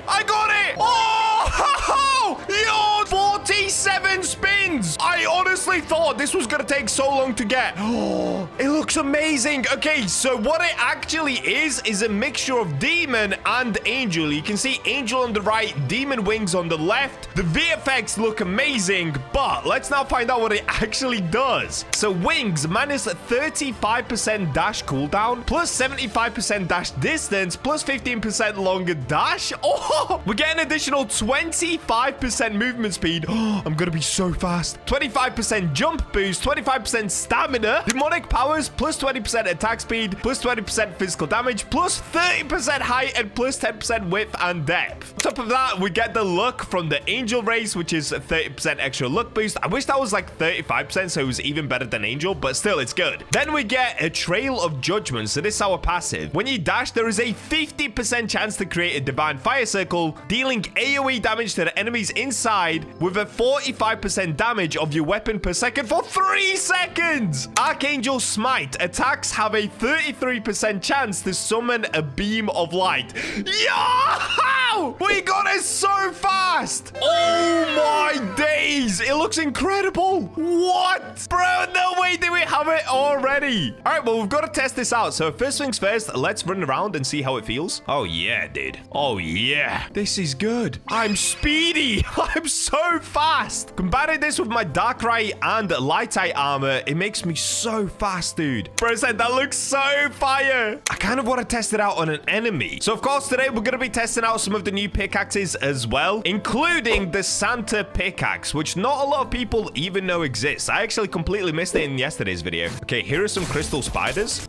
I got it! Oh, yo, 47 spins! I honestly thought this was gonna take so long to get. Oh, it looks amazing. Okay, so what it actually is a mixture of Demon and Angel. You can see Angel on the right, Demon wings on the left. The VFX look amazing, but let's now find out what it actually does. So wings, minus 35% dash cooldown, plus 75% dash distance, plus 15% longer dash. Oh, we get an additional 25% movement speed. Oh, I'm gonna be so fast. 25% jump boost, 25% stamina, demonic powers, plus 20% attack speed, plus 20% physical damage, plus 30% height, and plus 10% width and depth. On top of that, we get the luck from the Angel race, which is 30% extra luck boost. I wish that was like 35%, so it was even better than Angel, but still, it's good. Then we get a Trail of Judgment. So this is our passive. When you dash, there is a 50% chance to create a divine fire circle, dealing AoE damage to the enemies inside with a 45% damage of your weapon per second for 3 seconds. Archangel Smite. Attacks have a 33% chance to summon a beam of light. Yo! We got it so fast! Oh my days! It looks incredible! What? Bro, no way do we have it already! Alright, well, we've got to test this out. So first things first, let's run around and see how it feels. Oh yeah, dude. Oh yeah. This is good. I'm speedy. I'm so fast. Combining this with my Darkrite and Lightite armor, it makes me so fast, dude. Bro said that looks so fire. I kind of want to test it out on an enemy. So of course, today we're going to be testing out some of the new pickaxes as well, including the Santa pickaxe, which not a lot of people even know exists. I actually completely missed it in yesterday's video. Okay, here are some crystal spiders.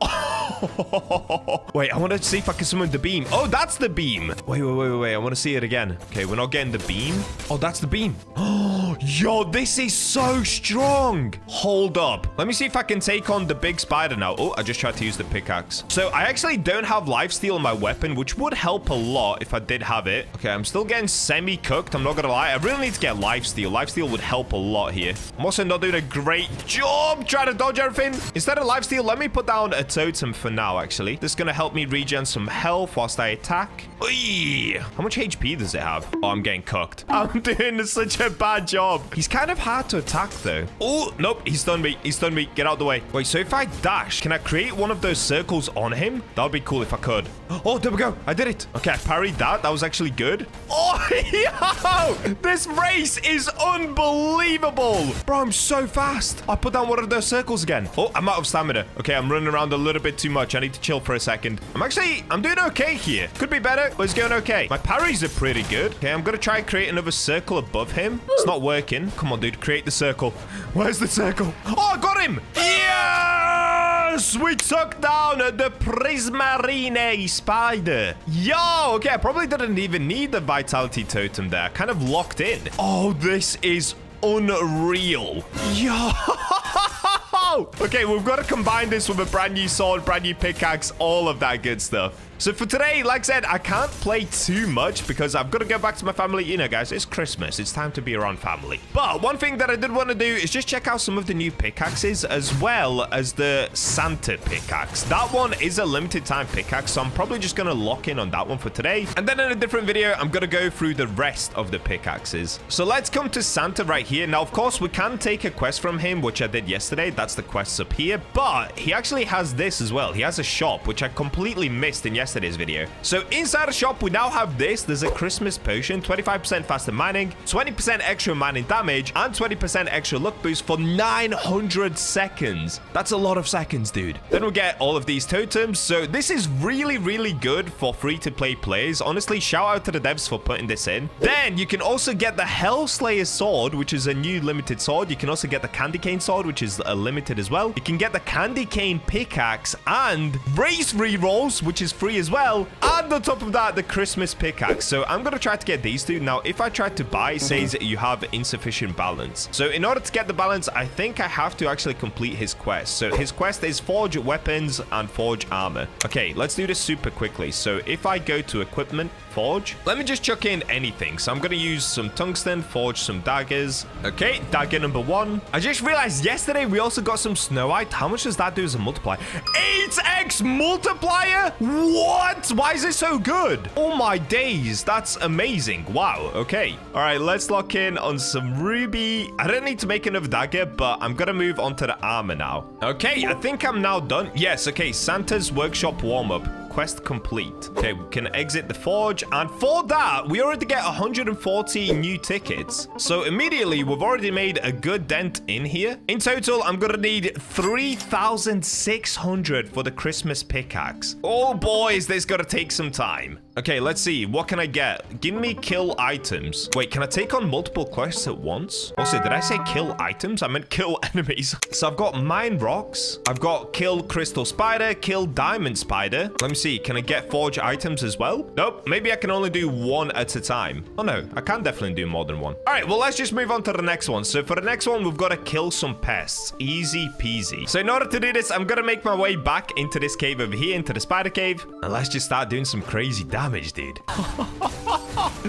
Wait, I want to see if I can summon the beam. Oh, that's the beam. Wait. I want to see it again. Okay, we're not getting the beam. Oh, that's the beam. Oh, yo, this is so strong. Hold up. Let me see if I can take on the big spider now. Oh, I just tried to use the pickaxe. So I actually don't have lifesteal in my weapon, which would help a lot if I did have have it. Okay, I'm still getting semi-cooked. I'm not gonna lie. I really need to get lifesteal. Lifesteal would help a lot here. I'm also not doing a great job trying to dodge everything. Instead of lifesteal, let me put down a totem for now, actually. This is gonna help me regen some health whilst I attack. Oy! How much HP does it have? Oh, I'm getting cooked. I'm doing such a bad job. He's kind of hard to attack, though. Oh, nope. He stunned me. He stunned me. Get out the way. Wait, so if I dash, can I create one of those circles on him? That would be cool if I could. Oh, there we go. I did it. Okay, I parried that. That was actually good. Oh, yo! This race is unbelievable. Bro, I'm so fast. I put down one of those circles again. Oh, I'm out of stamina. Okay, I'm running around a little bit too much. I need to chill for a second. I'm doing okay here. Could be better, but it's going okay. My parries are pretty good. Okay, I'm going to try and create another circle above him. It's not working. Come on, dude. Create the circle. Where's the circle? Oh, I got him. Yes! We took down the Prismarine spider. Yo, okay, I probably didn't even need the vitality totem there. Kind of locked in. Oh, this is unreal. Yo. Okay, we've got to combine this with a brand new sword, brand new pickaxe, all of that good stuff. So for today, like I said, I can't play too much because I've got to go back to my family. You know, guys, it's Christmas. It's time to be around family. But one thing that I did want to do is just check out some of the new pickaxes as well as the Santa pickaxe. That one is a limited time pickaxe, so I'm probably just going to lock in on that one for today. And then in a different video, I'm going to go through the rest of the pickaxes. So let's come to Santa right here. Now, of course, we can take a quest from him, which I did yesterday. That's the quests up here. But he actually has this as well. He has a shop, which I completely missed in yesterday's video. So inside the shop, we now have this. There's a Christmas potion, 25% faster mining, 20% extra mining damage, and 20% extra luck boost for 900 seconds. That's a lot of seconds, dude. Then we get all of these totems. So this is really, really good for free-to-play players. Honestly, shout out to the devs for putting this in. Then you can also get the Hellslayer sword, which is a new limited sword. You can also get the Candy Cane sword, which is a limited as well. You can get the Candy Cane pickaxe and race rerolls, which is free as well. And on top of that, the Christmas pickaxe. So I'm going to try to get these two. Now, if I try to buy, it says you have insufficient balance. So in order to get the balance, I think I have to actually complete his quest. So his quest is forge weapons and forge armor. Okay, let's do this super quickly. So if I go to equipment, forge, let me just chuck in anything. So I'm going to use some tungsten, forge some daggers. Okay, dagger number 1. I just realized yesterday we also got some snow white. How much does that do as a multiplier? 8x multiplier? What? Why is it so good? Oh my days, that's amazing. Wow, okay. All right, let's lock in on some ruby. I don't need to make another dagger, but I'm going to move on to the armor now. Okay, I think I'm now done. Yes, okay, Santa's workshop warm-up. Quest complete. Okay, we can exit the forge, and for that we already get 140 new tickets. So immediately we've already made a good dent in here. In total, I'm gonna need 3,600 for the Christmas pickaxe. Oh boy, is this gonna take some time. Okay, let's see. What can I get? Give me kill items. Wait, can I take on multiple quests at once? Also, did I say kill items? I meant kill enemies. So I've got mine rocks. I've got kill crystal spider, kill diamond spider. Let me see. Can I get forge items as well? Nope. Maybe I can only do one at a time. Oh no, I can definitely do more than one. All right, well, let's just move on to the next one. So for the next one, we've got to kill some pests. Easy peasy. So in order to do this, I'm going to make my way back into this cave over here, into the spider cave. And let's just start doing some crazy damage, dude.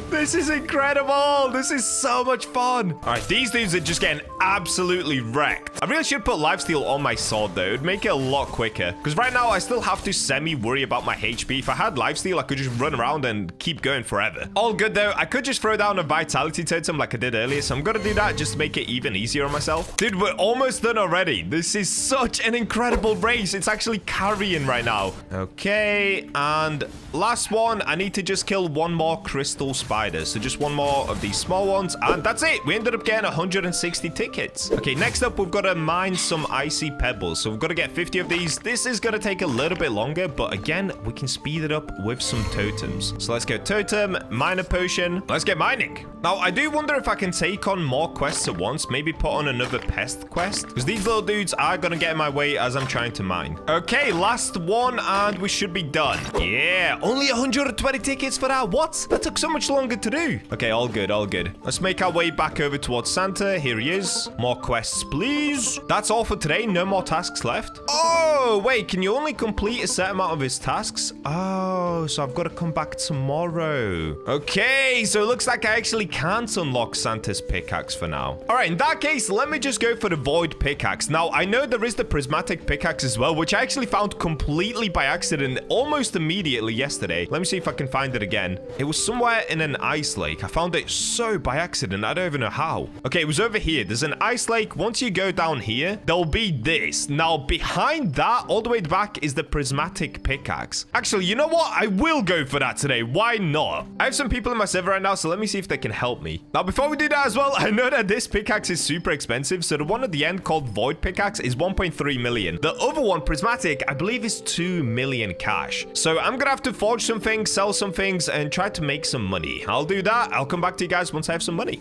This is incredible. This is so much fun. All right, these dudes are just getting absolutely wrecked. I really should put lifesteal on my sword, though. It would make it a lot quicker. Because right now, I still have to semi-worry about my HP. If I had lifesteal, I could just run around and keep going forever. All good, though. I could just throw down a vitality totem like I did earlier. So I'm going to do that just to make it even easier on myself. Dude, we're almost done already. This is such an incredible race. It's actually carrying right now. Okay, and last one. I need to just kill one more crystal spider. So just one more of these small ones. And that's it. We ended up getting 160 tickets. Okay, next up, we've got to mine some icy pebbles. So we've got to get 50 of these. This is going to take a little bit longer, but again, we can speed it up with some totems. So let's go totem, miner potion. Let's get mining. Now, I do wonder if I can take on more quests at once. Maybe put on another pest quest. Because these little dudes are going to get in my way as I'm trying to mine. Okay, last one and we should be done. Yeah, only 120 tickets for that. What? That took so much longer to do. Okay, all good, all good. Let's make our way back over towards Santa. Here he is. More quests, please. That's all for today. No more tasks left. Oh, wait, can you only complete a set amount of his tasks? Oh, so I've got to come back tomorrow. Okay, so it looks like I actually can't unlock Santa's pickaxe for now. All right, in that case, let me just go for the void pickaxe. Now, I know there is the prismatic pickaxe as well, which I actually found completely by accident almost immediately yesterday. Let me see if I can find it again. It was somewhere in an ice lake. I found it so by accident. I don't even know how. Okay, it was over here. There's an ice lake. Once you go down here, there'll be this. Now, behind that, all the way back, is the prismatic pickaxe. Actually, you know what? I will go for that today. Why not? I have some people in my server right now, so let me see if they can help me. Now, before we do that as well, I know that this pickaxe is super expensive. So the one at the end called Void Pickaxe is 1.3 million. The other one, Prismatic, I believe is 2 million cash. So I'm gonna have to forge some things, sell some things, and try to make some money. I'll do that. I'll come back to you guys once I have some money.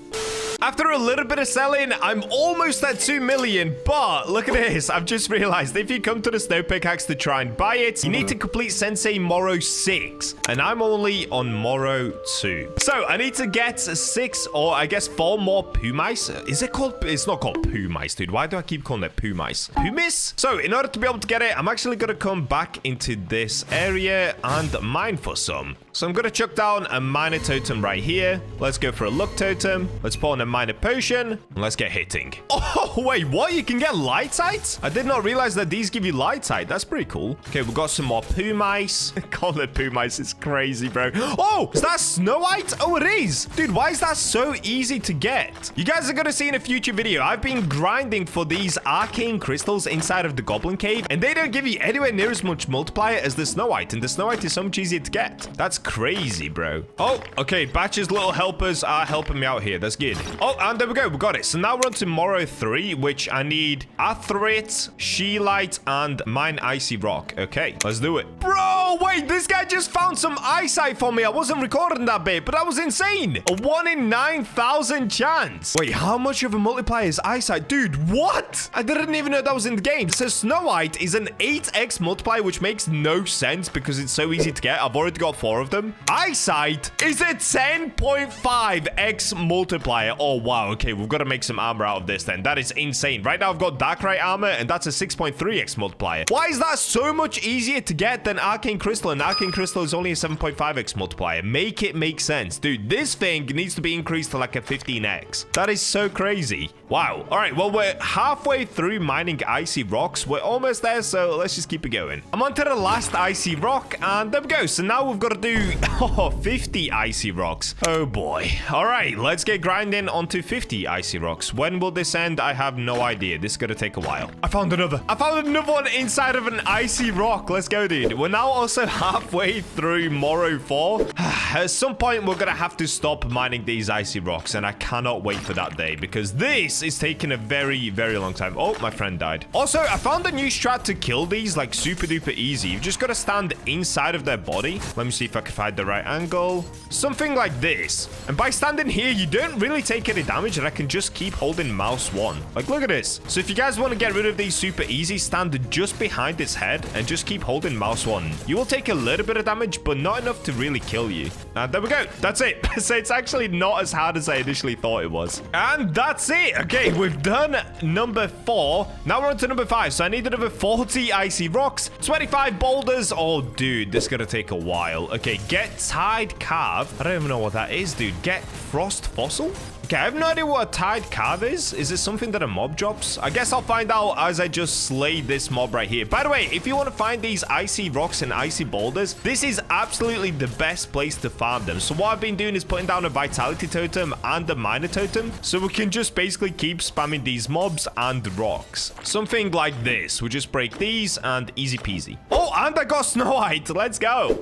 After a little bit of selling, I'm almost at 2 million, but look at this. I've just realized if you come to the snow pickaxe to try and buy it, you need to complete Sensei Moro 6, and I'm only on Moro 2. So I need to get 6 or I guess 4 more poo mice. Is it called? It's not called poo mice, dude. Why do I keep calling it poo mice? Pumice? So in order to be able to get it, I'm actually going to come back into this area and mine for some. So I'm going to chuck down a miner totem right here. Let's go for a luck totem. Let's pull on a miner potion. And let's get hitting. Oh, wait, what? You can get lightite? I did not realize that these give you lightite. That's pretty cool. Okay, we've got some more poo mice. Call it poo mice. It's crazy, bro. Oh, is that snow white? Oh, it is. Dude, why is that so easy to get? You guys are going to see in a future video. I've been grinding for these arcane crystals inside of the Goblin Cave, and they don't give you anywhere near as much multiplier as the snow white, and the snow white is so much easier to get. That's crazy, bro. Oh, okay. Bacha's little helpers are helping me out here. That's good. Oh, and there we go. We got it. So now we're on to Moro 3, which I need Atherit, Sheelite, and Mine Icy Rock. Okay, let's do it. Bro, wait. This guy just found some eyesight for me. I wasn't recording that bit, but that was insane. A 1 in 9,000 chance. Wait, how much of a multiplier is eyesight? Dude, what? I didn't even know that was in the game. So Snow White is an 8x multiplier, which makes no sense because it's so easy to get. I've already got 4 of them. Eyesight is a 10.5x multiplier. Oh, wow. Okay, we've got to make some armor out of this then. That is insane. Right now, I've got Darkrite armor, and that's a 6.3x multiplier. Why is that so much easier to get than Arcane Crystal? And Arcane Crystal is only a 7.5x multiplier. Make it make sense. Dude, this thing needs to be increased to like a 15x. That is so crazy. Wow. All right, well, we're halfway through mining icy rocks. We're almost there, so let's just keep it going. I'm on to the last icy rock, and there we go. So now we've got to do 50 icy rocks. Oh, boy. All right, let's get grinding onto 50 icy rocks. When will this end? I have no idea. This is going to take a while. I found another one inside of an icy rock. Let's go, dude. We're now also halfway through Moro 4. At some point, we're going to have to stop mining these icy rocks, and I cannot wait for that day because this is taking a very, very long time. Oh, my friend died. Also, I found a new strat to kill these like super duper easy. You've just got to stand inside of their body. Let me see if I can find the right angle. Something like this. And by standing here, you don't really take any damage, and I can just keep holding mouse 1. Like, look at this. So if you guys want to get rid of these super easy, stand just behind its head and just keep holding mouse 1. You will take a little bit of damage, but not enough to really kill you. And there we go. That's it. So it's actually not as hard as I initially thought it was. And that's it. Okay, we've done number 4. Now we're on to number 5. So I need another 40 icy rocks, 25 boulders. Oh, dude, this is going to take a while. Okay, get Tide Carve. I don't even know what that is, dude. Get Frost Fossil? Okay, I have no idea what a Tide Carve is. Is it something that a mob drops? I guess I'll find out as I just slay this mob right here. By the way, if you want to find these icy rocks and icy boulders, this is absolutely the best place to farm them. So what I've been doing is putting down a vitality totem and a miner totem, so we can just basically keep spamming these mobs and rocks. Something like this. We'll just break these and easy peasy. Oh, and I got Snow White. Let's go.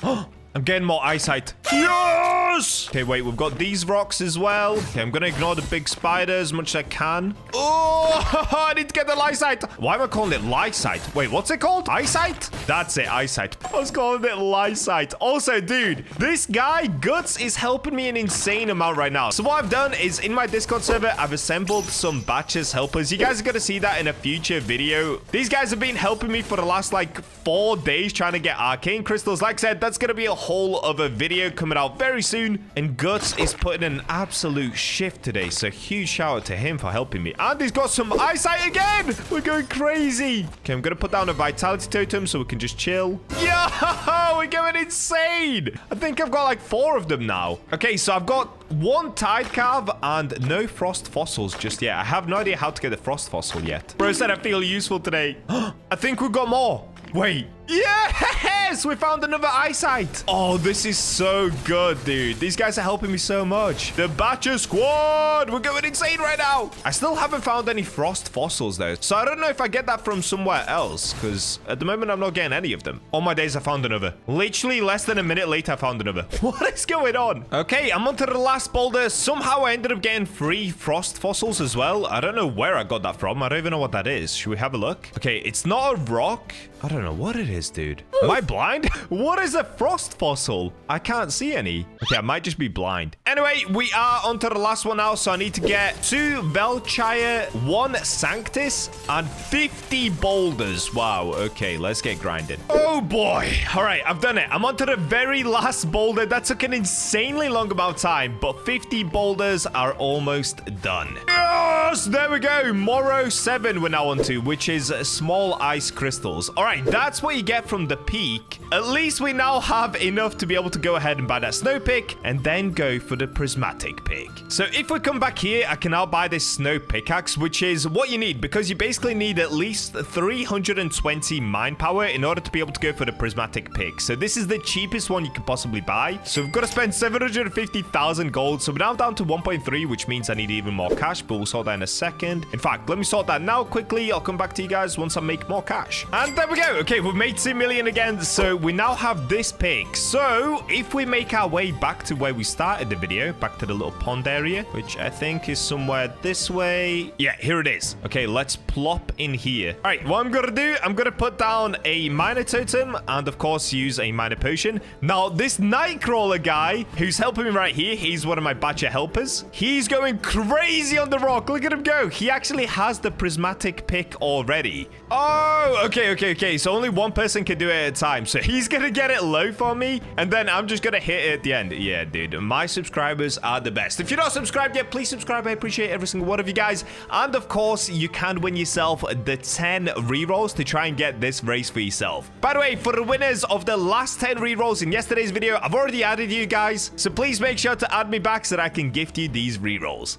I'm getting more eyesight. Yes! Yes! Okay, wait, we've got these rocks as well. Okay, I'm gonna ignore the big spider as much as I can. Oh, I need to get the lysite. Why am I calling it lysite? Wait, what's it called? Eyesight? That's it, eyesight. I was calling it lysite. Also, dude, this guy, Guts, is helping me an insane amount right now. So what I've done is in my Discord server, I've assembled some Bacha's helpers. You guys are gonna see that in a future video. These guys have been helping me for the last, like, 4 days trying to get arcane crystals. Like I said, that's gonna be a whole other video coming out very soon. And Guts is putting in an absolute shift today. So huge shout out to him for helping me. And he's got some eyesight again. We're going crazy. Okay, I'm gonna put down a vitality totem so we can just chill. Yo, we're going insane. I think I've got like 4 of them now. Okay, so I've got 1 tide carve and no frost fossils just yet. I have no idea how to get the frost fossil yet. Bro said I feel useful today. I think we've got more. Wait. Yes! We found another eyesight. Oh, this is so good, dude. These guys are helping me so much. The Bacha squad. We're going insane right now. I still haven't found any frost fossils, though. So I don't know if I get that from somewhere else, because at the moment, I'm not getting any of them. All my days, I found another. Literally less than a minute later, I found another. What is going on? Okay, I'm onto the last boulder. Somehow I ended up getting 3 frost fossils as well. I don't know where I got that from. I don't even know what that is. Should we have a look? Okay, it's not a rock. I don't know what it is, dude. Am I blind? What is a frost fossil? I can't see any. Okay, I might just be blind. Anyway, we are onto the last one now, so I need to get 2 Velchire, 1 Sanctus, and 50 boulders. Wow, okay, let's get grinding. Oh boy. All right, I've done it. I'm onto the very last boulder. That took an insanely long amount of time, but 50 boulders are almost done. Yes, there we go. Morrow 7 we're now onto, which is small ice crystals. All right, that's what you get from the peak. At least we now have enough to be able to go ahead and buy that snow pick and then go for the prismatic pick. So if we come back here, I can now buy this snow pickaxe, which is what you need because you basically need at least 320 mine power in order to be able to go for the prismatic pick. So this is the cheapest one you can possibly buy. So we've got to spend 750,000 gold. So we're now down to 1.3, which means I need even more cash, but we'll sort that in a second. In fact, let me sort that now quickly. I'll come back to you guys once I make more cash. And there we go. Okay, we've made 2 million again. So we now have this pick. So if we make our way back to where we started the video, back to the little pond area, which I think is somewhere this way. Yeah, here it is. Okay, let's plop in here. All right, what I'm going to do, I'm going to put down a miner totem and of course use a miner potion. Now, this nightcrawler guy who's helping me right here, he's one of my Bacha helpers. He's going crazy on the rock. Look at him go. He actually has the prismatic pick already. Oh, okay. So only one person can do it at a time. So he's going to get it low for me and then I'm just going to hit it at the end. Yeah, dude, my subscribers are the best. If you're not subscribed yet, please subscribe. I appreciate every single one of you guys. And of course, you can win yourself the 10 rerolls to try and get this race for yourself. By the way, for the winners of the last 10 rerolls in yesterday's video, I've already added you guys. So please make sure to add me back so that I can gift you these rerolls.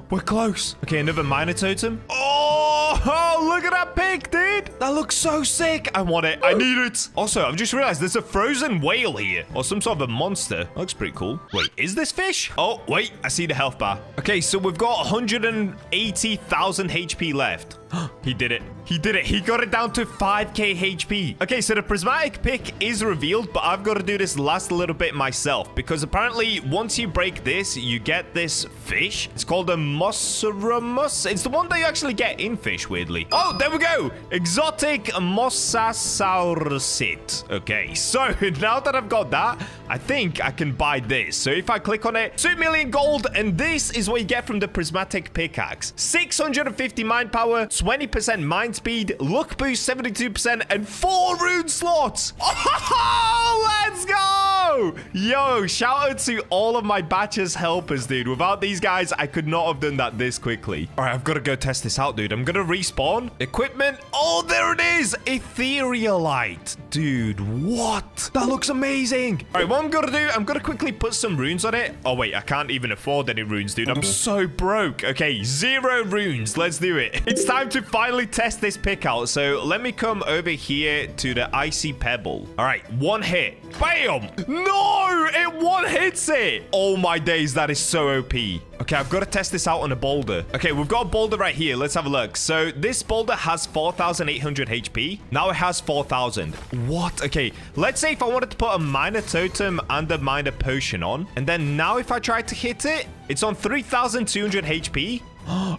We're close. Okay, another miner totem. Oh, look at that pick, dude. That looks so sick. I want it. I need it. Also, I've just realized there's a frozen whale here or some sort of a monster. Looks pretty cool. Wait, is this fish? Oh, wait, I see the health bar. Okay, so we've got 180,000 HP left. He did it. He did it. He got it down to 5k HP. Okay, so the prismatic pick is revealed, but I've got to do this last little bit myself because apparently once you break this, you get this fish. It's called a Mossaramus. It's the one that you actually get in fish, weirdly. Oh, there we go. Exotic Mossasaurusit. Okay, so now that I've got that, I think I can buy this. So if I click on it, 2 million gold, and this is what you get from the prismatic pickaxe. 650 mine power, 20% mine speed, luck boost 72%, and 4 rune slots. Oh, let's go! Yo, shout out to all of my Bacha's helpers, dude. Without these guys, I could not have done that this quickly. All right, I've got to go test this out, dude. I'm going to respawn. Equipment. Oh, there it is. Etherealite. Dude, what? That looks amazing. All right, what I'm going to do, I'm going to quickly put some runes on it. Oh, wait, I can't even afford any runes, dude. I'm so broke. Okay, 0 runes. Let's do it. It's time to finally test this pick out. So let me come over here to the icy pebble. All right, 1 hit. Bam! No, it one hits it. Oh my days, that is so OP. Okay, I've got to test this out on a boulder. Okay, we've got a boulder right here. Let's have a look. So this boulder has 4,800 HP. Now it has 4,000. What? Okay, let's say if I wanted to put a minor totem and a minor potion on, and then now if I try to hit it, it's on 3,200 HP.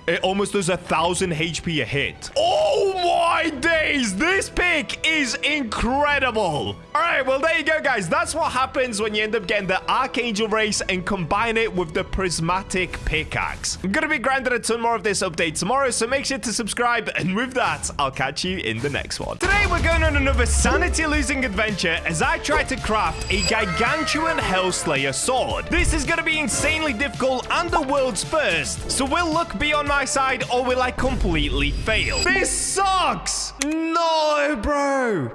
It almost does 1,000 HP a hit. Oh my days, this pick is incredible. All right, well, there you go, guys. That's what happens when you end up getting the Archangel race and combine it with the prismatic pickaxe. I'm gonna be grinding a ton more of this update tomorrow, so make sure to subscribe, and with that, I'll catch you in the next one. Today we're going on another sanity losing adventure as I try to craft a Gargantuan Hellslayer sword. This is gonna be insanely difficult and the world's first, so will luck be on my side or will I completely fail? This sucks! No, bro!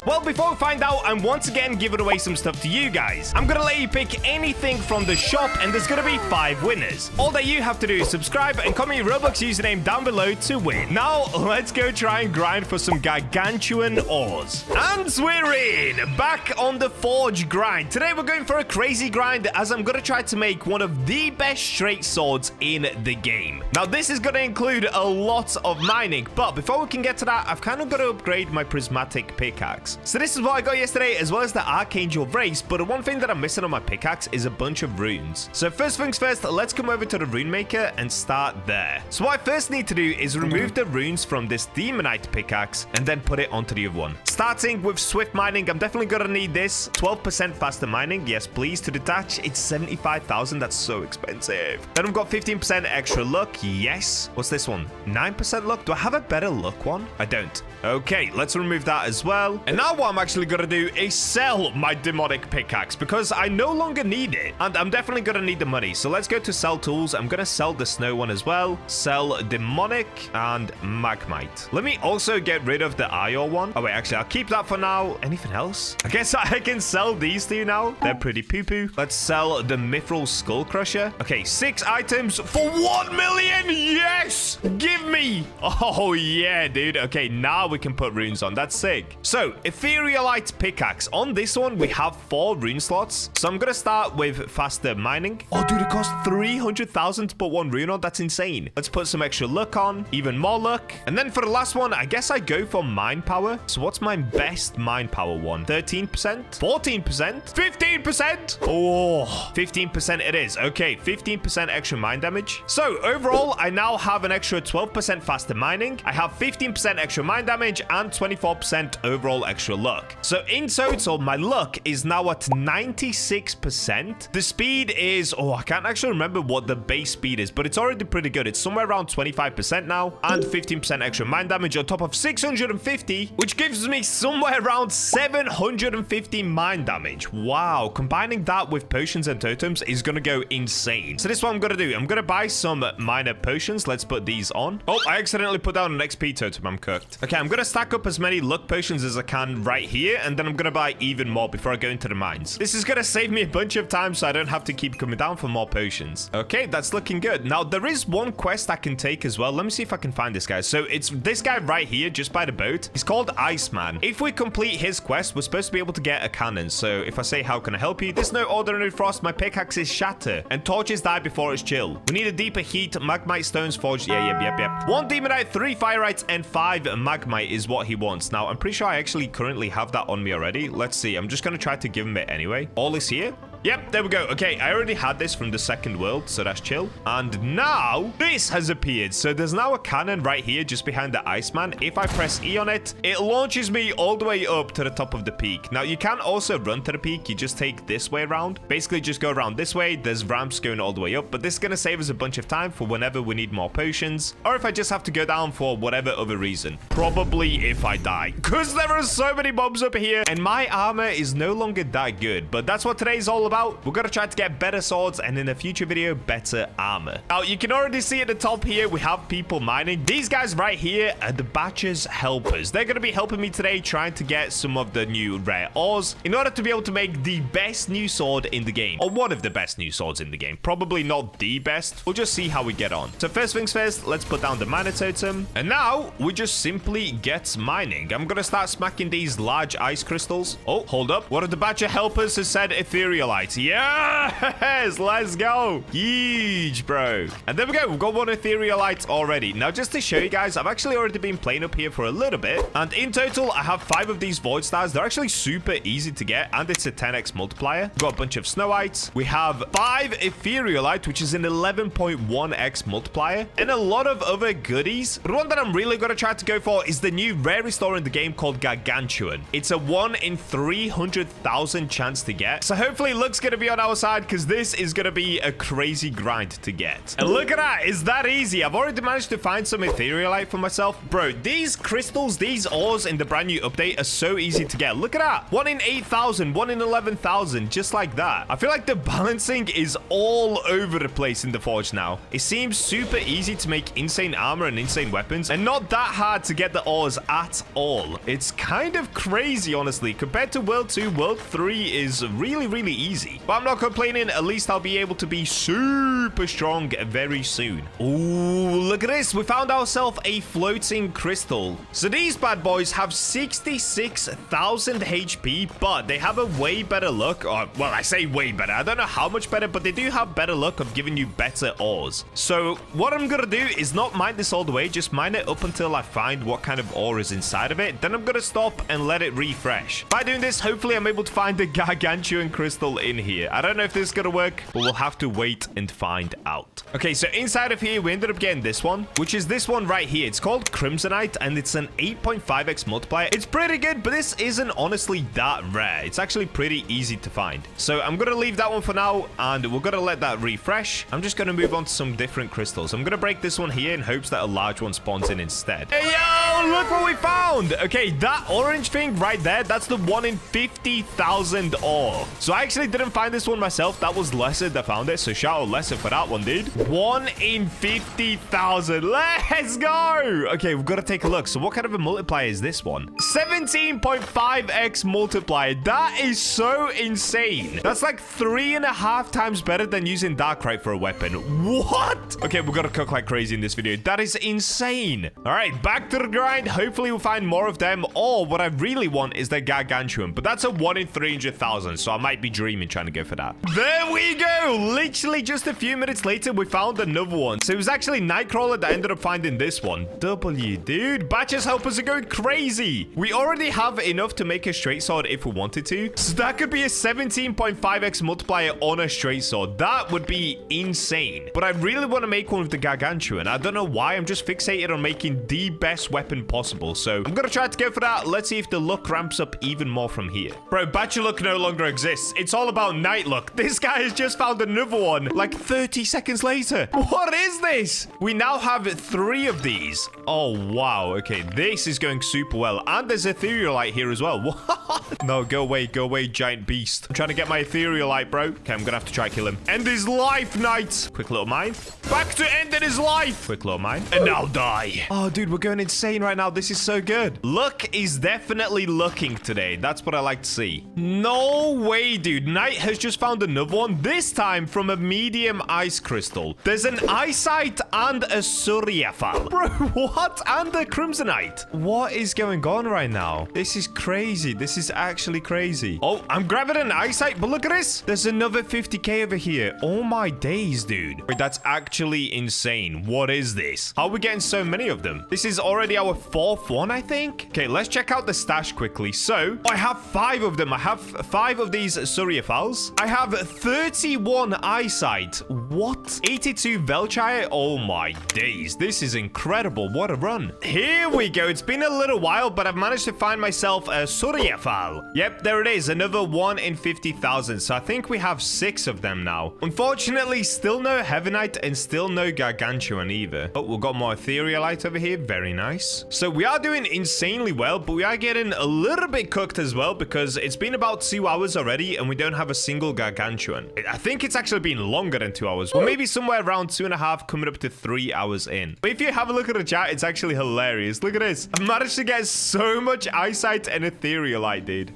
Well, before we find out, I'm once again giving away some stuff to you guys. I'm gonna let you pick anything from the shop, and there's gonna be 5 winners. All that you have to do is subscribe and comment your Roblox username down below to win. Now, let's go try and grind for some Gargantuan ores. And we're in! Back on the Forge grind. Today, we're going for a crazy grind as I'm gonna try to make one of the best straight swords in the game. Now, this is gonna include a lot of mining, but before we can get to that, I've kind of got to upgrade my prismatic pickaxe. So this is what I got yesterday, as well as the Archangel race, but the one thing that I'm missing on my pickaxe is a bunch of runes. So first things first, let's come over to the rune maker and start there. So what I first need to do is remove the runes from this demonite pickaxe and then put it onto the other one. Starting with swift mining, I'm definitely gonna need this. 12% faster mining, yes please. To detach, it's 75,000, that's so expensive. Then I've got 15% extra luck, yes. What's this one? 9% luck? Do I have a better luck one? I don't. Okay, let's remove that as well. And now what I'm actually gonna do is sell my demonic pickaxe because I no longer need it. And I'm definitely gonna need the money. So let's go to sell tools. I'm gonna sell the snow one as well. Sell demonic and magmite. Let me also get rid of the iron one. Oh wait, actually, I'll keep that for now. Anything else? I guess I can sell these two now. They're pretty poo-poo. Let's sell the mithril skull crusher. Okay, 6 items for 1 million. Yes! Give me! Oh yeah, dude. Okay, now we can put runes on. That's sick. So, Etherealite pickaxe. On this one, we have 4 rune slots. So I'm gonna start with faster mining. Oh, dude, it costs 300,000 to put 1 rune on. That's insane. Let's put some extra luck on. Even more luck. And then for the last one, I guess I go for mind power. So what's my best mind power one? 13%? 14%? 15%? Oh, 15% it is. Okay, 15% extra mind damage. So overall, I now have an extra 12% faster mining. I have 15% extra mind damage and 24% overall extra luck. So in total, my luck is now at 96%. The speed is, oh, I can't actually remember what the base speed is, but it's already pretty good. It's somewhere around 25% now and 15% extra mind damage on top of 650, which gives me somewhere around 750 mind damage. Wow, combining that with potions and totems is gonna go insane. So this is what I'm gonna do. I'm gonna buy some minor potions. Let's put these on. Oh, I accidentally put down an XP totem. I'm cooked. Okay, I'm gonna stack up as many luck potions as I can right here, and then I'm gonna buy even more before I go into the mines. This is gonna save me a bunch of time so I don't have to keep coming down for more potions. Okay, that's looking good. Now, there is one quest I can take as well. Let me see if I can find this guy. So it's this guy right here, just by the boat. He's called Iceman. If we complete his quest, we're supposed to be able to get a cannon. So if I say, how can I help you? There's no ordinary frost. My pickaxes shatter, and torches die before it's chill. We need a deeper heat. Magmite stones forged. Yep. 1 demonite, 3 firelights, and 5 magmite is what he wants. Now, I'm pretty sure I actually currently have that on me already. Let's see. I'm just going to try to give him it anyway. All is here. Yep, there we go. Okay, I already had this from the second world, so that's chill. And now, this has appeared. So there's now a cannon right here, just behind the Iceman. If I press E on it, it launches me all the way up to the top of the peak. Now, you can also run to the peak. You just take this way around. Basically, just go around this way. There's ramps going all the way up, but this is going to save us a bunch of time for whenever we need more potions, or if I just have to go down for whatever other reason. Probably if I die, because there are so many mobs up here, and my armor is no longer that good. But that's what today's all about. We're going to try to get better swords and in a future video, better armor. Now, you can already see at the top here, we have people mining. These guys right here are the Bacha's helpers. They're going to be helping me today trying to get some of the new rare ores in order to be able to make the best new sword in the game, or one of the best new swords in the game. Probably not the best. We'll just see how we get on. So first things first, let's put down the miner totem. And now we just simply get mining. I'm going to start smacking these large ice crystals. Oh, hold up. One of the Bacha helpers has said Etherealite. Yes, let's go. Huge, bro. And there we go. We've got one Etherealite already. Now, just to show you guys, I've actually already been playing up here for a little bit. And in total, I have 5 of these void stars. They're actually super easy to get. And it's a 10x multiplier. We've got a bunch of snowites. We have 5 Etherealite, which is an 11.1x multiplier. And a lot of other goodies. But one that I'm really going to try to go for is the new rarest ore in the game called Gargantuan. It's a 1 in 300,000 chance to get. So hopefully luck's going to be on our side because this is going to be a crazy grind to get. And look at that. It's that easy. I've already managed to find some Etherealite for myself. Bro, these crystals, these ores in the brand new update are so easy to get. Look at that. 1 in 8,000, 1 in 11,000, just like that. I feel like the balancing is all over the place in the Forge now. It seems super easy to make insane armor and insane weapons and not that hard to get the ores at all. It's kind of crazy, honestly. Compared to World 2, World 3 is really, really easy. But I'm not complaining. At least I'll be able to be super strong very soon. Ooh, look at this. We found ourselves a floating crystal. So these bad boys have 66,000 HP, but they have a way better luck. Well, I say way better. I don't know how much better, but they do have better luck of giving you better ores. So what I'm going to do is not mine this all the way. Just mine it up until I find what kind of ore is inside of it. Then I'm going to stop and let it refresh. By doing this, hopefully I'm able to find the Gargantuan crystal in here. I don't know if this is going to work, but we'll have to wait and find out. Okay, so inside of here, we ended up getting this one, which is this one right here. It's called Crimsonite, and it's an 8.5x multiplier. It's pretty good, but this isn't honestly that rare. It's actually pretty easy to find. So I'm going to leave that one for now, and we're going to let that refresh. I'm just going to move on to some different crystals. I'm going to break this one here in hopes that a large one spawns in instead. Hey, yo, look what we found. Okay, that orange thing right there, that's the 1 in 50,000 ore. So I actually didn't find this one myself. That was Lesser that found it. So shout out Lesser for that one, dude. 1 in 50,000. Let's go. Okay, we've got to take a look. So what kind of a multiplier is this one? 17.5x multiplier. That is so insane. That's like 3.5 times better than using Darkrite for a weapon. What? Okay, we've got to cook like crazy in this video. That is insane. All right, back to the grind. Hopefully we'll find more of them. Or what I really want is the Gargantuan. But that's a 1 in 300,000. So I might be dreaming trying to go for that. There we go. Literally just a few minutes later, we found another one. So it was actually Nightcrawler that ended up finding this one. W, dude. Bacha's helpers are going crazy. We already have enough to make a straight sword if we wanted to. So that could be a 17.5x multiplier on a straight sword. That would be insane. But I really want to make one with the Gargantuan. I don't know why. I'm just fixated on making the best weapon possible. So I'm going to try to go for that. Let's see if the luck ramps up even more from here. Bro, Bacha luck no longer exists. It's all about night luck. This guy has just found another one like 30 seconds later. What is this? We now have 3 of these. Oh, wow. Okay, this is going super well. And there's Etherealite here as well. What? No, go away, giant beast. I'm trying to get my Etherealite, bro. Okay, I'm gonna have to try kill him. End his life, knight. Quick little mine. Back to ending his life. Quick little mine. And now die. Oh, dude, we're going insane right now. This is so good. Luck is definitely looking today. That's what I like to see. No way, dude. Knight has just found another one. This time from a medium ice crystal. There's an eyesight and a Suryafal. Bro, what? And a Crimsonite. What is going on right now? This is crazy. This is actually crazy. Oh, I'm grabbing an eyesight, but look at this. There's another 50k over here. Oh my days, dude. Wait, that's actually insane. What is this? How are we getting so many of them? This is already our 4th one, I think. Okay, let's check out the stash quickly. So, I have 5 of them. I have 5 of these Suryafals. I have 31 eyesight. What? 82 Velchire? Oh my days. This is incredible. What a run. Here we go. It's been a little while, but I've managed to find myself a Suryafal. Yep, there it is. Another 1 in 50,000. So I think we have 6 of them now. Unfortunately, still no Heavenite and still no Gargantuan either. Oh, we've got more Etherealite over here. Very nice. So we are doing insanely well, but we are getting a little bit cooked as well because it's been about 2 hours already and we don't have a single Gargantuan. I think it's actually been longer than 2 hours. Or maybe somewhere around 2.5, coming up to 3 hours in. But if you have a look at the chat, it's actually hilarious. Look at this. I've managed to get so much eyesight and etherealite, dude.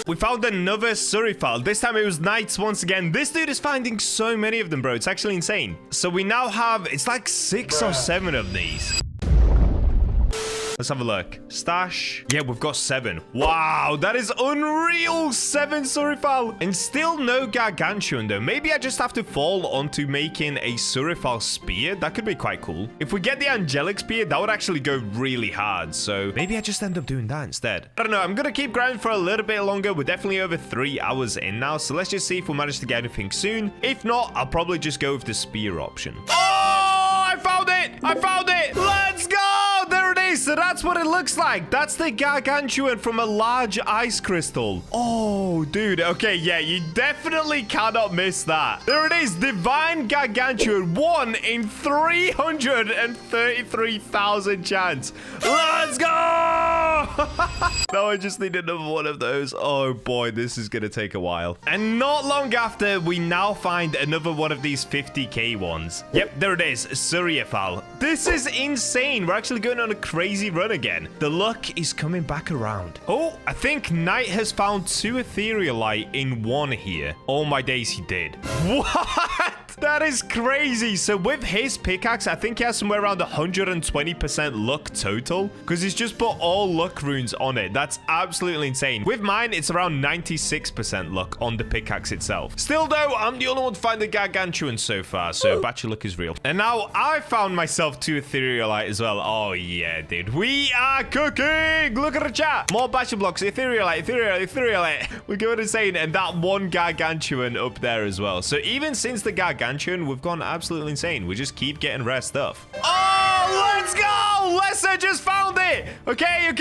We found another Surifal. This time it was knights once again. This dude is finding so many of them, bro. It's actually insane. So we now have, it's like 6 or 7 of these. Let's have a look. Stash. Yeah, we've got 7. Wow, that is unreal. 7 Surifal. And still no Gargantuan, though. Maybe I just have to fall onto making a Surifal spear. That could be quite cool. If we get the angelic spear, that would actually go really hard. So maybe I just end up doing that instead. I don't know. I'm going to keep grinding for a little bit longer. We're definitely over 3 hours in now. So let's just see if we manage to get anything soon. If not, I'll probably just go with the spear option. Oh, I found it. I found it. Let's go. There it is. So that's what it looks like. That's the Gargantuan from a large ice crystal. Oh, dude. Okay, yeah, you definitely cannot miss that. There it is. Divine Gargantuan. 1 in 333,000 chance. Let's go. Now I just need another one of those. Oh, boy, this is going to take a while. And not long after, we now find another one of these 50k ones. Yep, there it is. Surifal. This is insane. We're actually going on a crazy run again. The luck is coming back around. Oh, I think Knight has found 2 etherealite in 1 here. Oh my days, he did. What? That is crazy. So with his pickaxe, I think he has somewhere around 120% luck total because he's just put all luck runes on it. That's absolutely insane. With mine, it's around 96% luck on the pickaxe itself. Still though, I'm the only one to find the Gargantuan so far, so Bacha luck is real. And now I found myself 2 etherealite as well. Oh yeah, dude. We are cooking. Look at the chat. More BachaBlox, etherealite. We're going insane. And that one Gargantuan up there as well. So even since the Gargantuan, we've gone absolutely insane. We just keep getting rare stuff. Oh, let's go! Lesser just found it. Okay. We're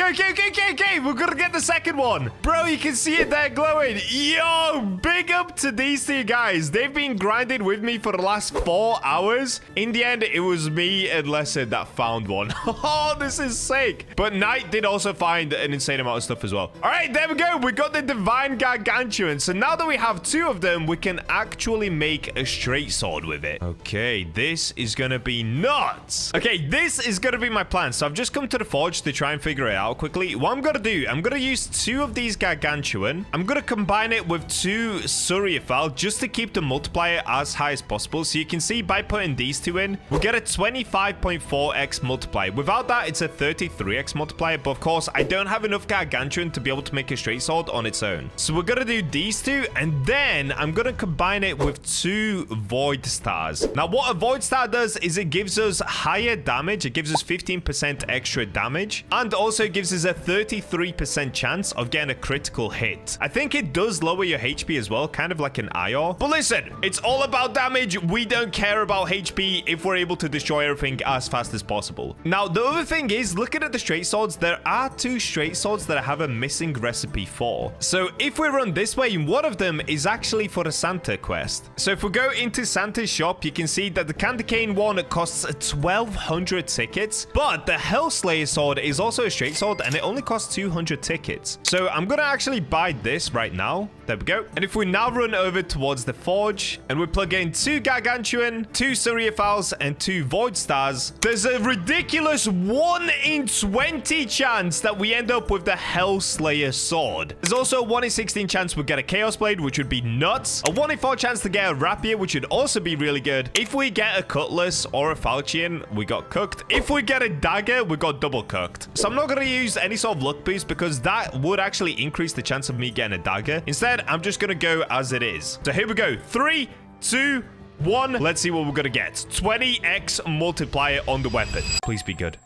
gonna get the second one. Bro, you can see it there glowing. Yo, big up to these 2 guys. They've been grinding with me for the last 4 hours. In the end, it was me and Lesser that found one. Oh, this is sick. But Knight did also find an insane amount of stuff as well. All right, there we go. We got the Divine Gargantuan. So now that we have 2 of them, we can actually make a straight sword with it. Okay, this is gonna be nuts. Okay, this is gonna be my plan. So I've just come to the forge to try and figure it out quickly. What I'm gonna do, I'm gonna use 2 of these Gargantuan. I'm gonna combine it with 2 Surifal just to keep the multiplier as high as possible. So you can see by putting these 2 in, we'll get a 25.4x multiplier. Without that, it's a 33x multiplier. But of course, I don't have enough Gargantuan to be able to make a straight sword on its own. So we're gonna do these 2, and then I'm gonna combine it with 2 Void Stars. Now, what a Void Star does is it gives us higher damage. It gives us 15% extra damage, and also gives us a 33% chance of getting a critical hit. I think it does lower your HP as well, kind of like an IR. But listen, it's all about damage. We don't care about HP if we're able to destroy everything as fast as possible. Now, the other thing is, looking at the straight swords, there are 2 straight swords that I have a missing recipe for. So if we run this way, one of them is actually for the Santa quest. So if we go into Santa's shop, you can see that the candy cane one costs 1,200 tickets, but the Hellslayer sword is also a straight sword and it only costs 200 tickets. So I'm gonna actually buy this right now. There we go. And if we now run over towards the forge and we plug in 2 Gargantuan, 2 Surifals, and 2 Void Stars, there's a ridiculous 1 in 20 chance that we end up with the Hellslayer sword. There's also a 1 in 16 chance we'll get a Chaos Blade, which would be nuts. A 1 in 4 chance to get a Rapier, which would also be really good. If we get a Cutlass or a Falchion, we got cooked. If we get a Dagger, we got double cooked. So I'm not going to use any sort of luck boost because that would actually increase the chance of me getting a Dagger. Instead, I'm just going to go as it is. So here we go. 3, 2, 1. Let's see what we're going to get. 20x multiplier on the weapon. Please be good.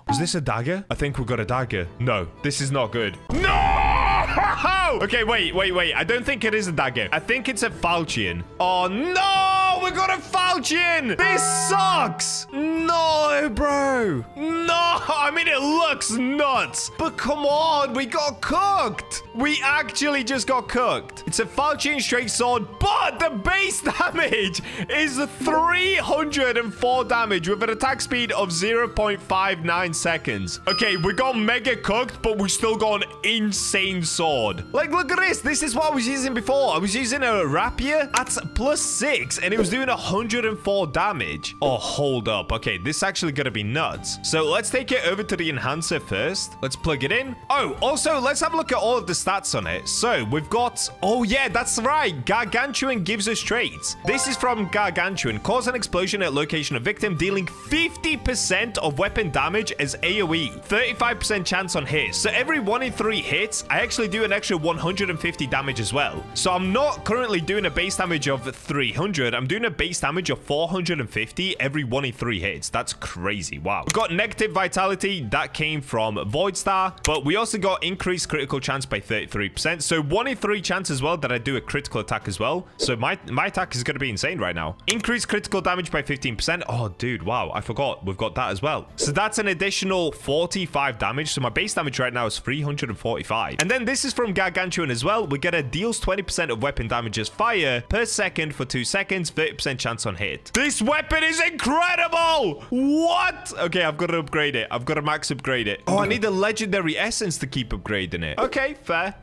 Is this a dagger? I think we got a dagger. No, this is not good. No! Okay, wait. I don't think it is a dagger. I think it's a falchion. Oh, no! we got a falchion. This sucks. No, bro. No, I mean, it looks nuts. But come on, we got cooked. We actually just got cooked. It's a falchion straight sword, but the base damage is 304 damage with an attack speed of 0.59 seconds. Okay, we got mega cooked, but we still got an insane sword. Like, look at this. This is what I was using before. I was using a rapier at +6, and it was doing 104 damage. Oh, hold up. Okay, this is actually gonna be nuts. So let's take it over to the enhancer first. Let's plug it in. Oh, also, let's have a look at all of the stats on it. So we've got, oh yeah, that's right. Gargantuan gives us traits. This is from Gargantuan. Cause an explosion at location of victim, dealing 50% of weapon damage as AoE. 35% chance on hits. So every 1 in 3 hits, I actually do an extra 150 damage as well. So I'm not currently doing a base damage of 300. I'm doing a base damage of 450 every 1 in 3 hits. That's crazy. Wow. We've got negative vitality. That came from Void Star. But we also got increased critical chance by 33%. So 1 in 3 chance as well that I do a critical attack as well. So my attack is going to be insane right now. Increased critical damage by 15%. Oh, dude. Wow. I forgot. We've got that as well. So that's an additional 45 damage. So my base damage right now is 345. And then this is from Gargantuan as well. We get a deals 20% of weapon damage as fire per second for 2 seconds. 30% chance on hit. This weapon is incredible. What? Okay, I've got to upgrade it. I've got to max upgrade it. Oh, I need the legendary essence to keep upgrading it. Okay, fair.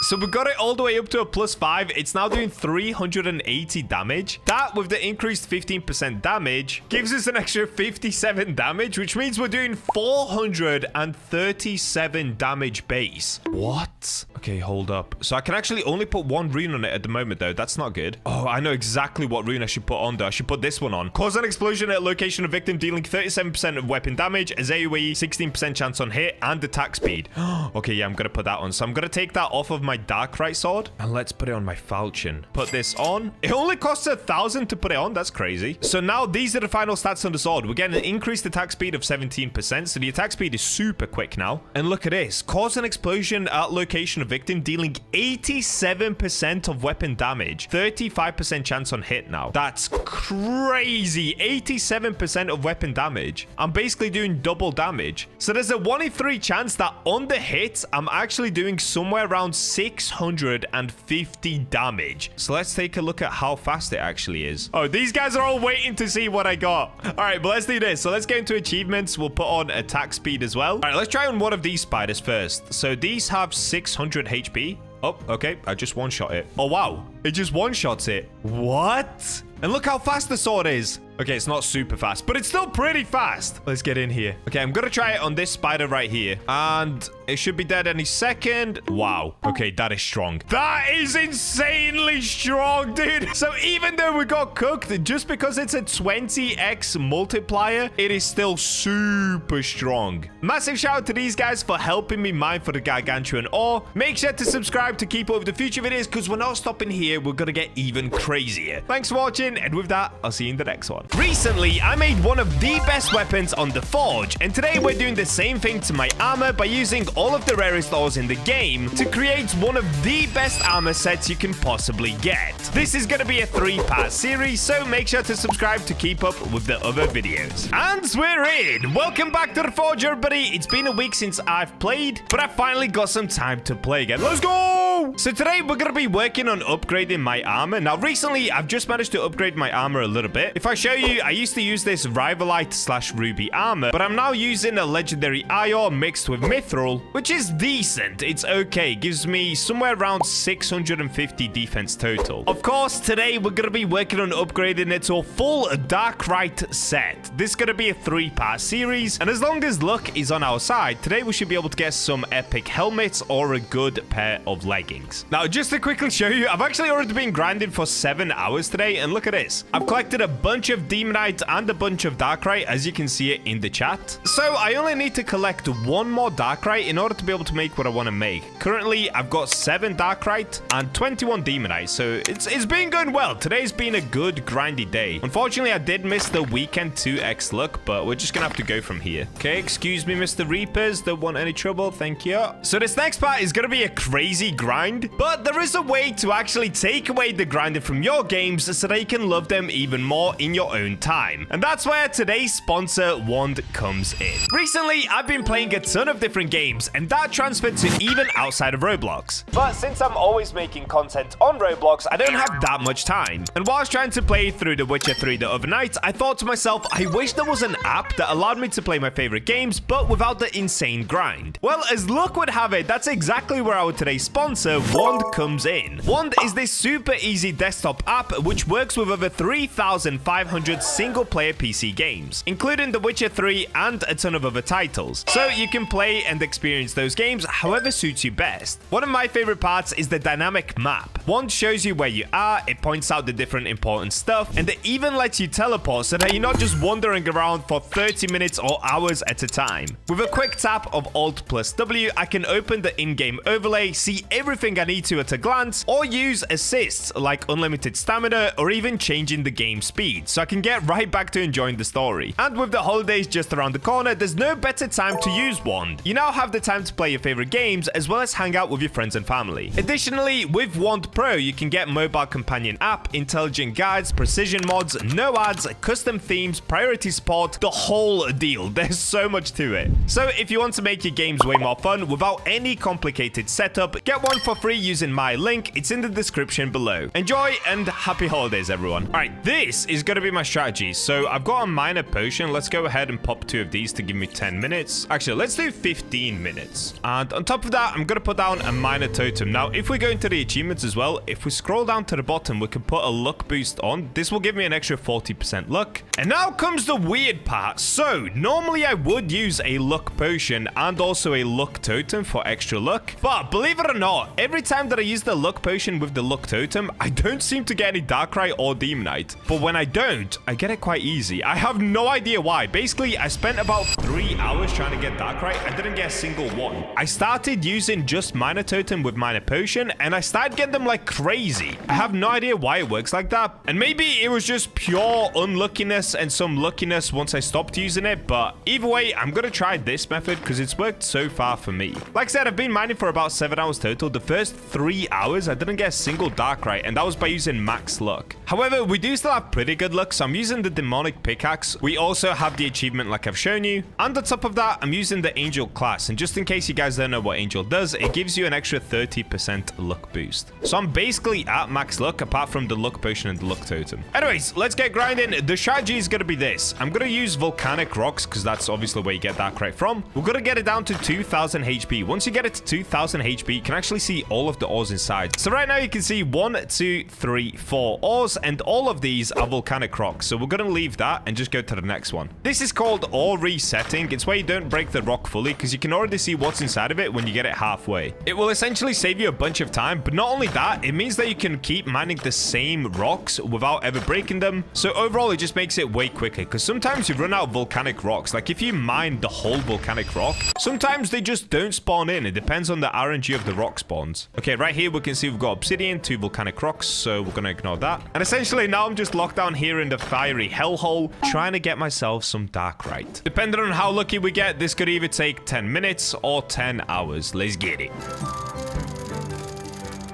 So we got it all the way up to a +5. It's now doing 380 damage. That with the increased 15% damage gives us an extra 57 damage, which means we're doing 437 damage base. What? Okay, hold up. So I can actually only put 1 rune on it at the moment, though. That's not good. Oh, I know exactly what rune I should put on, though. I should put this one on. Cause an explosion at location of victim, dealing 37% of weapon damage as AoE, 16% chance on hit, and attack speed. Okay, yeah, I'm gonna put that on. So I'm gonna take that off of my Darkrite sword, and let's put it on my falchion. Put this on. It only costs 1,000 to put it on. That's crazy. So now these are the final stats on the sword. We're getting an increased attack speed of 17%. So the attack speed is super quick now. And look at this. Cause an explosion at location of victim, dealing 87% of weapon damage. 35% chance on hit now. That's crazy. 87% of weapon damage. I'm basically doing double damage. So there's a 1 in 3 chance that on the hit, I'm actually doing somewhere around 650 damage. So let's take a look at how fast it actually is. Oh, these guys are all waiting to see what I got. All right, but let's do this. So let's get into achievements. We'll put on attack speed as well. All right, let's try on one of these spiders first. So these have 600 HP. Oh, okay. I just one-shot it. Oh, wow. It just one-shots it. What? And look how fast the sword is. Okay, it's not super fast, but it's still pretty fast. Let's get in here. Okay, I'm gonna try it on this spider right here. And it should be dead any second. Wow. Okay, that is strong. That is insanely strong, dude. So even though we got cooked, just because it's a 20x multiplier, it is still super strong. Massive shout out to these guys for helping me mine for the Gargantuan ore. Make sure to subscribe to keep up with the future videos, because we're not stopping here. We're gonna get even crazier. Thanks for watching, and with that, I'll see you in the next one. Recently, I made one of the best weapons on the Forge, and today we're doing the same thing to my armor by using all of the rarest ores in the game to create one of the best armor sets you can possibly get. This is going to be a 3-part series, so make sure to subscribe to keep up with the other videos. And we're in! Welcome back to the Forge, everybody! It's been a week since I've played, but I finally got some time to play again. Let's go! So today we're going to be working on upgrading my armor. Now, recently, I've just managed to upgrade my armor a little bit. If I show you, I used to use this Rivalite/Ruby armor, but I'm now using a legendary Ior mixed with Mithril, which is decent. It's okay. Gives me somewhere around 650 defense total. Of course, today we're going to be working on upgrading it to a full Darkrite set. This is going to be a 3-part series, and as long as luck is on our side, today we should be able to get some epic helmets or a good pair of leggings. Now, just to quickly show you, I've actually already been grinding for 7 hours today, and look at this. I've collected a bunch of of Demonite and a bunch of Darkright, as you can see it in the chat. So I only need to collect one more Darkright in order to be able to make what I want to make. Currently, I've got 7 Darkright and 21 Demonite, so it's been going well. Today's been a good grindy day. Unfortunately, I did miss the weekend 2x luck, but we're just gonna have to go from here. Okay, excuse me, Mr. Reapers. Don't want any trouble, thank you. So this next part is gonna be a crazy grind, but there is a way to actually take away the grinding from your games so that you can love them even more in your own time. And that's where today's sponsor, Wand, comes in. Recently, I've been playing a ton of different games, and that transferred to even outside of Roblox. But since I'm always making content on Roblox, I don't have that much time. And while I was trying to play through The Witcher 3 the other night, I thought to myself, I wish there was an app that allowed me to play my favorite games, but without the insane grind. Well, as luck would have it, that's exactly where our today's sponsor, Wand, comes in. Wand is this super easy desktop app which works with over 3,500 single-player PC games, including The Witcher 3 and a ton of other titles. So you can play and experience those games however suits you best. One of my favorite parts is the dynamic map. Wand shows you where you are, it points out the different important stuff, and it even lets you teleport so that you're not just wandering around for 30 minutes or hours at a time. With a quick tap of Alt plus W, I can open the in-game overlay, see everything I need to at a glance, or use assists like unlimited stamina or even changing the game speed so I can get right back to enjoying the story. And with the holidays just around the corner, there's no better time to use Wand. You now have the time to play your favorite games as well as hang out with your friends and family. Additionally, with Wand Pro, you can get mobile companion app, intelligent guides, precision mods, no ads, custom themes, priority support, the whole deal. There's so much to it. So if you want to make your games way more fun without any complicated setup, get one for free using my link. It's in the description below. Enjoy and happy holidays, everyone. All right, this is going to be my strategy. So I've got a minor potion. Let's go ahead and pop 2 of these to give me 10 minutes. Actually, let's do 15 minutes. And on top of that, I'm going to put down a minor totem. Now, if we go into the achievements as well, if we scroll down to the bottom, we can put a luck boost on. This will give me an extra 40% luck. And now comes the weird part. So normally I would use a luck potion and also a luck totem for extra luck. But believe it or not, every time that I use the luck potion with the luck totem, I don't seem to get any Darkrite or Demonite. But when I don't, I get it quite easy. I have no idea why. Basically, I spent about 3 hours trying to get Darkrite. I didn't get a single one. I started using just minor totem with minor potion, and I started getting them like crazy. I have no idea why it works like that. And maybe it was just pure unluckiness and some luckiness once I stopped using it. But either way, I'm going to try this method because it's worked so far for me. Like I said, I've been mining for about 7 hours total. The first 3 hours, I didn't get a single Darkrite, and that was by using max luck. However, we do still have pretty good luck, so I'm using the demonic pickaxe. We also have the achievement like I've shown you. And on top of that, I'm using the angel class. And just in case you guys don't know what angel does, it gives you an extra 30% luck boost. So I'm basically at max luck apart from the luck potion and the luck totem. Anyways, let's get grinding. The strategy is going to be this. I'm going to use volcanic rocks because that's obviously where you get Darkright from. We're going to get it down to 2000 HP. Once you get it to 2000 HP, you can actually see all of the ores inside. So right now you can see 1, 2, 3, 4 ores, and all of these are volcanic rocks. So we're going to leave that and just go to the next one. This is called ore resetting. It's where you don't break the rock fully because you can already see what's inside of it when you get it halfway. It will essentially save you a bunch of time, but not only that, it means that you can keep mining the same rocks without ever breaking them. So overall, it just makes it way quicker because sometimes you run out of volcanic rocks. Like if you mine the whole volcanic rock, sometimes they just don't spawn in. It depends on the RNG of the rock spawns. Okay, right here we can see we've got obsidian, 2 volcanic rocks, so we're going to ignore that. And essentially now I'm just locked down here in the fiery hellhole trying to get myself some Darkrite. Depending on how lucky we get, this could either take 10 minutes or 10 hours. Let's get it.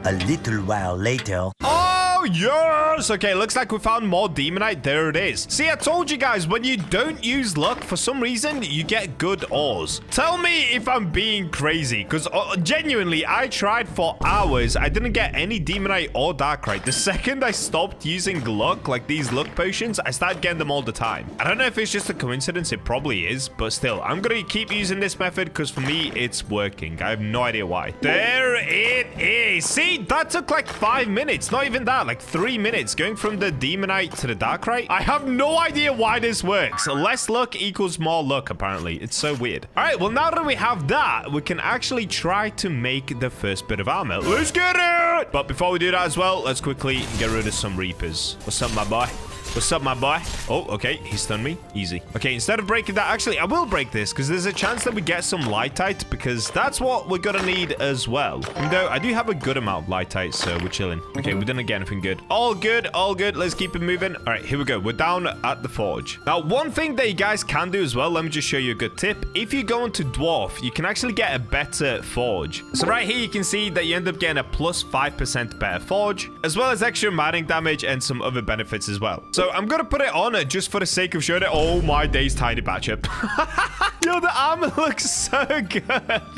A little while later. Oh, yes! Okay, looks like we found more Demonite. There it is. See, I told you guys, when you don't use luck, for some reason, you get good ores. Tell me if I'm being crazy, because genuinely, I tried for hours. I didn't get any Demonite or Darkrite. The second I stopped using luck, like these luck potions, I started getting them all the time. I don't know if it's just a coincidence. It probably is, but still, I'm going to keep using this method because for me, it's working. I have no idea why. There it is. See, that took like 5 minutes. Not even that, like 3 minutes going from the Demonite to the Darkrite. I have no idea why this works. Less luck equals more luck, apparently. It's so weird. All right, well, now that we have that, we can actually try to make the first bit of armor. Let's get it! But before we do that as well, let's quickly get rid of some Reapers. What's up, my boy? What's up, my boy? Oh, okay. He stunned me. Easy. Okay, instead of breaking that, actually, I will break this because there's a chance that we get some lightite because that's what we're gonna need as well. Even though I do have a good amount of lightite, so we're chilling. Okay, we didn't get anything good. All good, all good. Let's keep it moving. All right, here we go. We're down at the forge. Now, one thing that you guys can do as well, let me just show you a good tip. If you go into dwarf, you can actually get a better forge. So right here, you can see that you end up getting a plus 5% better forge, as well as extra mining damage and some other benefits as well. So I'm gonna put it on just for the sake of showing it. Oh my days, tiny Bacha. Yo, the armor looks so good.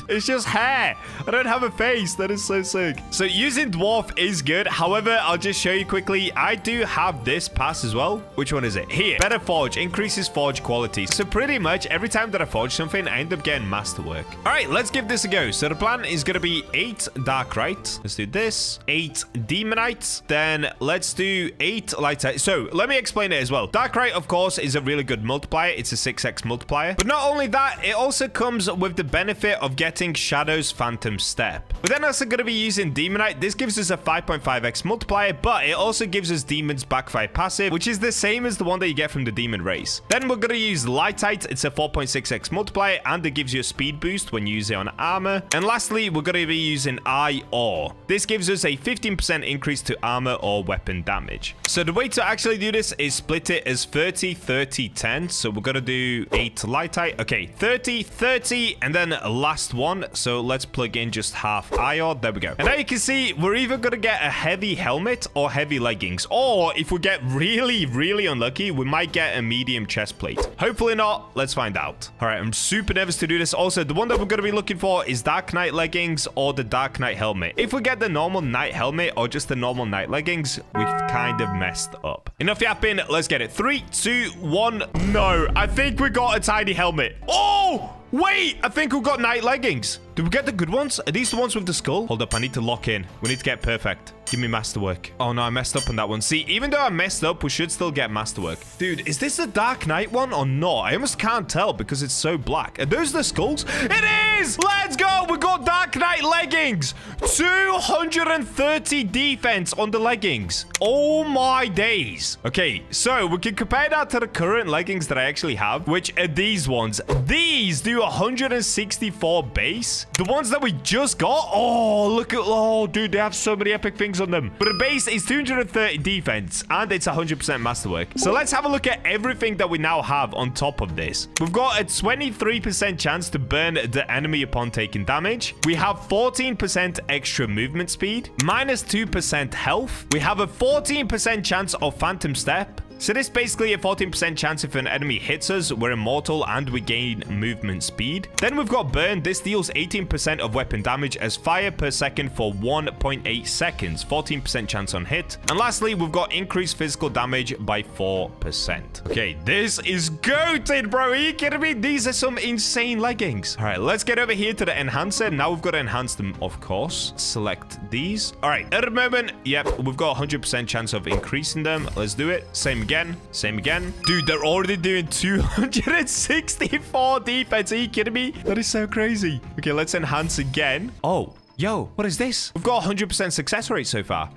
It's just hair. I don't have a face. That is so sick. So using dwarf is good. However, I'll just show you quickly. I do have this pass as well. Which one is it? Here. Better forge. Increases forge quality. So pretty much every time that I forge something, I end up getting masterwork. All right, let's give this a go. So the plan is going to be 8 Darkrite. Let's do this. 8 Demonites. Then let's do 8 Lightite. So let me explain it as well. Darkrite, of course, is a really good multiplier. It's a 6x multiplier. But not only that, it also comes with the benefit of getting Shadow's Phantom Step. We're then also going to be using Demonite. This gives us a 5.5x multiplier, but it also gives us Demon's Backfire passive, which is the same as the one that you get from the Demon race. Then we're going to use Lightite. It's a 4.6x multiplier, and it gives you a speed boost when you use it on armor. And lastly, we're going to be using Eye Ore. This gives us a 15% increase to armor or weapon damage. So the way to actually do this is split it as 30, 30, 10. So we're going to do 8 Lightite. Okay, 30, 30, and then last one. So let's plug in just half Eye. There we go. And now you can see we're either going to get a heavy helmet or heavy leggings. Or if we get really, really unlucky, we might get a medium chest plate. Hopefully not. Let's find out. All right, I'm super nervous to do this. Also, the one that we're going to be looking for is Dark Knight leggings or the Dark Knight helmet. If we get the normal Knight helmet or just the normal Knight leggings, we've kind of messed up. Enough yapping. Let's get it. 3, 2, 1. No, I think we got a tiny helmet. Oh! Wait, I think we got Knight leggings. Did we get the good ones? Are these the ones with the skull? Hold up, I need to lock in. We need to get perfect. Give me masterwork. Oh no, I messed up on that one. See, even though I messed up, we should still get masterwork. Dude, is this the Dark Knight one or not? I almost can't tell because it's so black. Are those the skulls? It is! Let's go! We got Dark Knight leggings. 230 defense on the leggings. Oh my days. Okay, so we can compare that to the current leggings that I actually have, which are these ones. These do 164 base. The ones that we just got, oh, look at, oh, dude, they have so many epic things on them. But the base is 230 defense, and it's 100% masterwork. So let's have a look at everything that we now have on top of this. We've got a 23% chance to burn the enemy upon taking damage. We have 14% extra movement speed, minus 2% health. We have a 14% chance of Phantom Step. So this is basically a 14% chance if an enemy hits us, we're immortal and we gain movement speed. Then we've got burn. This deals 18% of weapon damage as fire per second for 1.8 seconds. 14% chance on hit. And lastly, we've got increased physical damage by 4%. Okay, this is goated, bro. Are you kidding me? These are some insane leggings. All right, let's get over here to the enhancer. Now we've got to enhance them, of course. Select these. All right, at the moment, yep, we've got 100% chance of increasing them. Let's do it. Same again. Same again. Dude, they're already doing 264 defense. Are you kidding me? That is so crazy. Okay, let's enhance again. Oh. Yo, what is this? We've got 100% success rate so far.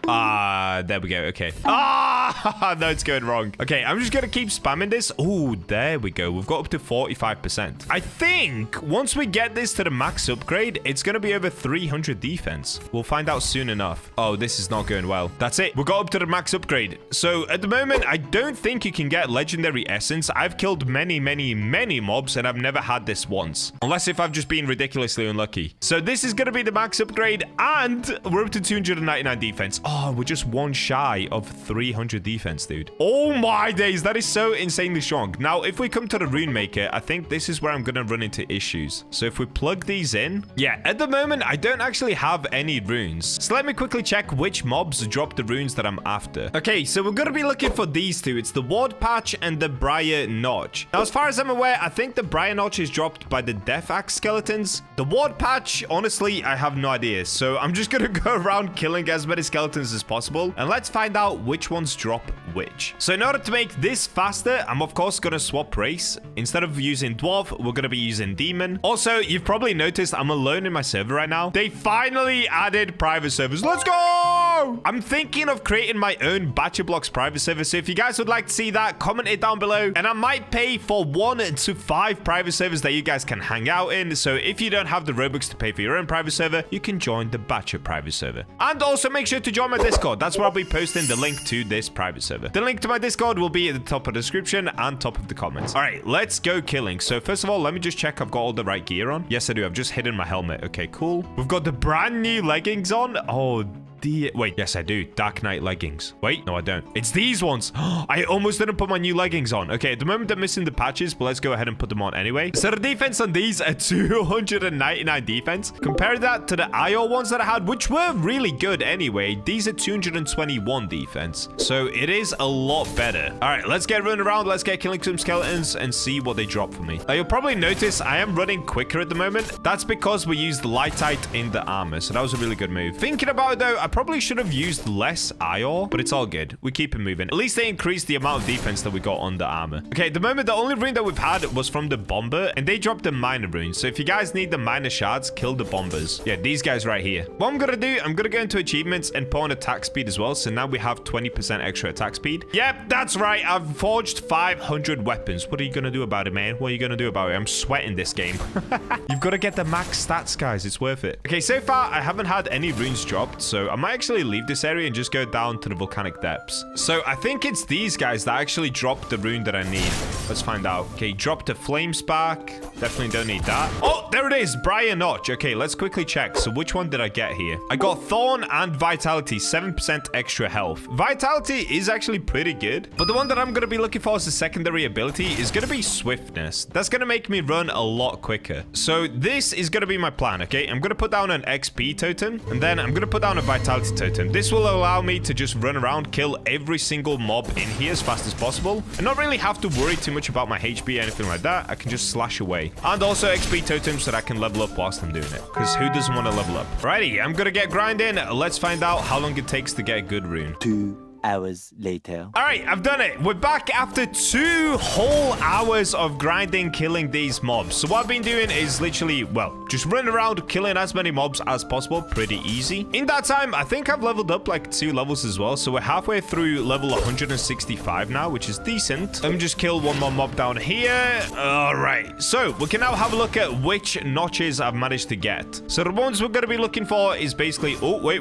There we go. Okay. No, it's going wrong. Okay, I'm just going to keep spamming this. Oh, there we go. We've got up to 45%. I think once we get this to the max upgrade, it's going to be over 300 defense. We'll find out soon enough. Oh, this is not going well. That's it. We got up to the max upgrade. So at the moment, I don't think you can get legendary essence. I've killed many, many, many mobs, and I've never had this once. Unless if I've just been ridiculously unlucky. So this is going to be the max upgrade, and we're up to 299 defense. Oh, we're just one shy of 300 defense, dude. Oh my days, that is so insanely strong. Now, if we come to the rune maker, I think this is where I'm gonna run into issues. So if we plug these in, yeah, at the moment, I don't actually have any runes. So let me quickly check which mobs drop the runes that I'm after. Okay, so we're gonna be looking for these two. It's the Ward Patch and the Briar Notch. Now, as far as I'm aware, I think the Briar Notch is dropped by the Death Axe skeletons. The Ward Patch, honestly, I have no idea. So I'm just gonna go around killing as many skeletons as possible, and let's find out which ones drop which. So in order to make this faster, I'm of course gonna swap race. Instead of using Dwarf, we're gonna be using Demon. Also, you've probably noticed I'm alone in my server right now. They finally added private servers. Let's go! go. I'm thinking of creating my own BachaBlox private server. So if you guys would like to see that, comment it down below. And I might pay for 1 to 5 private servers that you guys can hang out in. So if you don't have the Robux to pay for your own private server, you can join the Bacha private server. And also make sure to join my Discord. That's where I'll be posting the link to this private server. The link to my Discord will be at the top of the description and top of the comments. All right, let's go killing. So first of all, let me just check I've got all the right gear on. Yes, I do. I've just hidden my helmet. Okay, cool. We've got the brand new leggings on. Oh, wait, yes, I do. Dark Knight leggings. Wait, no, I don't. It's these ones. I almost didn't put my new leggings on. Okay, at the moment, they're missing the patches, but let's go ahead and put them on anyway. So the defense on these are 299 defense. Compare that to the IO ones that I had, which were really good anyway. These are 221 defense. So it is a lot better. All right, let's get running around. Let's get killing some skeletons and see what they drop for me. Now, you'll probably notice I am running quicker at the moment. That's because we used Lightite in the armor. So that was a really good move. Thinking about it, though, I probably should have used less IO, but it's all good. We keep it moving. At least they increased the amount of defense that we got on the armor. Okay, at the moment, the only rune that we've had was from the bomber, and they dropped the miner rune. So if you guys need the miner shards, kill the bombers. Yeah, these guys right here. What I'm gonna do, I'm gonna go into achievements and put on attack speed as well. So now we have 20% extra attack speed. Yep, that's right. I've forged 500 weapons. What are you gonna do about it, man? What are you gonna do about it? I'm sweating this game. You've got to get the max stats, guys. It's worth it. Okay, so far, I haven't had any runes dropped, so I might actually leave this area and just go down to the volcanic depths. So I think it's these guys that actually dropped the rune that I need. Let's find out. Okay, dropped a flame spark. Definitely don't need that. Oh, there it is. Briar notch. Okay, let's quickly check. So which one did I get here? I got thorn and vitality, 7% extra health. Vitality is actually pretty good, but the one that I'm going to be looking for as a secondary ability is going to be swiftness. That's going to make me run a lot quicker. So this is going to be my plan, okay? I'm going to put down an XP totem, and then I'm going to put down a vitality totem. This will allow me to just run around, kill every single mob in here as fast as possible, and not really have to worry too much about my HP or anything like that. I can just slash away. And also XP totems so that I can level up whilst I'm doing it, because who doesn't want to level up? Alrighty, I'm going to get grinding. Let's find out how long it takes to get a good rune. 2 hours later. All right, I've done it. We're back after 2 whole hours of grinding, killing these mobs. So what I've been doing is literally, well, just running around, killing as many mobs as possible. Pretty easy. In that time, I think I've leveled up like 2 levels as well. So we're halfway through level 165 now, which is decent. Let me just kill one more mob down here. All right. So we can now have a look at which notches I've managed to get. So the ones we're going to be looking for is basically, oh, wait.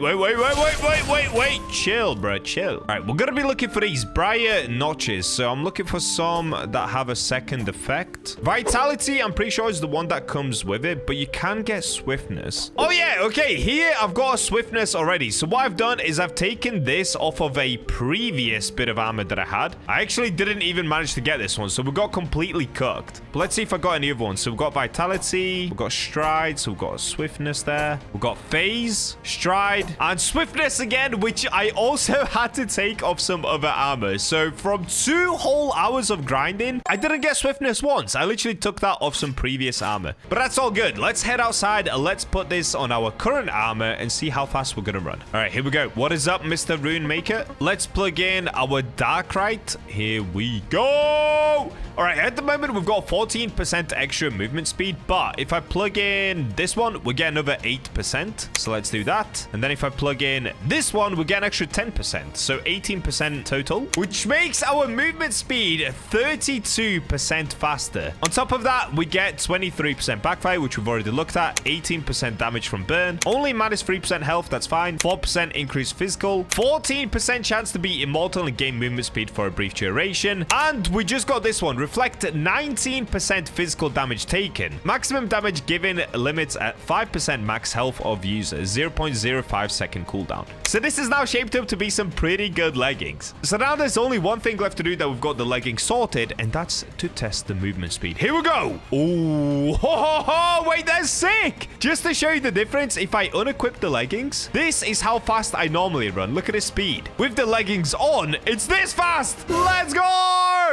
Chill, bro, chill. All right, we're going to be looking for these briar notches. So I'm looking for some that have a second effect. Vitality, I'm pretty sure is the one that comes with it, but you can get swiftness. Oh yeah, okay, here I've got a swiftness already. So what I've done is I've taken this off of a previous bit of armor that I had. I actually didn't even manage to get this one, so we got completely cooked. But let's see if I got any other ones. So we've got vitality, we've got stride, so we've got swiftness there. We've got phase, stride, and swiftness again, which I also had to take off some other armor. So from 2 whole hours of grinding, I didn't get swiftness once. I literally took that off some previous armor. But that's all good. Let's head outside and let's put this on our current armor and see how fast we're gonna run. All right, here we go. What is up, Mr. Rune Maker? Let's plug in our Darkrite. Here we go. All right, at the moment, we've got 14% extra movement speed, but if I plug in this one, we get another 8%. So let's do that. And then if I plug in this one, we get an extra 10%. So 18% total, which makes our movement speed 32% faster. On top of that, we get 23% backfire, which we've already looked at, 18% damage from burn, only minus 3% health, that's fine, 4% increased physical, 14% chance to be immortal and gain movement speed for a brief duration, and we just got this one, reflect 19% physical damage taken, maximum damage given limits at 5% max health of user, 0.05 second cooldown. So this is now shaped up to be some pretty good leggings. So now there's only one thing left to do that we've got the leggings sorted, and that's to test the movement speed. Here we go. Oh, wait, that's sick. Just to show you the difference, if I unequip the leggings, this is how fast I normally run. Look at the speed. With the leggings on, it's this fast. Let's go.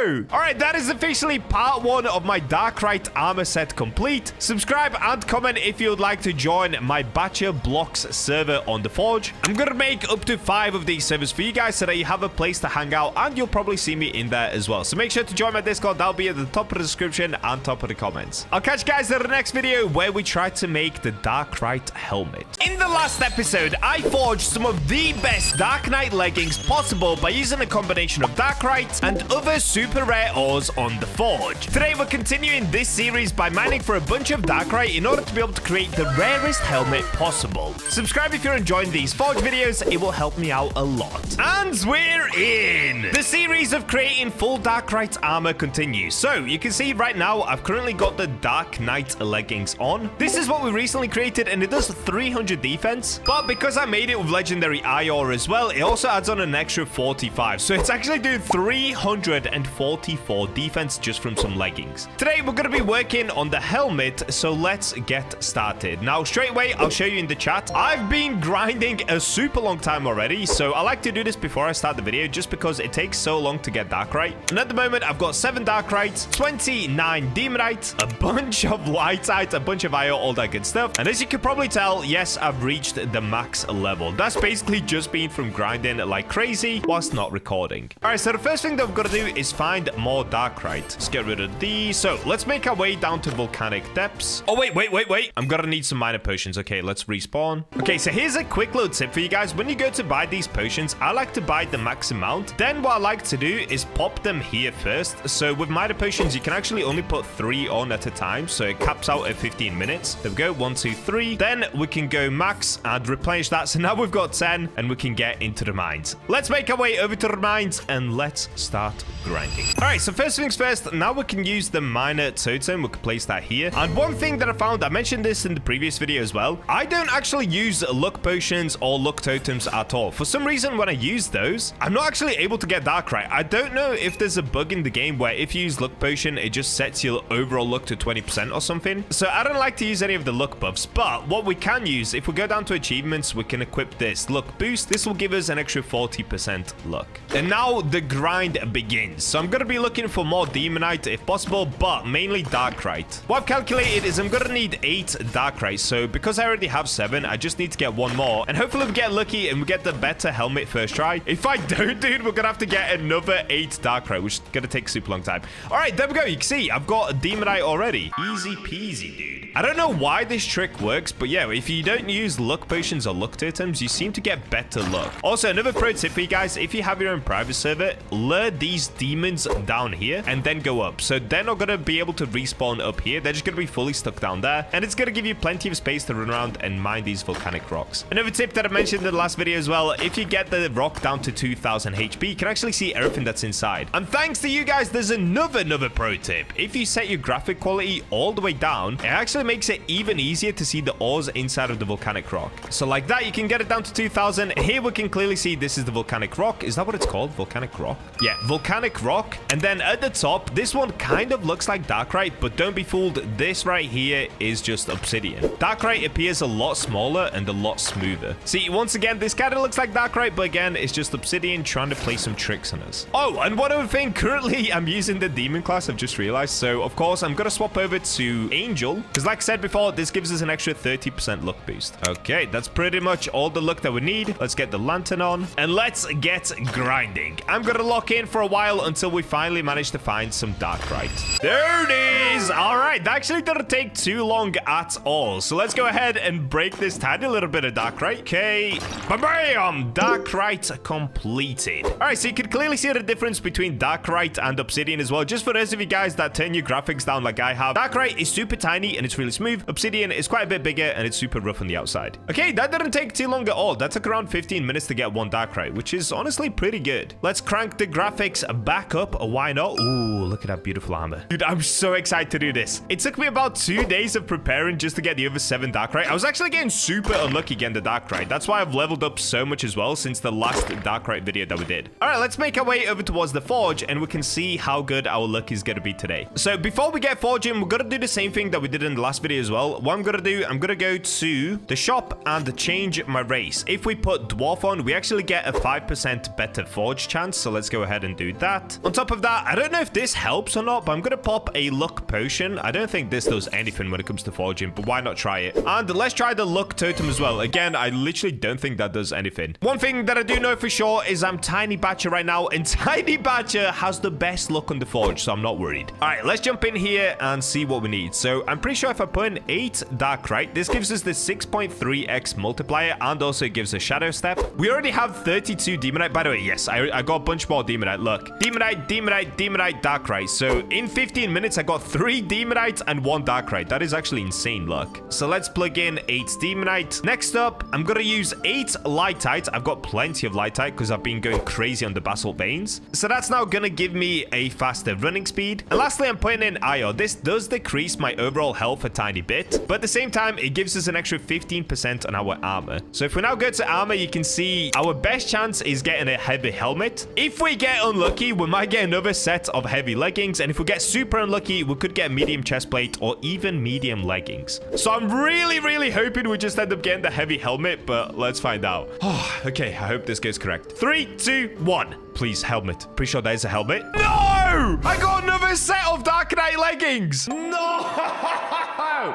go. All right, that is officially part 1 of my Darkrite armor set complete. Subscribe and comment if you would like to join my BachaBlox server on the Forge. I'm gonna make up to 5 of these servers for you guys so that you have a place to hang out, and you'll probably see me in there as well. So make sure to join my Discord. That'll be at the top of the description and top of the comments. I'll catch you guys in the next video where we try to make the Darkrite helmet. In the last episode, I forged some of the best Dark Knight leggings possible by using a combination of Darkrite and other super rare ores on the Forge. Today, we're continuing this series by mining for a bunch of Darkrite in order to be able to create the rarest helmet possible. Subscribe if you're enjoying these Forge videos. It will help me out a lot. And we're in! The series of creating full Darkrite armor continues. So, you can see right now, I've currently got the Dark Knight leggings on. This is what we recently created, and it does 300 defense. But because I made it with legendary eye ore as well, it also adds on an extra 45. So it's actually doing 344 defense just from some leggings. Today, we're going to be working on the helmet, so let's get started. Now, straight away, I'll show you in the chat. I've been grinding a super long time already, so I like to do this before I start the video just because it takes so long to get Darkrite. And at the moment, I've got 7 Darkrites, 29 Demonite, a bunch of Lightite, a bunch of IO, all that good stuff. And as you can probably tell, yes, I've reached the max level. That's basically just been from grinding like crazy whilst not recording. All right, so the first thing that we've got to do is find more Darkrite. Let's get rid of these. So let's make our way down to volcanic depths. Oh, wait. I'm gonna need some minor potions. Okay, let's respawn. Okay, so here's a quick little tip for you guys. When you go to buy these potions, I like to buy the max amount. Then what I like to do is pop them here first. So with minor potions, you can actually only put 3 on at a time. So it caps out at 15 minutes. There we go. 1, 2, 3. Then we can go max and replenish that. So now we've got 10 and we can get into the mines. Let's make our way over to the mines and let's start grinding. All right, so first things first, now we can use the miner totem. We can place that here. And one thing that I found, I mentioned this in the previous video as well, I don't actually use luck potions or luck totems at all. For some reason, when I use those, I'm not actually able to get Darkrite. I don't know if there's a bug in the game where if you use luck potion, it just sets your overall luck to 20% or something. So I don't like to use any of the luck buffs, but what we can use, if we go down to achievements, we can equip this luck boost. This will give us an extra 40% luck. And now the grind begins. So I'm going to be looking for more Demonite if possible, but mainly Darkrite. What I've calculated is I'm going to need 8 Darkrite. So because I already have 7, I just need to get 1 more. And hopefully we get lucky and we get the better helmet first try. If I don't, dude, we're going to have to get another 8 Darkrite, which is going to take a super long time. All right, there we go. You can see I've got a Demonite already. Easy peasy, dude. I don't know why this trick works, but yeah, if you don't use luck potions or luck totems, you seem to get better luck. Also, another pro tip for you guys, if you have your own private server, lure these demons down here and then go up. So they're not going to be able to respawn up here. They're just going to be fully stuck down there. And it's going to give you plenty of space to run around and mine these volcanic rocks. Another tip that I mentioned in the last video as well, if you get the rock down to 2000 HP, you can actually see everything that's inside. And thanks to you guys, there's another pro tip. If you set your graphic quality all the way down, it actually makes it even easier to see the ores inside of the volcanic rock. So like that, you can get it down to 2000. Here we can clearly see this is the volcanic rock. Is that what it's called? Volcanic rock? Yeah, volcanic rock. And then at the top, this one kind of looks like Darkrite, but don't be fooled. This right here is just obsidian. Darkrite appears a lot smaller and a lot smoother. See, once again, this kind of looks like Darkrite, but again, it's just obsidian trying to play some tricks on us. Oh, and one other thing, currently I'm using the demon class, I've just realized. So of course, I'm going to swap over to Angel, because like I said before, this gives us an extra 30% luck boost. Okay, that's pretty much all the luck that we need. Let's get the lantern on and let's get grinding. I'm going to lock in for a while until we finally manage to find some Darkrite. There it is. All right, that actually didn't take too long at all. So let's go ahead and break this tiny little bit of Darkrite. Okay, bam, Darkrite completed. All right, so you can clearly see the difference between Darkrite and obsidian as well. Just for those of you guys that turn your graphics down like I have, Darkrite is super tiny and it's really smooth. Obsidian is quite a bit bigger and it's super rough on the outside. Okay, that didn't take too long at all. That took around 15 minutes to get 1 Darkrite, which is honestly pretty good. Let's crank the graphics back up. Why not? Ooh, look at that beautiful armor. Dude, I'm so excited to do this. It took me about 2 days of preparing just to get the other 7 Darkrite. I was actually getting super unlucky getting the Darkrite. That's why I've leveled up so much as well since the last Darkrite video that we did. All right, let's make our way over towards the forge and we can see how good our luck is going to be today. So before we get forging, we're going to do the same thing that we did in the last last video as well. What I'm going to do, I'm going to go to the shop and change my race. If we put dwarf on, we actually get a 5% better forge chance. So let's go ahead and do that. On top of that, I don't know if this helps or not, but I'm going to pop a luck potion. I don't think this does anything when it comes to forging, but why not try it? And let's try the luck totem as well. Again, I literally don't think that does anything. One thing that I do know for sure is I'm Tiny Bacha right now, and Tiny Bacha has the best luck on the forge, so I'm not worried. All right, let's jump in here and see what we need. So I'm pretty sure if I put in 8 Darkrite, this gives us the 6.3x multiplier, and also it gives a shadow step. We already have 32 Demonite. By the way, yes, I got a bunch more Demonite. Look, Demonite, Demonite, Demonite, Darkrite. So in 15 minutes, I got 3 Demonite and 1 Darkrite. That is actually insane luck. So let's plug in 8 Demonite. Next up, I'm going to use 8 Lightite. I've got plenty of Lightite because I've been going crazy on the basalt veins. So that's now going to give me a faster running speed. And lastly, I'm putting in Io. This does decrease my overall health a tiny bit, but at the same time, it gives us an extra 15% on our armor. So if we now go to armor, you can see our best chance is getting a heavy helmet. If we get unlucky, we might get another set of heavy leggings. And if we get super unlucky, we could get a medium chest plate or even medium leggings. So I'm really hoping we just end up getting the heavy helmet, but let's find out. Oh, okay, I hope this goes correct. 3, 2, 1. Please, helmet. Pretty sure there's a helmet. No! I got another set of Darkright leggings. No!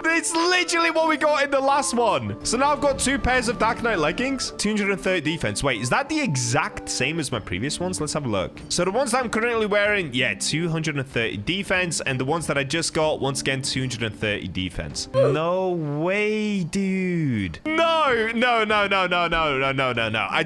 It's literally what we got in the last one. So now I've got 2 pairs of Darkright leggings. 230 defense. Wait, is that the exact same as my previous ones? Let's have a look. So the ones that I'm currently wearing, yeah, 230 defense. And the ones that I just got, once again, 230 defense. No way, dude. No. I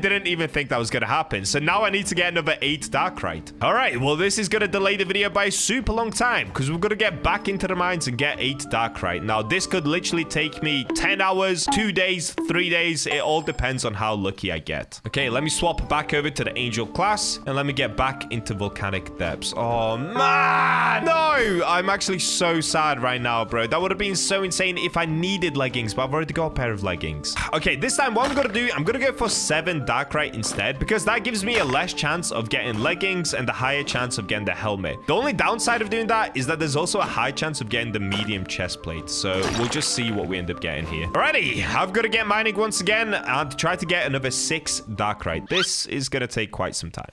didn't even think that was going to happen. So now I need to get another 8 Darkrite. All right, well, this is going to delay the video by a super long time because we're going to get back into the mines and get 8 Darkrite. Now, this could literally take me 10 hours, 2 days, 3 days. It all depends on how lucky I get. Okay, let me swap back over to the Angel class and let me get back into Volcanic Depths. Oh, man. No, I'm actually so sad right now, bro. That would have been so insane if I needed leggings, but I've already got a pair of leggings. Okay, this time what I'm going to do, I'm going to go for 7 Darkrite instead because that gives me a less chance of getting leggings and a higher chance of getting the helmet. The only downside of doing that is that there's also a high chance of getting the medium chest plate. So we'll just see what we end up getting here. Alrighty, I've got to get mining once again and try to get another 6 Darkrite. This is going to take quite some time.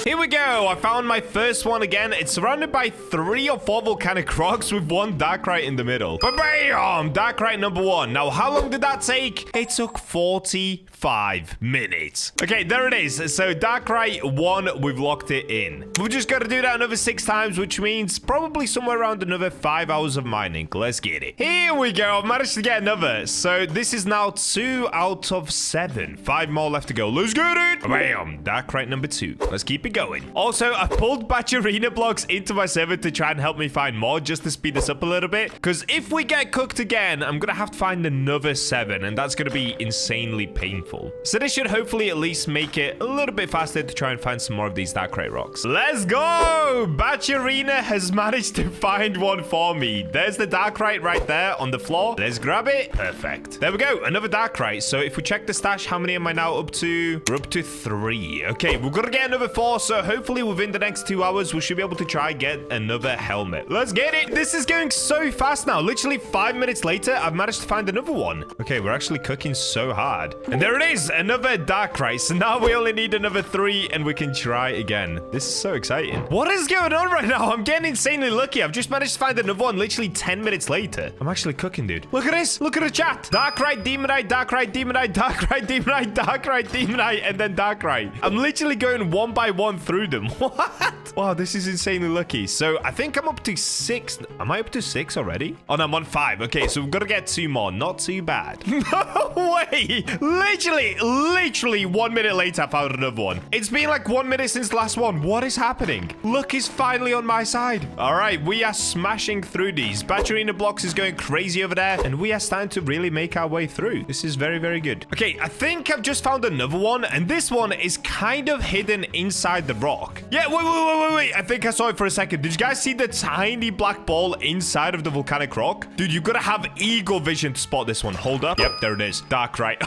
Here we go. I found my first one again. It's surrounded by 3 or 4 volcanic rocks with 1 Darkrite in the middle. Bam! Darkrite number 1. Now, how long did that take? It took 45 minutes. Okay, there it is. So Darkrite 1, we've locked it in. We've just got to do that another 6 times, which means probably somewhere around another 5 hours of mining. Let's get it. Here we go. I've managed to get another. So this is now 2 out of 7. 5 more left to go. Let's get it. Bam! Darkrite number 2. Let's keep it going. Also, I pulled Bacha blocks into my server to try and help me find more just to speed this up a little bit. Because if we get cooked again, I'm going to have to find another 7. And that's going to be insanely painful. So this should hopefully at least make it a little bit faster to try and find some more of these Darkrite rocks. Let's go! Bacha has managed to find one for me. There's the Darkrite right there on the floor. Let's grab it. Perfect. There we go. Another Darkrite. So if we check the stash, how many am I now up to? We're up to 3. Okay, we're going to get another 4. So hopefully within the next 2 hours, we should be able to try and get another helmet. Let's get it. This is going so fast now. Literally 5 minutes later, I've managed to find another one. Okay, we're actually cooking so hard. And there it is. Another Darkrite. So now we only need another 3 and we can try again. This is so exciting. What is going on right now? I'm getting insanely lucky. I've just managed to find another one literally 10 minutes later. I'm actually cooking, dude. Look at this. Look at the chat. Darkrite, Demonite, Darkrite, Demonite, Darkrite, Demonite, Darkrite, Demonite, and then Darkrite. I'm literally going one by one through them. What? Wow, this is insanely lucky. So I think I'm up to 6. Am I up to 6 already? Oh, no, I'm on 5. Okay, so we've got to get 2 more. Not too bad. No way. Literally 1 minute later, I found another one. It's been like 1 minute since the last one. What is happening? Luck is finally on my side. All right, we are smashing through these. BachaBlox is going crazy over there, and we are starting to really make our way through. This is very, very good. Okay, I think I've just found another one, and this one is kind of hidden inside the rock. Yeah, wait. I think I saw it for a second. Did you guys see the tiny black ball inside of the volcanic rock? Dude, you gotta have eagle vision to spot this one. Hold up. Yep, there it is. Darkrite.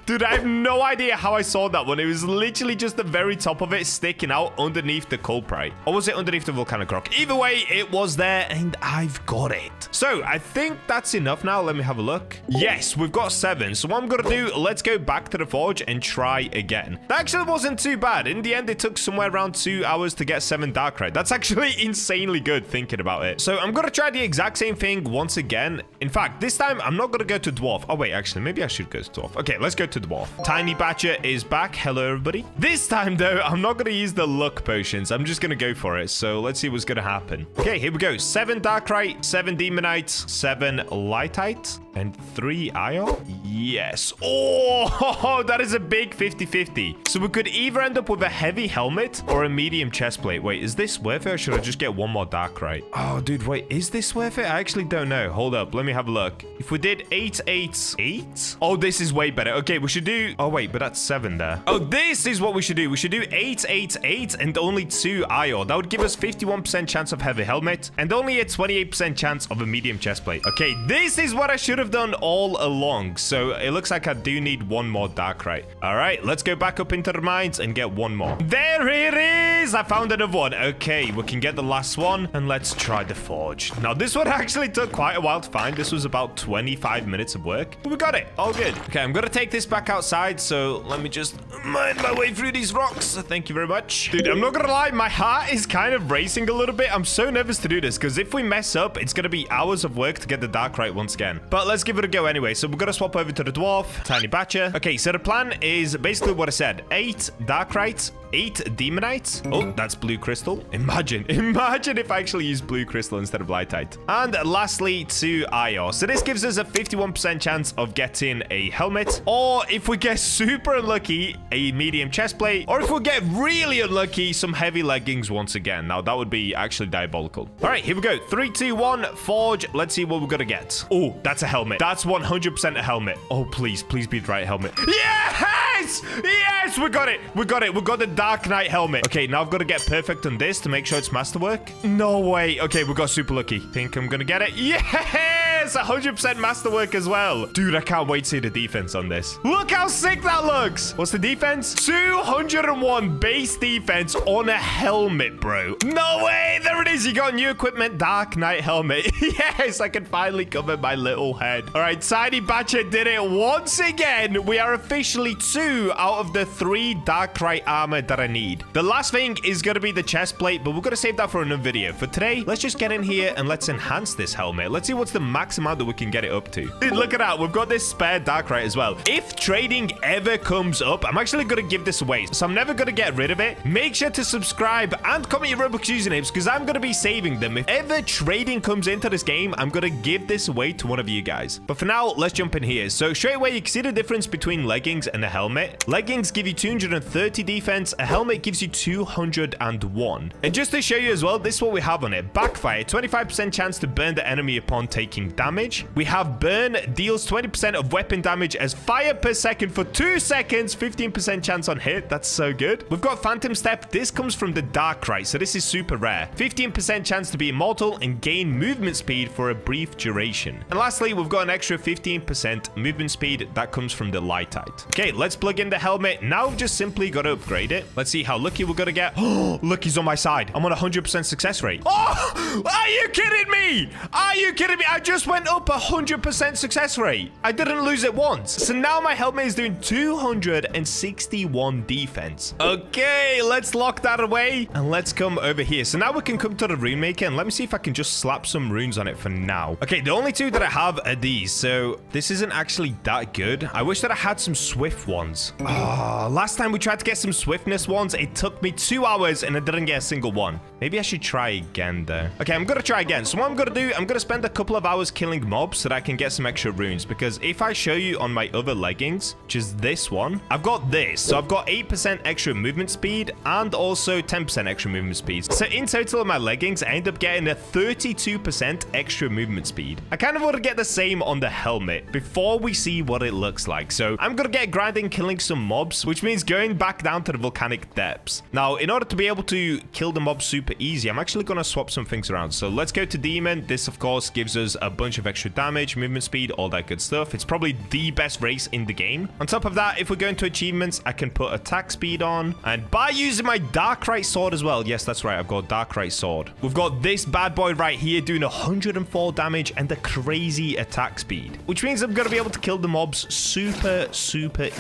Dude, I have no idea how I saw that one. It was literally just a very very top of it sticking out underneath the culprit. Or was it underneath the volcanic rock? Either way, it was there and I've got it. So I think that's enough now. Let me have a look. Yes, we've got 7. So what I'm going to do, let's go back to the forge and try again. That actually wasn't too bad. In the end, it took somewhere around 2 hours to get 7 Darkrite. That's actually insanely good thinking about it. So I'm going to try the exact same thing once again. In fact, this time I'm not going to go to dwarf. Oh, wait, actually, maybe I should go to dwarf. Okay, let's go to dwarf. Tiny Bacha is back. Hello, everybody. This time, though, I'm not going to use the luck potions. I'm just going to go for it. So let's see what's going to happen. Okay, here we go. 7 Darkrite, 7 Demonites, 7 Lightite, and 3 Iron. Yes. Oh, that is a big 50-50. So we could either end up with a heavy helmet or a medium chestplate. Wait, is this worth it or should I just get one more Darkrite? Oh, dude, wait, is this worth it? I actually don't know. Hold up. Let me have a look. If we did 8, 8, 8. Oh, this is way better. Okay, we should do... Oh, wait, but that's 7 there. Oh, this is what we should do. We should do 8, 8, 8 and only 2 Iron. That would give us 51% chance of heavy helmet and only a 28% chance of a medium chestplate. Okay, this is what I should have done all along. So it looks like I do need one more Darkrite. All right, let's go back up into the mines and get one more. There it is. I found another one. Okay, we can get the last one and let's try the forge. Now, this one actually took quite a while to find. This was about 25 minutes of work, but we got it. All good. Okay, I'm going to take this back outside. So let me just mine my way through these rocks. Thank you very much. Dude, I'm not going to lie. My heart is kind of racing a little bit. I'm so nervous to do this because if we mess up, it's going to be hours of work to get the Darkrite once again. But let's give it a go anyway. So we're going to swap over to the dwarf, Tiny Bacha. Okay, so the plan is basically what I said. 8 Darkrites, 8 Demonites. Oh, that's blue crystal. Imagine if I actually use blue crystal instead of lightite. And lastly, 2 Iron. So this gives us a 51% chance of getting a helmet. Or if we get super unlucky, a medium chestplate. Or if we get really unlucky, some heavy leggings once again. Now, that would be actually diabolical. All right, here we go. 3, 2, 1, forge. Let's see what we're going to get. Oh, that's a helmet. That's 100% a helmet. Oh, please be the right helmet. Yes! Yes, we got it. We got it. We got the Dark Knight helmet. Okay, now I've got to get perfect on this to make sure it's masterwork. No way. Okay, we got super lucky. Think I'm going to get it. Yes! 100% masterwork as well. Dude, I can't wait to see the defense on this. Look how sick that looks. What's the defense? 201 base defense on a helmet, bro. No way. There it is. You got new equipment, Dark Knight helmet. Yes, I can finally cover my little head. All right, Tiny Bacha did it once again. We are officially 2 out of the 3 Darkrite armor that I need. The last thing is going to be the chest plate, but we're going to save that for another video. For today, let's just get in here and let's enhance this helmet. Let's see what's the max amount that we can get it up to. Dude, look at that. We've got this spare Darkrite as well. If trading ever comes up, I'm actually going to give this away. So I'm never going to get rid of it. Make sure to subscribe and comment your Roblox usernames because I'm going to be saving them. If ever trading comes into this game, I'm going to give this away to one of you guys. But for now, let's jump in here. So straight away, you can see the difference between leggings and a helmet. Leggings give you 230 defense. A helmet gives you 201. And just to show you as well, this is what we have on it. Backfire, 25% chance to burn the enemy upon taking damage. We have burn, deals 20% of weapon damage as fire per second for 2 seconds, 15% chance on hit. That's so good. We've got Phantom Step. This comes from the Darkrite, so this is super rare. 15% chance to be immortal and gain movement speed for a brief duration. And lastly, we've got an extra 15% movement speed that comes from the Lightite. Okay, let's plug in the helmet. Now we've just simply got to upgrade it. Let's see how lucky we're going to get. Oh, look, he's on my side. I'm on 100% success rate. Oh, are you kidding me? Are you kidding me? I just went up 100% success rate. I didn't lose it once. So now my helmet is doing 261 defense. Okay, let's lock that away and let's come over here. So now we can come to the rune maker and let me see if I can just slap some runes on it for now. Okay, the only 2 that I have are these. So this isn't actually that good. I wish that I had some swift ones. Oh, last time we tried to get some swiftness ones, it took me 2 hours and I didn't get a single one. Maybe I should try again though. Okay, I'm gonna try again. So what I'm gonna do, I'm gonna spend a couple of hours killing mobs so that I can get some extra runes, because if I show you on my other leggings, which is this one, I've got this. So I've got 8% extra movement speed and also 10% extra movement speed. So in total on my leggings, I end up getting a 32% extra movement speed. I kind of want to get the same on the helmet before we see what it looks like. So I'm going to get grinding, killing some mobs, which means going back down to the volcanic depths. Now, in order to be able to kill the mobs super easy, I'm actually going to swap some things around. So let's go to Demon. This, of course, gives us a bunch of extra damage, movement speed, all that good stuff. It's probably the best race in the game. On top of that, if we go into achievements, I can put attack speed on. And by using my Darkrite sword as well. Yes, that's right. I've got a Darkrite sword. We've got this bad boy right here doing 104 damage and a crazy attack speed, which means I'm going to be able to kill the mobs super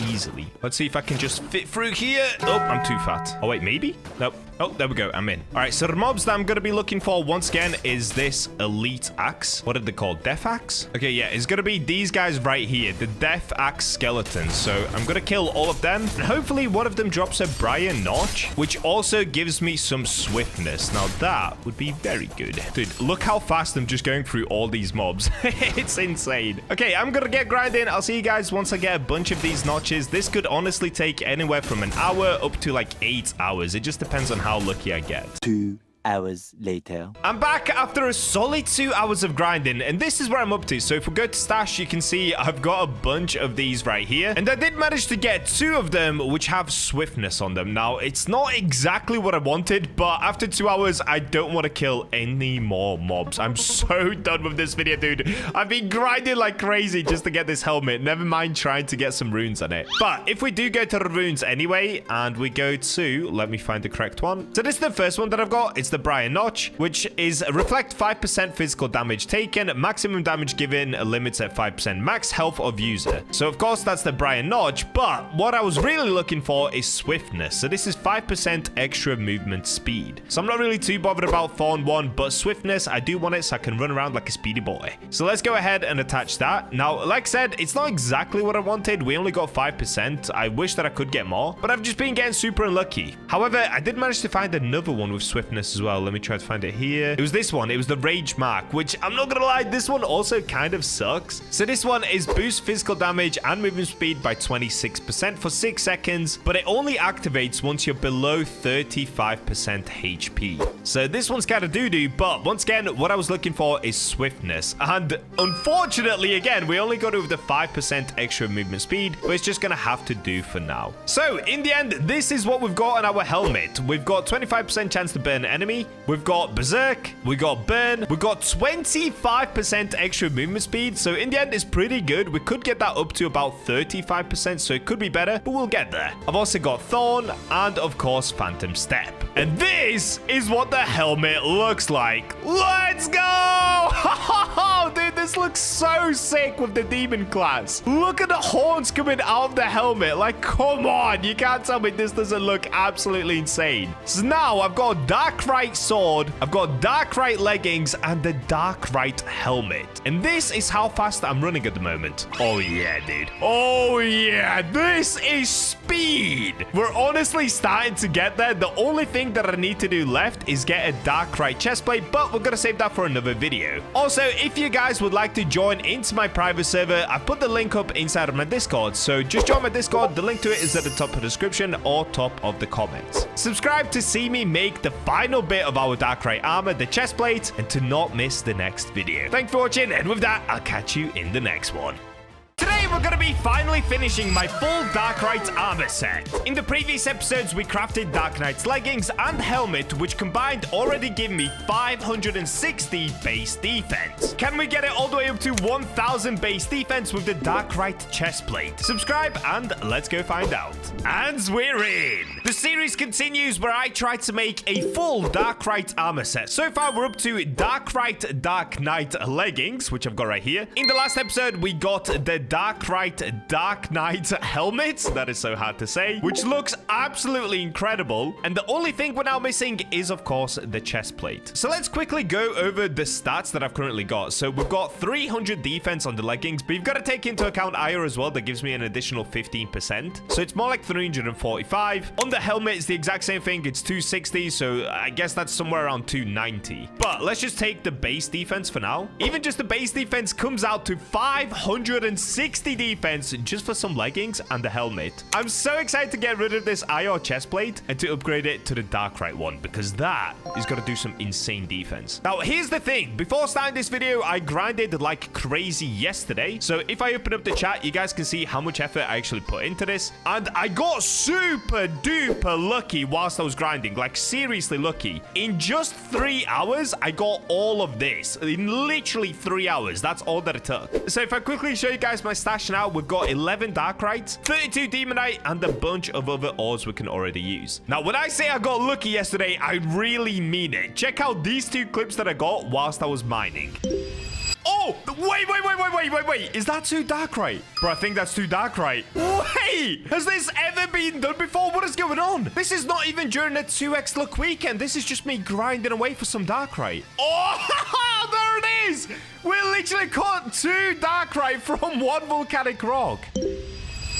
easily. Let's see if I can just fit through here. Oh, I'm too fat. Oh, wait, maybe? Nope. Oh, there we go. I'm in. All right, so the mobs that I'm going to be looking for once again is this elite axe. What are they called? Death axe? Okay, yeah, it's going to be these guys right here, the death axe skeletons. So I'm going to kill all of them. And hopefully one of them drops a briar notch, which also gives me some swiftness. Now that would be very good. Dude, look how fast I'm just going through all these mobs. It's insane. Okay, I'm going to get grinding. I'll see you guys once I get a bunch of these notches. This could honestly take anywhere from an hour up to like 8 hours. It just depends on how lucky I get. 2 hours later. I'm back after a solid 2 hours of grinding, and this is where I'm up to. So if we go to stash, you can see I've got a bunch of these right here, and I did manage to get 2 of them which have swiftness on them. Now, it's not exactly what I wanted, but after 2 hours, I don't want to kill any more mobs. I'm so done with this video, dude. I've been grinding like crazy just to get this helmet, never mind trying to get some runes on it. But if we do go to the runes anyway, and we go to, let me find the correct one. So this is the first one that I've got. It's the briar notch, which is reflect 5% physical damage taken, maximum damage given, limits at 5%, max health of user. So of course that's the briar notch, but what I was really looking for is swiftness. So this is 5% extra movement speed. So I'm not really too bothered about Thorn 1, but swiftness, I do want it so I can run around like a speedy boy. So let's go ahead and attach that. Now, like I said, it's not exactly what I wanted. We only got 5%. I wish that I could get more, but I've just been getting super unlucky. However, I did manage to find another one with swiftness as well. Let me try to find it here. It was this one. It was the Rage Mark, which I'm not gonna lie, this one also kind of sucks. So this one is boost physical damage and movement speed by 26% for 6 seconds, but it only activates once you're below 35% HP. So this one's kind of doo-doo, but once again, what I was looking for is swiftness. And unfortunately, again, we only got over the 5% extra movement speed, but it's just gonna have to do for now. So in the end, this is what we've got on our helmet. We've got 25% chance to burn enemy. We've got Berserk, we got Burn, we got 25% extra movement speed, so in the end it's pretty good. We could get that up to about 35%, so it could be better, but we'll get there. I've also got Thorn, and of course Phantom Step. And this is what the helmet looks like. Let's go! Dude, this looks so sick with the demon class. Look at the horns coming out of the helmet. Like, come on, you can't tell me this doesn't look absolutely insane. So now I've got a Darkrite sword, I've got Darkrite leggings, and the Darkrite helmet. And this is how fast I'm running at the moment. Oh yeah, dude. Oh yeah, this is speed. We're honestly starting to get there. The only thing that I need to do left is get a Darkrite chestplate, but we're gonna save that for another video. Also, if you guys would like to join into my private server, I put the link up inside of my Discord, so just join my Discord. The link to it is at the top of the description or top of the comments. Subscribe to see me make the final bit of our Darkrite armor, the chestplate, and to not miss the next video. Thanks for watching, and with that, I'll catch you in the next one. Today, we're going to be finally finishing my full Darkrite armor set. In the previous episodes, we crafted Dark Knight's leggings and helmet, which combined already give me 560 base defense. Can we get it all the way up to 1000 base defense with the Darkrite chestplate? Subscribe and let's go find out. And we're in! The series continues where I try to make a full Darkrite armor set. So far, we're up to Darkrite Dark Knight leggings, which I've got right here. In the last episode, we got the Darkrite Dark Knight helmet. That is so hard to say, which looks absolutely incredible. And the only thing we're now missing is, of course, the chest plate. So let's quickly go over the stats that I've currently got. So we've got 300 defense on the leggings, but you've got to take into account IR as well. That gives me an additional 15%. So it's more like 345. On the helmet, it's the exact same thing. It's 260. So I guess that's somewhere around 290. But let's just take the base defense for now. Even just the base defense comes out to 560 60 defense just for some leggings and a helmet. I'm so excited to get rid of this IR chestplate and to upgrade it to the Darkrite one, because that is going to do some insane defense. Now, here's the thing. Before starting this video, I grinded like crazy yesterday. So if I open up the chat, you guys can see how much effort I actually put into this. And I got super duper lucky whilst I was grinding. Like, seriously lucky. In just 3 hours, I got all of this. In literally 3 hours. That's all that it took. So if I quickly show you guys my stash now, we've got 11 Darkrites, 32 Demonite, and a bunch of other ores we can already use. Now, when I say I got lucky yesterday, I really mean it. Check out these 2 clips that I got whilst I was mining. Oh, wait. Is that 2 Darkrite? Bro, I think that's 2 Darkrite. Wait, has this ever been done before? What is going on? This is not even during a 2x luck weekend. This is just me grinding away for some Darkrite. Oh, there it is. We literally caught 2 Darkrite from 1 volcanic rock.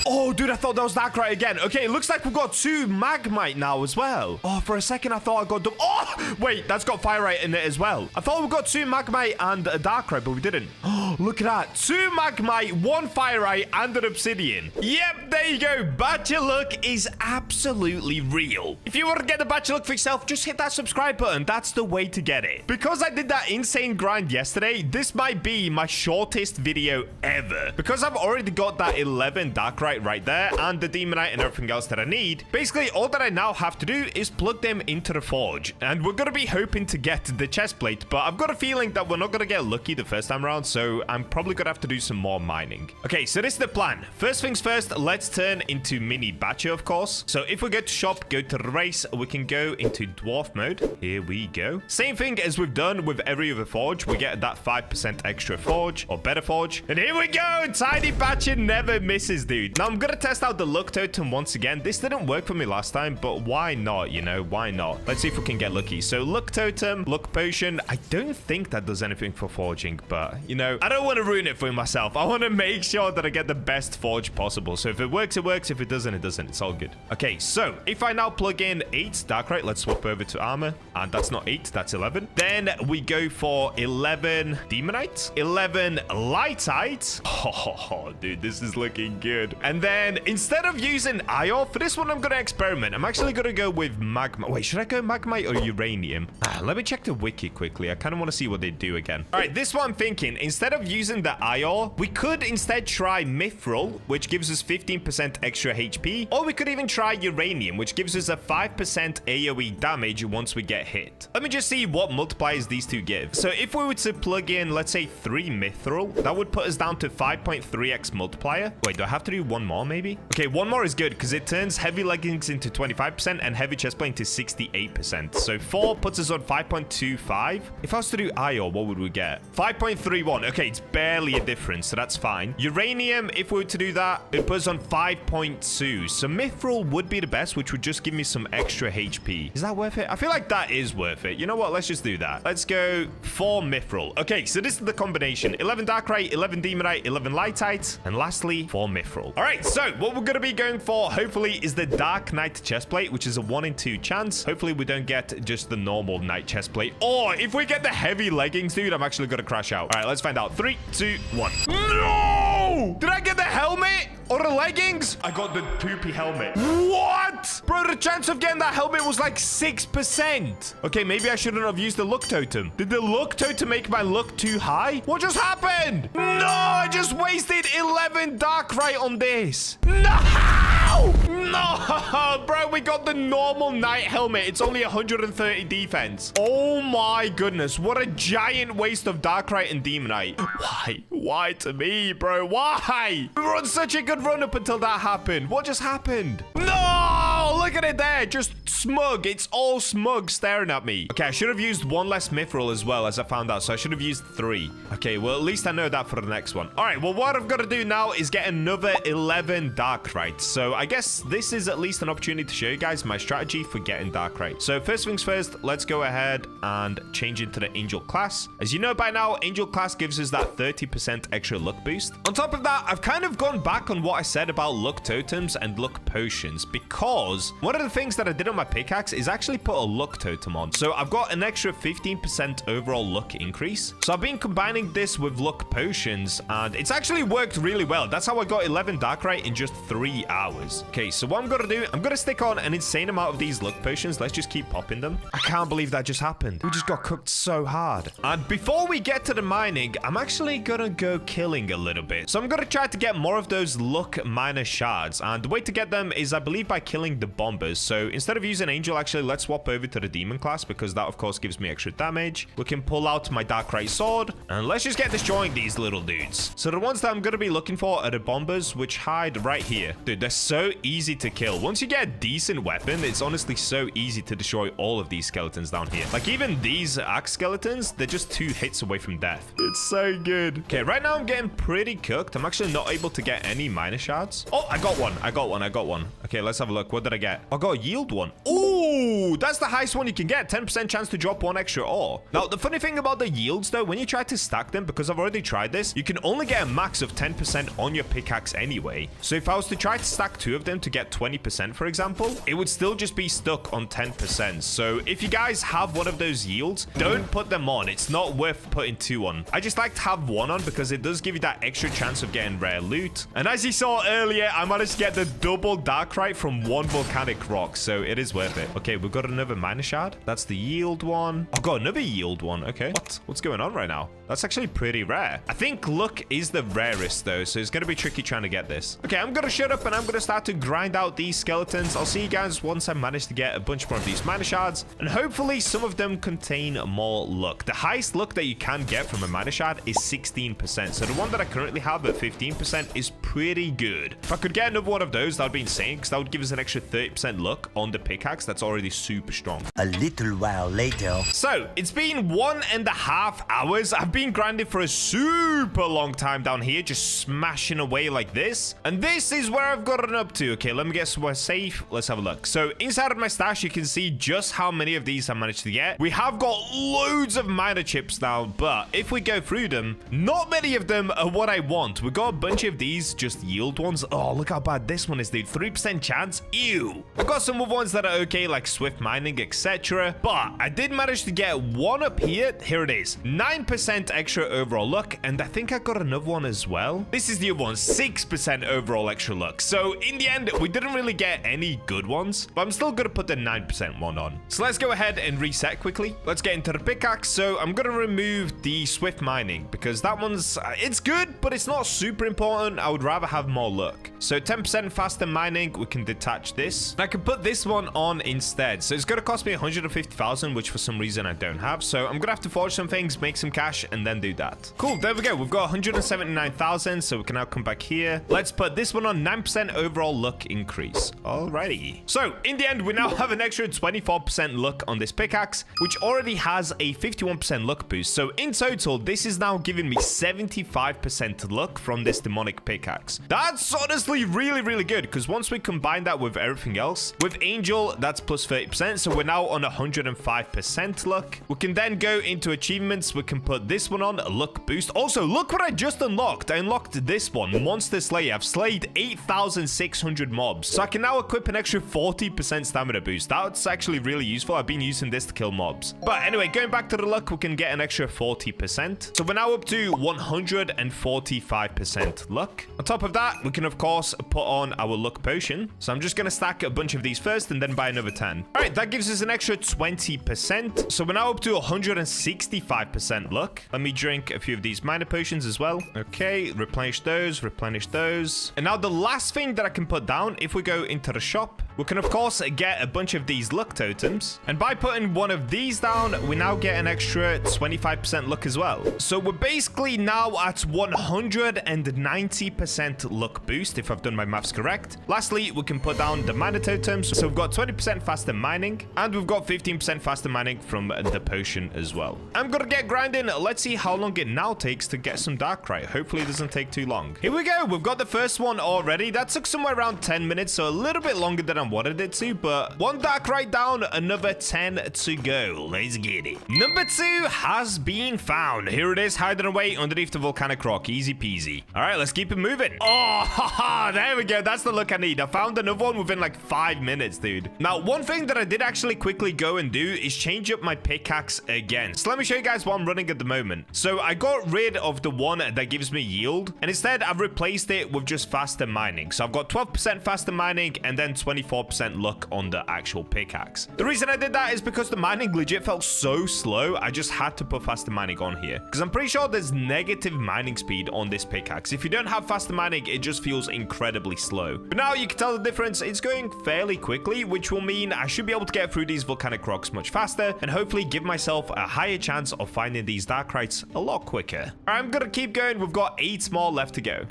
Oh, dude, I thought that was Darkright again. Okay, it looks like we've got 2 Magmite now as well. Oh, for a second, I thought I got... Oh, wait, that's got Firite in it as well. I thought we got 2 Magmite and a Darkright, but we didn't. Oh, look at that. 2 Magmite, 1 Firite, and an Obsidian. Yep, there you go. Bacha luck is absolutely real. If you want to get the Bacha luck for yourself, just hit that subscribe button. That's the way to get it. Because I did that insane grind yesterday, this might be my shortest video ever. Because I've already got that 11 Darkright right there and the Demonite and everything else that I need. Basically, all that I now have to do is plug them into the forge. And we're going to be hoping to get the chestplate, but I've got a feeling that we're not going to get lucky the first time around, so I'm probably going to have to do some more mining. Okay, so this is the plan. First things first, let's turn into mini Bacha, of course. So if we go to shop, go to the race, we can go into dwarf mode. Here we go. Same thing as we've done with every other forge. We get that 5% extra forge or better forge. And here we go. Tiny Bacha never misses, dude. Now I'm gonna test out the luck totem once again. This didn't work for me last time, but why not? You know, why not? Let's see if we can get lucky. So luck totem, luck potion. I don't think that does anything for forging, but you know, I don't want to ruin it for myself. I want to make sure that I get the best forge possible. So if it works, it works. If it doesn't, it doesn't. It's all good. Okay, so if I now plug in 8 Darkrite, let's swap over to armor, and that's not 8, that's 11. Then we go for 11 Demonite, 11 Lightite. Oh, dude, this is looking good. And then instead of using IR, for this one, I'm going to experiment. I'm actually going to go with Magma. Wait, should I go Magmite or Uranium? Let me check the wiki quickly. I kind of want to see what they do again. All right, this one I'm thinking. Instead of using the IR, we could instead try Mithril, which gives us 15% extra HP. Or we could even try Uranium, which gives us a 5% AoE damage once we get hit. Let me just see what multipliers these 2 give. So if we were to plug in, let's say 3 Mithril, that would put us down to 5.3x multiplier. Wait, do I have to do 1 more maybe? Okay, 1 more is good because it turns heavy leggings into 25% and heavy chestplate into 68%. So 4 puts us on 5.25. If I was to do IR, what would we get? 5.31. Okay, it's barely a difference, so that's fine. Uranium, if we were to do that, it puts us on 5.2. So Mithril would be the best, which would just give me some extra HP. Is that worth it? I feel like that is worth it. You know what? Let's just do that. Let's go 4 Mithril. Okay, so this is the combination. 11 Darkrite, 11 Demonite, 11 Lightite, and lastly, 4 Mithril. All right, so what we're going to be going for, hopefully, is the Dark Knight chestplate, which is a 1 in 2 chance. Hopefully, we don't get just the normal Knight chestplate. Or if we get the heavy leggings, dude, I'm actually going to crash out. All right, let's find out. 3, 2, 1. No! Did I get the helmet? Or the leggings? I got the poopy helmet. What? Bro, the chance of getting that helmet was like 6%. Okay, maybe I shouldn't have used the luck totem. Did the luck totem make my luck too high? What just happened? No, I just wasted 11 Darkrite on this. No! No, bro, we got the normal knight helmet. It's only 130 defense. Oh my goodness, what a giant waste of Darkrite and Demonite. Why? Why to me, bro? Why? We were on such a good run up until that happened. What just happened? No! Look at it there. Just smug. It's all smug staring at me. Okay, I should have used 1 less Mithril as well, as I found out. So I should have used 3. Okay, well, at least I know that for the next one. All right, well, what I've got to do now is get another 11 Darkrite. So I guess this is at least an opportunity to show you guys my strategy for getting Darkrite. So first things first, let's go ahead and change into the Angel class. As you know by now, Angel class gives us that 30% extra luck boost. On top of that, I've kind of gone back on what I said about luck totems and luck potions, because One of the things that I did on my pickaxe is actually put a luck totem on. So I've got an extra 15% overall luck increase. So I've been combining this with luck potions, and it's actually worked really well. That's how I got 11 Darkrite in just 3 hours. Okay, so what I'm gonna do, I'm gonna stick on an insane amount of these luck potions. Let's just keep popping them. I can't believe that just happened. We just got cooked so hard. And before we get to the mining, I'm actually gonna go killing a little bit. So I'm gonna try to get more of those luck miner shards, and the way to get them is, I believe, by killing the bombers. So instead of using Angel, actually, let's swap over to the demon class, because that, of course, gives me extra damage. We can pull out my Darkrite sword, and let's just get destroying these little dudes. So the ones that I'm gonna be looking for are the bombers, which hide right here. Dude, they're so easy to kill. Once you get a decent weapon, it's honestly so easy to destroy all of these skeletons down here. Like, even these axe skeletons, they're just 2 hits away from death. It's so good. Okay, right now I'm getting pretty cooked. I'm actually not able to get any miner shards. Oh, I got one. I got one. Okay, let's have a look. What did I get? I got a yield one. Ooh, that's the highest one you can get. 10% chance to drop 1 extra ore. Now, the funny thing about the yields, though, when you try to stack them, because I've already tried this, you can only get a max of 10% on your pickaxe anyway. So if I was to try to stack 2 of them to get 20%, for example, it would still just be stuck on 10%. So if you guys have one of those yields, don't put them on. It's not worth putting 2 on. I just like to have 1 on because it does give you that extra chance of getting rare loot. And as you saw earlier, I managed to get the double Darkrite from 1 volcanic rock, so it is worth it. Okay, we've got another miner shard. That's the yield one. I've got another yield one. Okay. What's going on right now? That's actually pretty rare. I think luck is the rarest, though, so it's going to be tricky trying to get this. Okay, I'm going to shut up and I'm going to start to grind out these skeletons. I'll see you guys once I manage to get a bunch more of these miner shards, and hopefully some of them contain more luck. The highest luck that you can get from a miner shard is 16%, so the one that I currently have at 15% is pretty good. If I could get another one of those, that would be insane, because that would give us an extra 30% luck on the pickaxe. That's already super strong. A little while later. So it's been 1.5 hours. I've been grinding for a super long time down here, just smashing away like this. And this is where I've gotten up to. Okay, let me get somewhere safe. Let's have a look. So inside of my stash, you can see just how many of these I managed to get. We have got loads of miner chips now, but if we go through them, not many of them are what I want. We got a bunch of these just yield ones. Oh, look how bad this one is, dude. 3% chance. Ew. I got some other ones that are okay, like swift mining, etc. But I did manage to get one up here. Here it is. 9% extra overall luck, and I think I got another one as well. This is the other one. 6% overall extra luck. So in the end, we didn't really get any good ones, but I'm still gonna put the 9% one on. So let's go ahead and reset quickly. Let's get into the pickaxe. So I'm gonna remove the swift mining because that one's it's good, but it's not super important. I would rather have more luck. So 10% faster mining, we can detach this. And I can put this one on instead. So it's gonna cost me 150,000, which for some reason I don't have. So I'm gonna have to forge some things, make some cash, and then do that. Cool, there we go. We've got 179,000, so we can now come back here. Let's put this one on 9% overall luck increase. Alrighty. So in the end, we now have an extra 24% luck on this pickaxe, which already has a 51% luck boost. So in total, this is now giving me 75% luck from this demonic pickaxe. That's honestly really good, because once we combine that with everything else, with Angel, that's plus 30%. So we're now on 105% luck. We can then go into achievements. We can put this one on, a luck boost. Also, look what I just unlocked. I unlocked this one, Monster Slayer. I've slayed 8,600 mobs. So I can now equip an extra 40% stamina boost. That's actually really useful. I've been using this to kill mobs. But anyway, going back to the luck, we can get an extra 40%. So we're now up to 145% luck. On top of that, we can, of course, put on our luck potion. So I'm just going to stack a bunch of these first and then buy another 10. All right, that gives us an extra 20%. So we're now up to 165% luck. Let me drink a few of these minor potions as well. Okay, replenish those, replenish those. And now the last thing that I can put down, if we go into the shop, we can, of course, get a bunch of these luck totems. And by putting one of these down, we now get an extra 25% luck as well. So we're basically now at 190% luck boost, if I've done my maths correct. Lastly, we can put down the miner totems. So we've got 20% faster mining, and we've got 15% faster mining from the potion as well. I'm gonna get grinding. Let's see how long it now takes to get some Darkrite. Hopefully it doesn't take too long. Here we go. We've got the first one already. That took somewhere around 10 minutes, so a little bit longer than I I wanted it to, but one Darkrite down, another 10 to go. Let's get it. Number 2 has been found. Here it is, hiding away underneath the volcanic rock. Easy peasy. All right, let's keep it moving. Oh, haha, there we go. That's the look I need. I found another one within like 5 minutes, dude. Now, one thing that I did actually quickly go and do is change up my pickaxe again. So let me show you guys what I'm running at the moment. So I got rid of the one that gives me yield, and instead I've replaced it with just faster mining. So I've got 12% faster mining and then 24% luck on the actual pickaxe. The reason I did that is because the mining legit felt so slow. I just had to put faster mining on here because I'm pretty sure there's negative mining speed on this pickaxe. If you don't have faster mining, it just feels incredibly slow. But now you can tell the difference. It's going fairly quickly, which will mean I should be able to get through these volcanic rocks much faster and hopefully give myself a higher chance of finding these Darkrites a lot quicker. I'm gonna keep going. We've got 8 more left to go.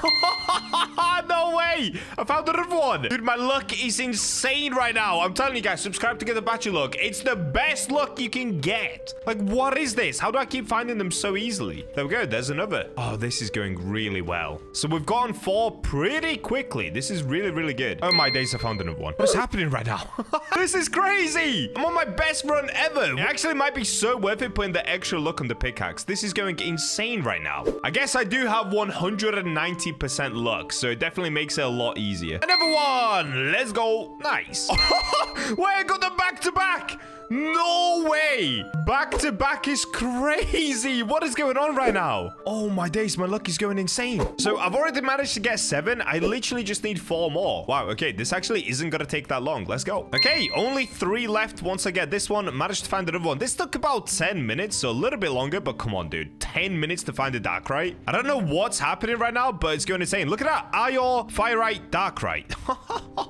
No way! I found another one. Dude, my luck is insane right now. I'm telling you guys, subscribe to get the Bacha luck. It's the best luck you can get. Like, what is this? How do I keep finding them so easily? There we go. There's another. Oh, this is going really well. So we've gotten 4 pretty quickly. This is really, really good. Oh my days, I found another one. What's happening right now? This is crazy. I'm on my best run ever. It actually might be so worth it putting the extra luck on the pickaxe. This is going insane right now. I guess I do have 190% luck, so it definitely makes it a lot easier. Another one. Let's go. Nice. Wait, I got them back to back. No way! Back to back is crazy. What is going on right now? Oh my days, my luck is going insane. So I've already managed to get 7. I literally just need 4 more. Wow, okay, this actually isn't gonna take that long. Let's go. Okay, only 3 left. Once I get this one, managed to find another one. This took about 10 minutes, so a little bit longer, but come on, dude. 10 minutes to find a Darkrite. I don't know what's happening right now, but it's going insane. Look at that. Iron, Firite, Darkrite.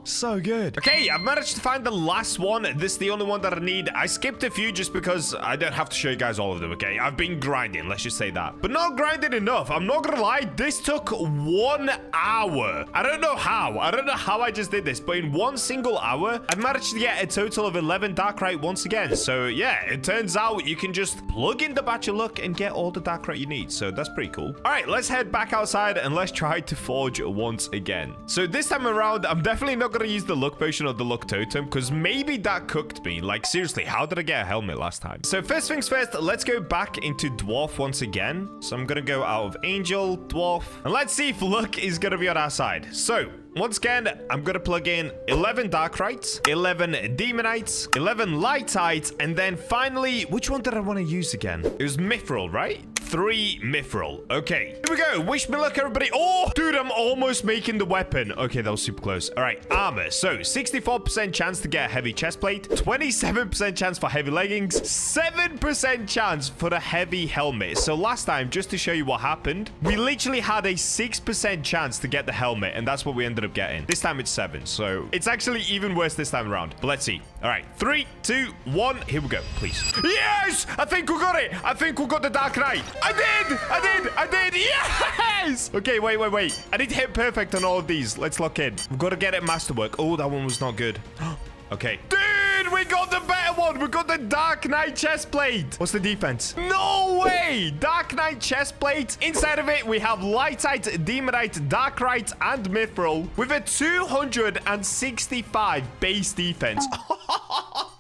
So good. Okay, I've managed to find the last one. This is the only one that I need. I skipped a few just because I don't have to show you guys all of them, okay? I've been grinding, let's just say that. But not grinding enough. I'm not gonna lie, this took 1 hour. I don't know how. I don't know how I just did this, but in 1 single hour, I've managed to get a total of 11 Darkrite once again. So yeah, it turns out you can just plug in the Bacha luck and get all the Darkrite you need. So that's pretty cool. All right, let's head back outside and let's try to forge once again. So this time around, I'm definitely not gonna use the luck potion or the luck totem because maybe that cooked me. Like seriously, how did I get a helmet last time? So first things first, let's go back into dwarf once again. So I'm gonna go out of angel, dwarf, and let's see if luck is gonna be on our side. So once again, I'm gonna plug in 11 Darkrites, 11 Demonites, 11 Lightites, and then finally, which one did I want to use again? It was Mithril, right? 3 Mithril. Okay, here we go. Wish me luck, everybody. Oh, dude, I'm almost making the weapon. Okay, that was super close. All right, armor. So 64% chance to get a heavy chestplate, 27% chance for heavy leggings, 7% chance for the heavy helmet. So last time, just to show you what happened, we literally had a 6% chance to get the helmet, and that's what we ended up getting. This time it's 7, so it's actually even worse this time around. But let's see. All right, 3, 2, 1. Here we go, please. Yes! I think we got it. I think we got the Darkrite. I did. Yes! Okay, wait. I need to hit perfect on all of these. Let's lock in. We've got to get it masterwork. Oh, that one was not good. Okay. Dude, we got the better one. We got the Dark Knight chestplate. What's the defense? No way. Dark Knight chestplate. Inside of it, we have Lightite, Demonite, Darkrite, and Mithril with a 265 base defense.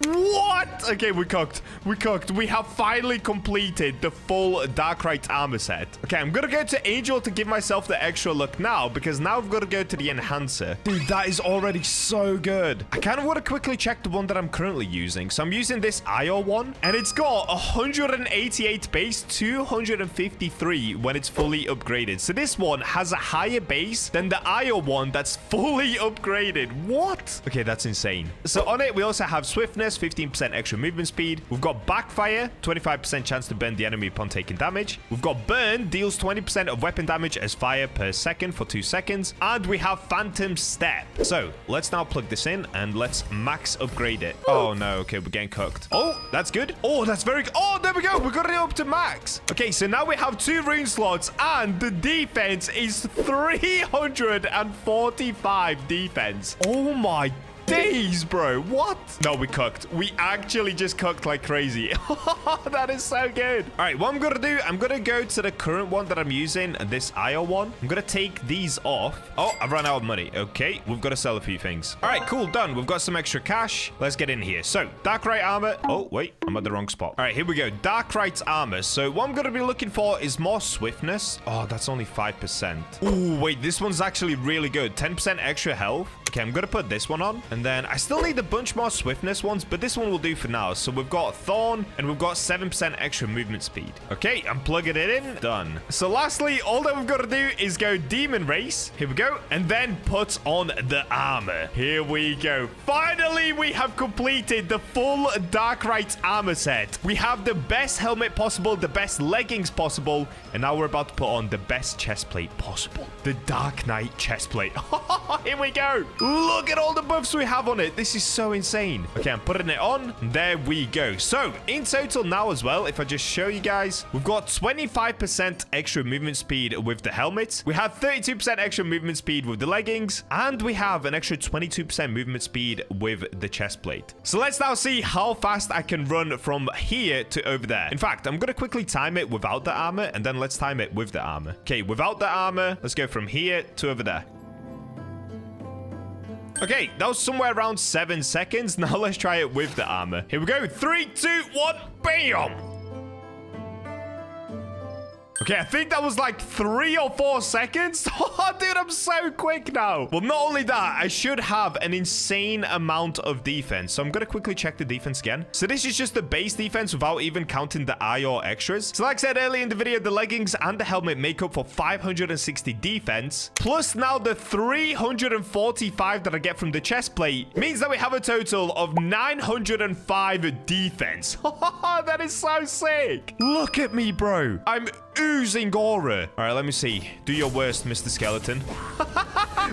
What? Okay, we cooked. We have finally completed the full Darkrite armor set. Okay, I'm gonna go to Angel to give myself the extra luck now because now I've got to go to the Enhancer. Dude, that is already so good. I kind of want to quickly check the one that I'm currently using. So I'm using this IO one, and it's got 188 base, 253 when it's fully upgraded. So this one has a higher base than the IO one that's fully upgraded. What? Okay, that's insane. So on it, we also have Swiftness, 15% extra movement speed. We've got Backfire, 25% chance to burn the enemy upon taking damage. We've got Burn, deals 20% of weapon damage as fire per second for 2 seconds. And we have Phantom Step. So let's now plug this in and let's max upgrade it. Oh no, okay, we're getting cooked. Oh, that's good. Oh, that's very good. Oh, there we go. We got it up to max. Okay, so now we have 2 rune slots and the defense is 345 defense. Oh my days, bro. What? No, we cooked. We actually just cooked like crazy. That is so good. All right, what I'm going to do, I'm going to go to the current one that I'm using, this IO one. I'm going to take these off. Oh, I've run out of money. Okay, we've got to sell a few things. All right, cool, done. We've got some extra cash. Let's get in here. So, Darkrite armor. Oh, wait, I'm at the wrong spot. All right, here we go. Darkrite armor. So, what I'm going to be looking for is more swiftness. Oh, that's only 5%. Oh, wait, this one's actually really good. 10% extra health. Okay, I'm going to put this one on. And then I still need a bunch more swiftness ones, but this one will do for now. So we've got Thorn and we've got 7% extra movement speed. Okay, I'm plugging it in. Done. So lastly, all that we've got to do is go Demon Race. Here we go. And then put on the armor. Here we go. Finally, we have completed the full Darkrite armor set. We have the best helmet possible, the best leggings possible, and now we're about to put on the best chestplate possible. The Dark Knight chestplate. Here we go. Look at all the buffs we have on it. This is so insane. Okay, I'm putting it on. There we go. So, in total now as well, if I just show you guys, we've got 25% extra movement speed with the helmet. We have 32% extra movement speed with the leggings. And we have an extra 22% movement speed with the chest plate. So, let's now see how fast I can run from here to over there. In fact, I'm going to quickly time it without the armor. And then let's time it with the armor. Okay, without the armor, let's go from here to over there. Okay, that was somewhere around 7 seconds. Now let's try it with the armor. Here we go. 3, 2, 1, bam! Okay, I think that was like 3 or 4 seconds. Oh, dude, I'm so quick now. Well, not only that, I should have an insane amount of defense. So I'm going to quickly check the defense again. So this is just the base defense without even counting the eye or extras. So like I said earlier in the video, the leggings and the helmet make up for 560 defense. Plus now the 345 that I get from the chest plate means that we have a total of 905 defense. That is so sick. Look at me, bro. I'm oozing aura. All right, let me see. Do your worst, Mr. Skeleton.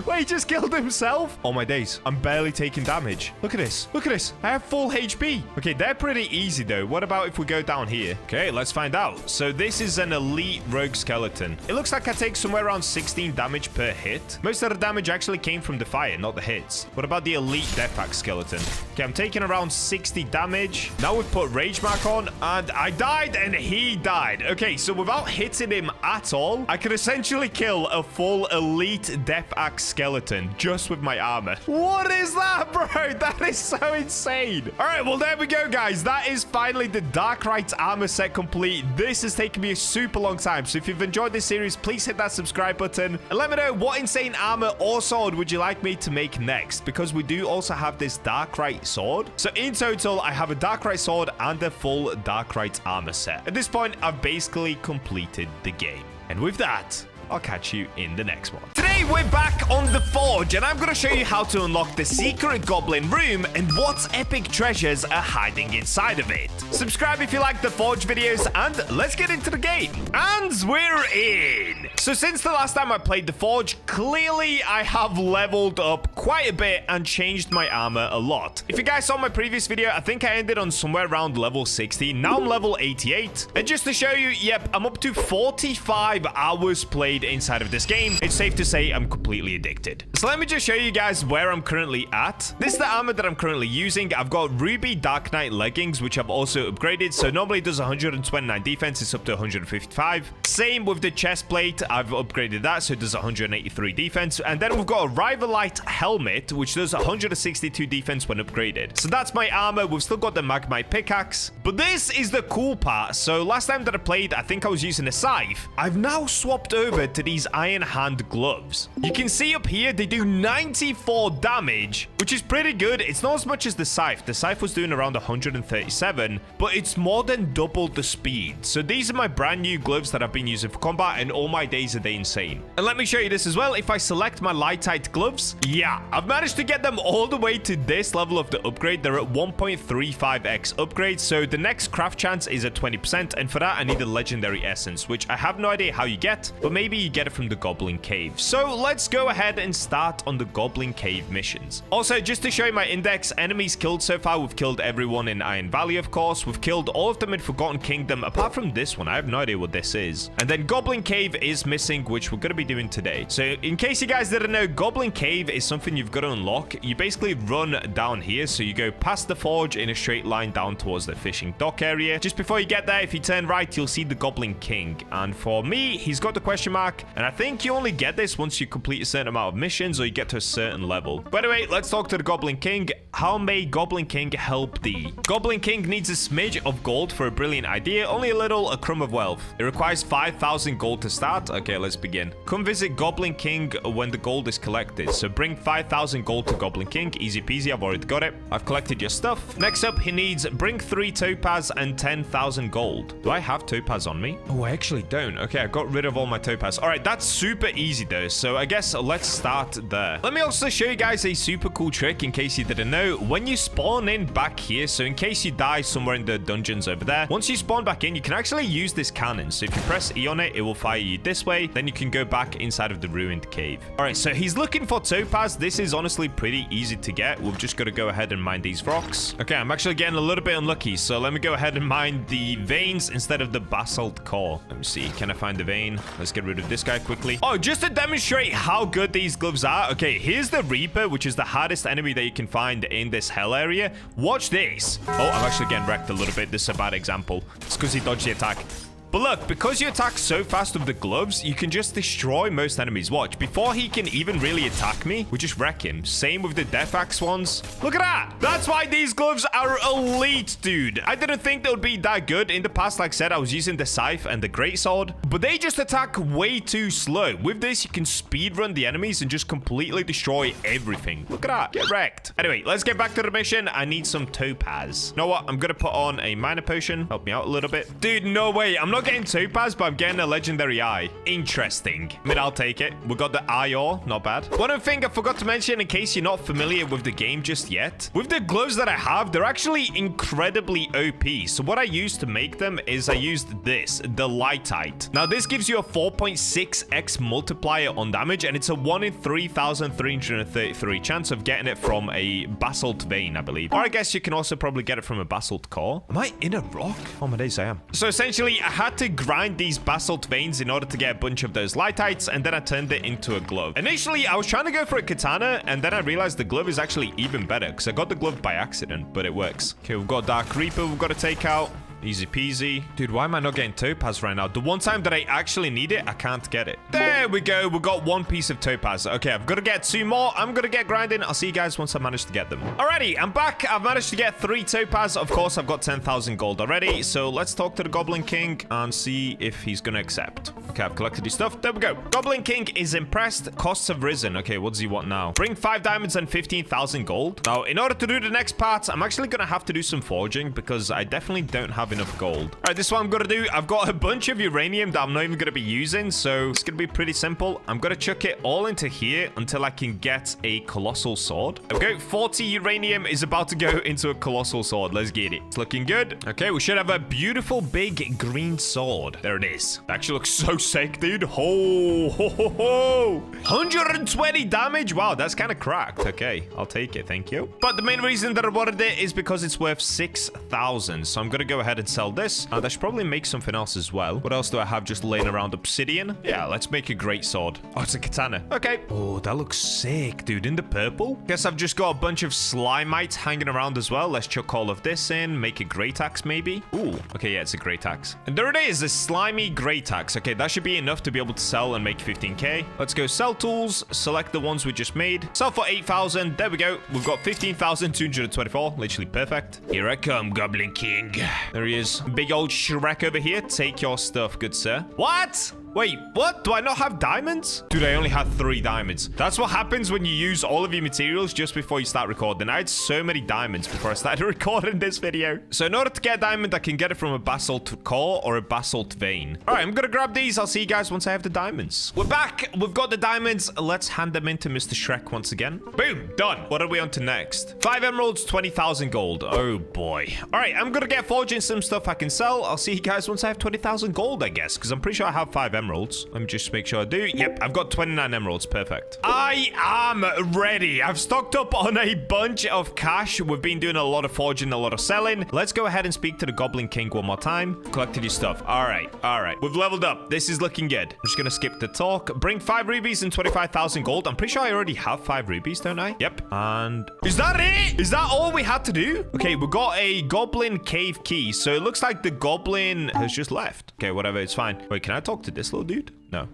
Wait, he just killed himself? Oh, my days. I'm barely taking damage. Look at this. Look at this. I have full HP. Okay, they're pretty easy, though. What about if we go down here? Okay, let's find out. So this is an elite rogue skeleton. It looks like I take somewhere around 16 damage per hit. Most of the damage actually came from the fire, not the hits. What about the elite death axe skeleton? Okay, I'm taking around 60 damage. Now we've put rage mark on, and I died, and he died. Okay, so without hitting him at all, I could essentially kill a full elite death axe skeleton just with my armor. What is that, bro? That is so insane. All right, well, there we go, guys. That is finally the Darkrite armor set complete. This has taken me a super long time. So if you've enjoyed this series, please hit that subscribe button and let me know what insane armor or sword would you like me to make next, because we do also have this Darkrite sword. So in total, I have a Darkrite sword and a full Darkrite armor set. At this point, I've basically completed the game. And with that, I'll catch you in the next one. Today, we're back on the Forge, and I'm going to show you how to unlock the secret Goblin room and what epic treasures are hiding inside of it. Subscribe if you like the Forge videos, and let's get into the game. And we're in. So since the last time I played the Forge, clearly I have leveled up quite a bit and changed my armor a lot. If you guys saw my previous video, I think I ended on somewhere around level 60. Now I'm level 88. And just to show you, yep, I'm up to 45 hours played inside of this game. It's safe to say I'm completely addicted. So let me just show you guys where I'm currently at. This is the armor that I'm currently using. I've got Ruby Dark Knight leggings, which I've also upgraded. So normally it does 129 defense. It's up to 155. Same with the chest plate. I've upgraded that, so it does 183 defense. And then we've got a Rivalite helmet, which does 162 defense when upgraded. So that's my armor. We've still got the Magmite pickaxe. But this is the cool part. So last time that I played, I think I was using a scythe. I've now swapped over to these iron hand gloves. You can see up here, they do 94 damage, which is pretty good. It's not as much as the scythe. The scythe was doing around 137, but it's more than double the speed. So these are my brand new gloves that I've been using for combat, and all my days are they insane. And let me show you this as well. If I select my Lightite gloves, yeah, I've managed to get them all the way to this level of the upgrade. They're at 1.35x upgrade, so the next craft chance is at 20%, and for that I need a legendary essence, which I have no idea how you get, but maybe you get it from the Goblin cave. So So let's go ahead and start on the Goblin Cave missions. Also, just to show you my index, enemies killed so far, we've killed everyone in Iron Valley, of course. We've killed all of them in Forgotten Kingdom, apart from this one. I have no idea what this is. And then Goblin Cave is missing, which we're going to be doing today. So in case you guys didn't know, Goblin Cave is something you've got to unlock. You basically run down here. So you go past the forge in a straight line down towards the fishing dock area. Just before you get there, if you turn right, you'll see the Goblin King. And for me, he's got the question mark. And I think you only get this once you complete a certain amount of missions or you get to a certain level. But anyway, let's talk to the Goblin King. How may Goblin King help thee? Goblin King needs a smidge of gold for a brilliant idea. Only a little, a crumb of wealth. It requires 5,000 gold to start. Okay, let's begin. Come visit Goblin King when the gold is collected. So bring 5,000 gold to Goblin King. Easy peasy, I've already got it. I've collected your stuff. Next up, he needs bring 3 topaz and 10,000 gold. Do I have topaz on me? Oh, I actually don't. Okay, I got rid of all my topaz. All right, that's super easy though. So I guess let's start there. Let me also show you guys a super cool trick in case you didn't know. When you spawn in back here, so in case you die somewhere in the dungeons over there, once you spawn back in, you can actually use this cannon. So if you press E on it, it will fire you this way. Then you can go back inside of the ruined cave. All right, so he's looking for topaz. This is honestly pretty easy to get. We've just got to go ahead and mine these rocks. Okay, I'm actually getting a little bit unlucky. So let me go ahead and mine the veins instead of the basalt core. Let me see. Can I find the vein? Let's get rid of this guy quickly. Oh, just to demonstrate how good these gloves are. Okay, here's the Reaper, which is the hardest enemy that you can find in this hell area. Watch this. Oh, I'm actually getting wrecked a little bit. This is a bad example. It's because he dodged the attack. But look, because you attack so fast with the gloves, you can just destroy most enemies. Watch, before he can even really attack me, we just wreck him. Same with the Death Axe ones. Look at that. That's why these gloves are elite, dude. I didn't think they would be that good. In the past, like I said, I was using the Scythe and the Greatsword, but they just attack way too slow. With this, you can speedrun the enemies and just completely destroy everything. Look at that. Get wrecked. Anyway, let's get back to the mission. I need some topaz. You know what? I'm going to put on a minor potion. Help me out a little bit. Dude, no way. I'm not getting topaz, but I'm getting a legendary eye. Interesting. I mean, I'll take it. We got the eye ore. Not bad. One other thing I forgot to mention in case you're not familiar with the game just yet. With the gloves that I have, they're actually incredibly OP. So what I used to make them is I used this, the Lightite. Now, this gives you a 4.6x multiplier on damage, and it's a 1 in 3,333 chance of getting it from a basalt vein, I believe. Or I guess you can also probably get it from a basalt core. Am I in a rock? Oh my days, I am. So essentially, I had to grind these basalt veins in order to get a bunch of those Lightites, and then I turned it into a glove. Initially, I was trying to go for a katana, and then I realized the glove is actually even better, because I got the glove by accident, but it works. Okay, we've got Dark Reaper we've got to take out. Easy peasy. Dude, why am I not getting topaz right now? The one time that I actually need it, I can't get it. There we go. We got 1 piece of topaz. Okay, I've got to get 2 more. I'm going to get grinding. I'll see you guys once I manage to get them. Alrighty, I'm back. I've managed to get 3 topaz. Of course, I've got 10,000 gold already. So let's talk to the Goblin King and see if he's going to accept. Okay, I've collected his stuff. There we go. Goblin King is impressed. Costs have risen. Okay, what does he want now? Bring 5 diamonds and 15,000 gold. Now, in order to do the next part, I'm actually going to have to do some forging because I definitely don't have enough gold. All right, this is what I'm going to do. I've got a bunch of uranium that I'm not even going to be using, so it's going to be pretty simple. I'm going to chuck it all into here until I can get a colossal sword. Okay, 40 uranium is about to go into a colossal sword. Let's get it. It's looking good. Okay, we should have a beautiful big green sword. There it is. It actually looks so sick, dude. Ho, ho, ho, ho. 120 damage. Wow, that's kind of cracked. Okay, I'll take it. Thank you. But the main reason that I wanted it is because it's worth 6,000. So I'm going to go ahead and sell this. I should probably make something else as well. What else do I have just laying around? Obsidian? Yeah, let's make a great sword. Oh, it's a katana. Okay. Oh, that looks sick, dude. In the purple? Guess I've just got a bunch of slimites hanging around as well. Let's chuck all of this in. Make a great axe, maybe. Ooh. Okay, yeah, it's a great axe. And there it is, a slimy great axe. Okay, that should be enough to be able to sell and make 15k. Let's go sell tools. Select the ones we just made. Sell for 8,000. There we go. We've got 15,224. Literally perfect. Here I come, Goblin King. There he is. Big old Shrek over here. Take your stuff, good sir. What? Wait, what? Do I not have diamonds? Dude, I only had 3 diamonds. That's what happens when you use all of your materials just before you start recording. I had so many diamonds before I started recording this video. So in order to get a diamond, I can get it from a basalt core or a basalt vein. All right, I'm going to grab these. I'll see you guys once I have the diamonds. We're back. We've got the diamonds. Let's hand them in to Mr. Shrek once again. Boom, done. What are we on to next? 5 emeralds, 20,000 gold. Oh boy. All right, I'm going to get forging some some stuff I can sell. I'll see you guys once I have 20,000 gold, I guess, because I'm pretty sure I have 5 emeralds. Let me just make sure I do. Yep, I've got 29 emeralds. Perfect. I am ready. I've stocked up on a bunch of cash. We've been doing a lot of forging, a lot of selling. Let's go ahead and speak to the Goblin King one more time. Collected your stuff. All right. We've leveled up. This is looking good. I'm just going to skip the talk. Bring 5 rubies and 25,000 gold. I'm pretty sure I already have 5 rubies, don't I? Yep. And is that it? Is that all we had to do? Okay, we got a Goblin cave key. So it looks like the Goblin has just left. Okay, whatever. It's fine. Wait, can I talk to this little dude? No.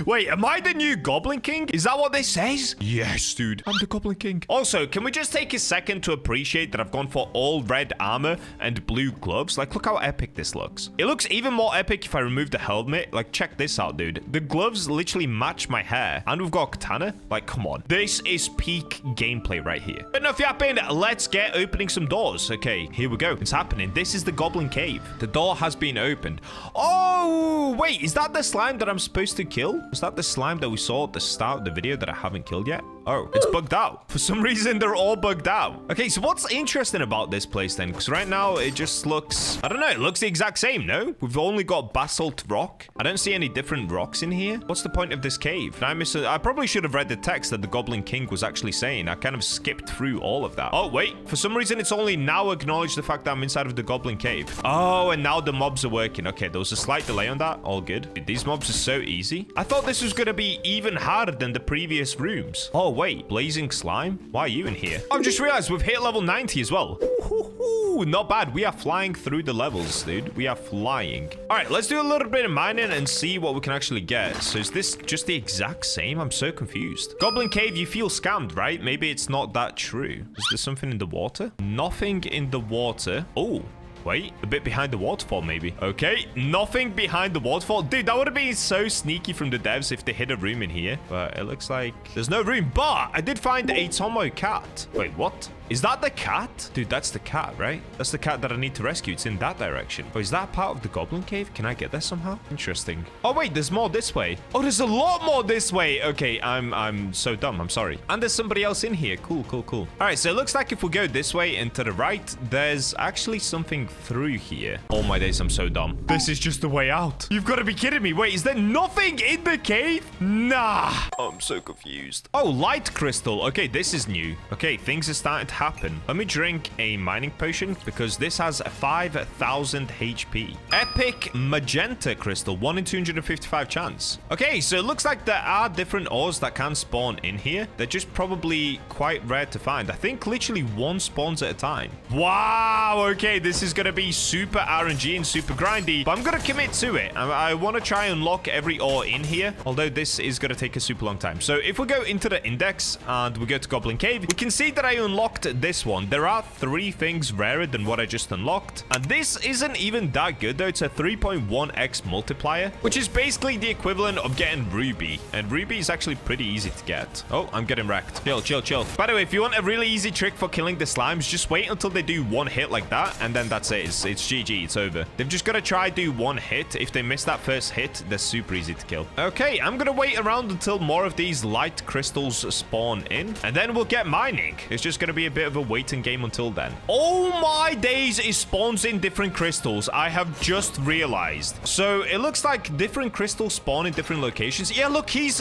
Wait, am I the new Goblin King? Is that what this says? Yes, dude. I'm the Goblin King. Also, can we just take a second to appreciate that I've gone for all red armor and blue gloves? Like, look how epic this looks. It looks even more epic if I remove the helmet. Like, check this out, dude. The gloves literally match my hair. And we've got katana. Like, come on. This is peak gameplay right here. But enough yapping. Let's get opening some doors. Okay, here we go. It's happening. This is the Goblin Cave. The door has been opened. Oh, wait. Is that the slime that I'm supposed to kill? Is that the slime that we saw at the start of the video that I haven't killed yet? Oh, it's bugged out. For some reason, they're all bugged out. Okay, so what's interesting about this place then? Because right now, it just looks... I don't know. It looks the exact same, no? We've only got basalt rock. I don't see any different rocks in here. What's the point of this cave? I probably should have read the text that the Goblin King was actually saying. I kind of skipped through all of that. Oh, wait. For some reason, it's only now acknowledged the fact that I'm inside of the Goblin Cave. Oh, and now the mobs are working. Okay, there was a slight delay on that. All good. Dude, these mobs are so easy. I thought this was going to be even harder than the previous rooms. Oh, wait. Blazing slime? Why are you in here? I've just realized we've hit level 90 as well. Ooh, not bad. We are flying through the levels, dude. We are flying. All right, let's do a little bit of mining and see what we can actually get. So is this just the exact same? I'm so confused. Goblin Cave, you feel scammed, right? Maybe it's not that true. Is there something in the water? Nothing in the water. Oh. Wait, a bit behind the waterfall, maybe. Okay, nothing behind the waterfall. Dude, that would have been so sneaky from the devs if they hid a room in here. But it looks like there's no room. But I did find a Tomo cat. Wait, what? Is that the cat? Dude, that's the cat, right? That's the cat that I need to rescue. It's in that direction. Oh, is that part of the Goblin Cave? Can I get there somehow? Interesting. Oh, wait, there's more this way. Oh, there's a lot more this way. Okay, I'm so dumb. I'm sorry. And there's somebody else in here. Cool. All right, so it looks like if we go this way and to the right, there's actually something through here. Oh my days, I'm so dumb. This is just the way out. You've got to be kidding me. Wait, is there nothing in the cave? Nah. I'm so confused. Oh, light crystal. Okay, this is new. Okay, things are starting to happen. Let me drink a mining potion because this has 5,000 HP. Epic magenta crystal, 1 in 255 chance. Okay, so it looks like there are different ores that can spawn in here. They're just probably quite rare to find. I think literally one spawns at a time. Wow, okay, this is going to be super RNG and super grindy, but I'm going to commit to it. I want to try and unlock every ore in here, although this is going to take a super long time. So if we go into the index and we go to Goblin Cave, we can see that I unlocked this one. There are 3 things rarer than what I just unlocked, and this isn't even that good though. It's a 3.1x multiplier, which is basically the equivalent of getting ruby, and ruby is actually pretty easy to get. Oh, I'm getting wrecked. Chill. By the way, if you want a really easy trick for killing the slimes, just wait until they do 1 hit like that, and then that's it. It's GG. It's over. They've just got to try do 1 hit. If they miss that first hit, they're super easy to kill. Okay, I'm gonna wait around until more of these light crystals spawn in, and then we'll get mining. It's just gonna be a bit of a waiting game until then. Oh my days, it spawns in different crystals. I have just realized. So it looks like different crystals spawn in different locations. Yeah, look, he's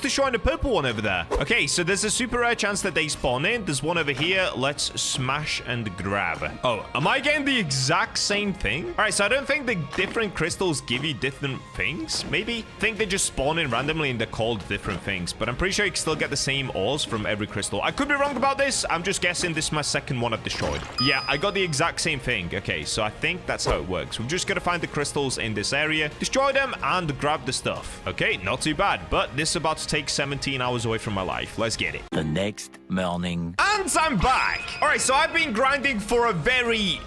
destroying the purple one over there. Okay, so there's a super rare chance that they spawn in. There's one over here. Let's smash and grab. Oh, am I getting the exact same thing? All right, so I don't think the different crystals give you different things. Maybe I think they just spawn in randomly and they're called different things, but I'm pretty sure you can still get the same ores from every crystal. I could be wrong about this. I'm just guessing. This is my second one I've destroyed. Yeah, I got the exact same thing. Okay, so I think that's how it works. We're just gonna find the crystals in this area, destroy them, and grab the stuff. Okay, not too bad, but this is about to take 17 hours away from my life. Let's get it. The next morning. And I'm back. All right, so I've been grinding for a very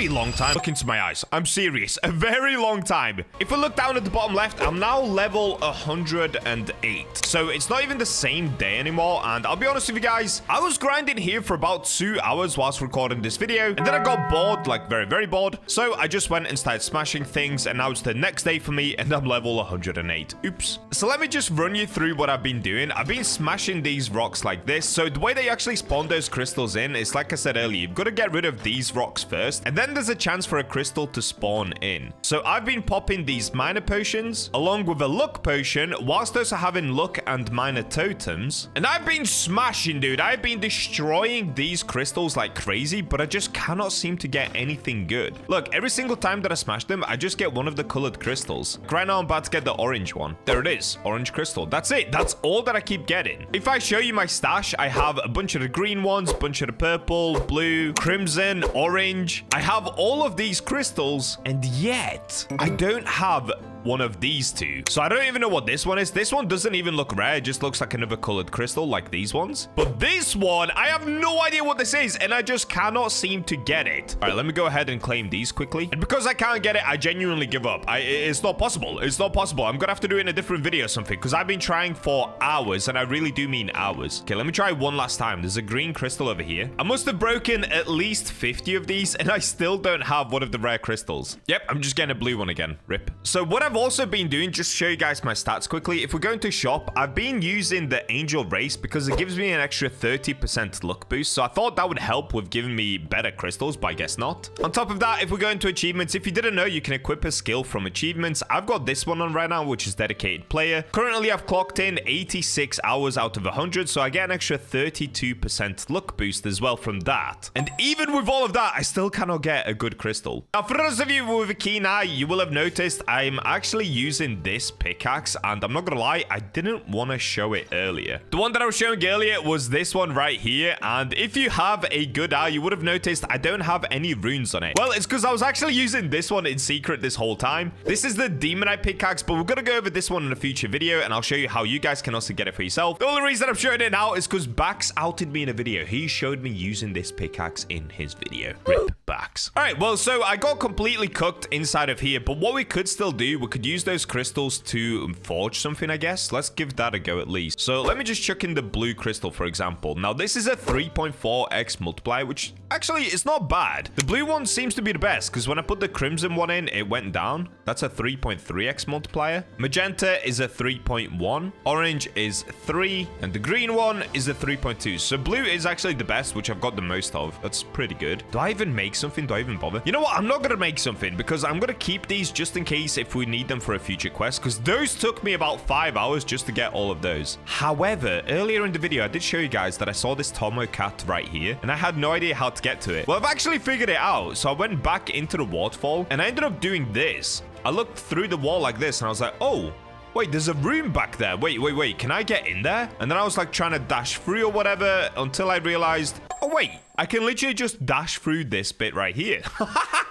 long time. Look into my eyes. I'm serious. A very long time. If we look down at the bottom left, I'm now level 108. So it's not even the same day anymore. And I'll be honest with you guys, I was grinding here for about 2 hours whilst recording this video. And then I got bored, like very bored. So I just went and started smashing things. And now it's the next day for me and I'm level 108. Oops. So let me just run you through what I've been doing. I've been smashing these rocks like this. So the way they actually spawn those crystals in is, like I said earlier, you've got to get rid of these rocks first, and then there's a chance for a crystal to spawn in. So I've been popping these minor potions along with a luck potion, whilst also having luck and minor totems. And I've been smashing, dude. I've been destroying these crystals like crazy, but I just cannot seem to get anything good. Look, every single time that I smash them, I just get one of the colored crystals. Right now, I'm about to get the orange one. There it is. Orange crystal. That's it. That's all that I keep getting. If I show you my stash, I have a bunch of the green ones, a bunch of the purple, blue, crimson, orange. I have all of these crystals, and yet I don't have one of these two. So I don't even know what this one is. This one doesn't even look rare. It just looks like another colored crystal like these ones. But this one, I have no idea what this is, and I just cannot seem to get it. All right, let me go ahead and claim these quickly. And because I can't get it, I genuinely give up. It's not possible. It's not possible. I'm gonna have to do it in a different video or something, because I've been trying for hours, and I really do mean hours. Okay, let me try one last time. There's a green crystal over here. I must have broken at least 50 of these, and I still don't have one of the rare crystals. Yep, I'm just getting a blue one again. Rip. So what I've also been doing, just to show you guys my stats quickly, if we go into shop, I've been using the angel race because it gives me an extra 30% luck boost. So I thought that would help with giving me better crystals, but I guess not. On top of that, if we go into achievements, if you didn't know, you can equip a skill from achievements. I've got this one on right now, which is dedicated player. Currently, I've clocked in 86 hours out of 100, so I get an extra 32% luck boost as well from that. And even with all of that, I still cannot get a good crystal. Now, for those of you with a keen eye, you will have noticed I'm actually using this pickaxe, and I'm not gonna lie, I didn't want to show it earlier. The one that I was showing earlier was this one right here, and if you have a good eye, you would have noticed I don't have any runes on it. Well, it's because I was actually using this one in secret this whole time. This is the demonite pickaxe, but we're gonna go over this one in a future video, and I'll show you how you guys can also get it for yourself. The only reason I'm showing it now is because Bax outed me in a video. He showed me using this pickaxe in his video. Rip Bax. All right, well, so I got completely cooked inside of here, but what we could still do, we could use those crystals to forge something, I guess. Let's give that a go at least. So let me just chuck in the blue crystal, for example. Now, this is a 3.4x multiplier, which actually is not bad. The blue one seems to be the best because when I put the crimson one in, it went down. That's a 3.3x multiplier. Magenta is a 3.1. Orange is 3. And the green one is a 3.2. So blue is actually the best, which I've got the most of. That's pretty good. Do I even make something? Do I even bother? You know what? I'm not going to make something because I'm going to keep these just in case if we need them for a future quest, because those took me about 5 hours just to get all of those. However, earlier in the video, I did show you guys that I saw this Tomo cat right here, and I had no idea how to get to it. Well, I've actually figured it out. So I went back into the waterfall, and I ended up doing this. I looked through the wall like this, and I was like, oh, wait, there's a room back there. Wait. Can I get in there? And then I was like trying to dash through or whatever until I realized, oh, wait, I can literally just dash through this bit right here.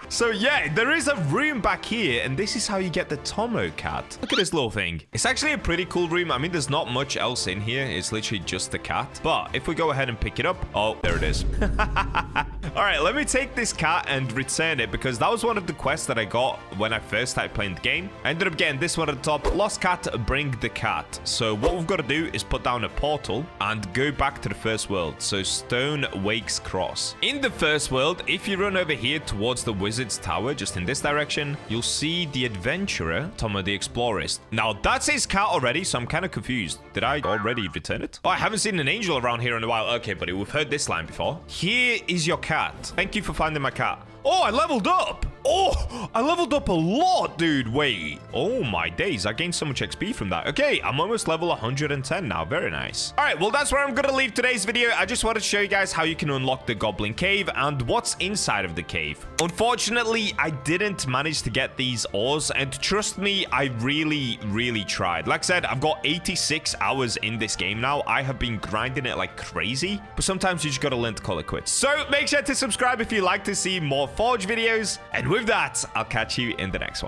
So yeah, there is a room back here, and this is how you get the Tomo cat. Look at this little thing. It's actually a pretty cool room. I mean, there's not much else in here. It's literally just the cat. But if we go ahead and pick it up, oh, there it is. All right, let me take this cat and return it because that was one of the quests that I got when I first started playing the game. I ended up getting this one at the top. Lost cat, bring the cat. So what we've got to do is put down a portal and go back to the first world. So Stone Wakes Cross. In the first world, if you run over here towards the Wizard's Tower, just in this direction, you'll see the adventurer, Tomo the Explorist. Now, that's his cat already, so I'm kind of confused. Did I already return it? Oh, I haven't seen an angel around here in a while. Okay, buddy, we've heard this line before. Here is your cat. Thank you for finding my cat. Oh, I leveled up. Oh, I leveled up a lot, dude. Wait. Oh, my days. I gained so much XP from that. Okay, I'm almost level 110 now. Very nice. All right, well, that's where I'm going to leave today's video. I just wanted to show you guys how you can unlock the Goblin Cave and what's inside of the cave. Unfortunately, I didn't manage to get these ores, and trust me, I really tried. Like I said, I've got 86 hours in this game now. I have been grinding it like crazy, but sometimes you just got to learn to call it quits. So make sure to subscribe if you like to see more Forge videos, and with that, I'll catch you in the next one.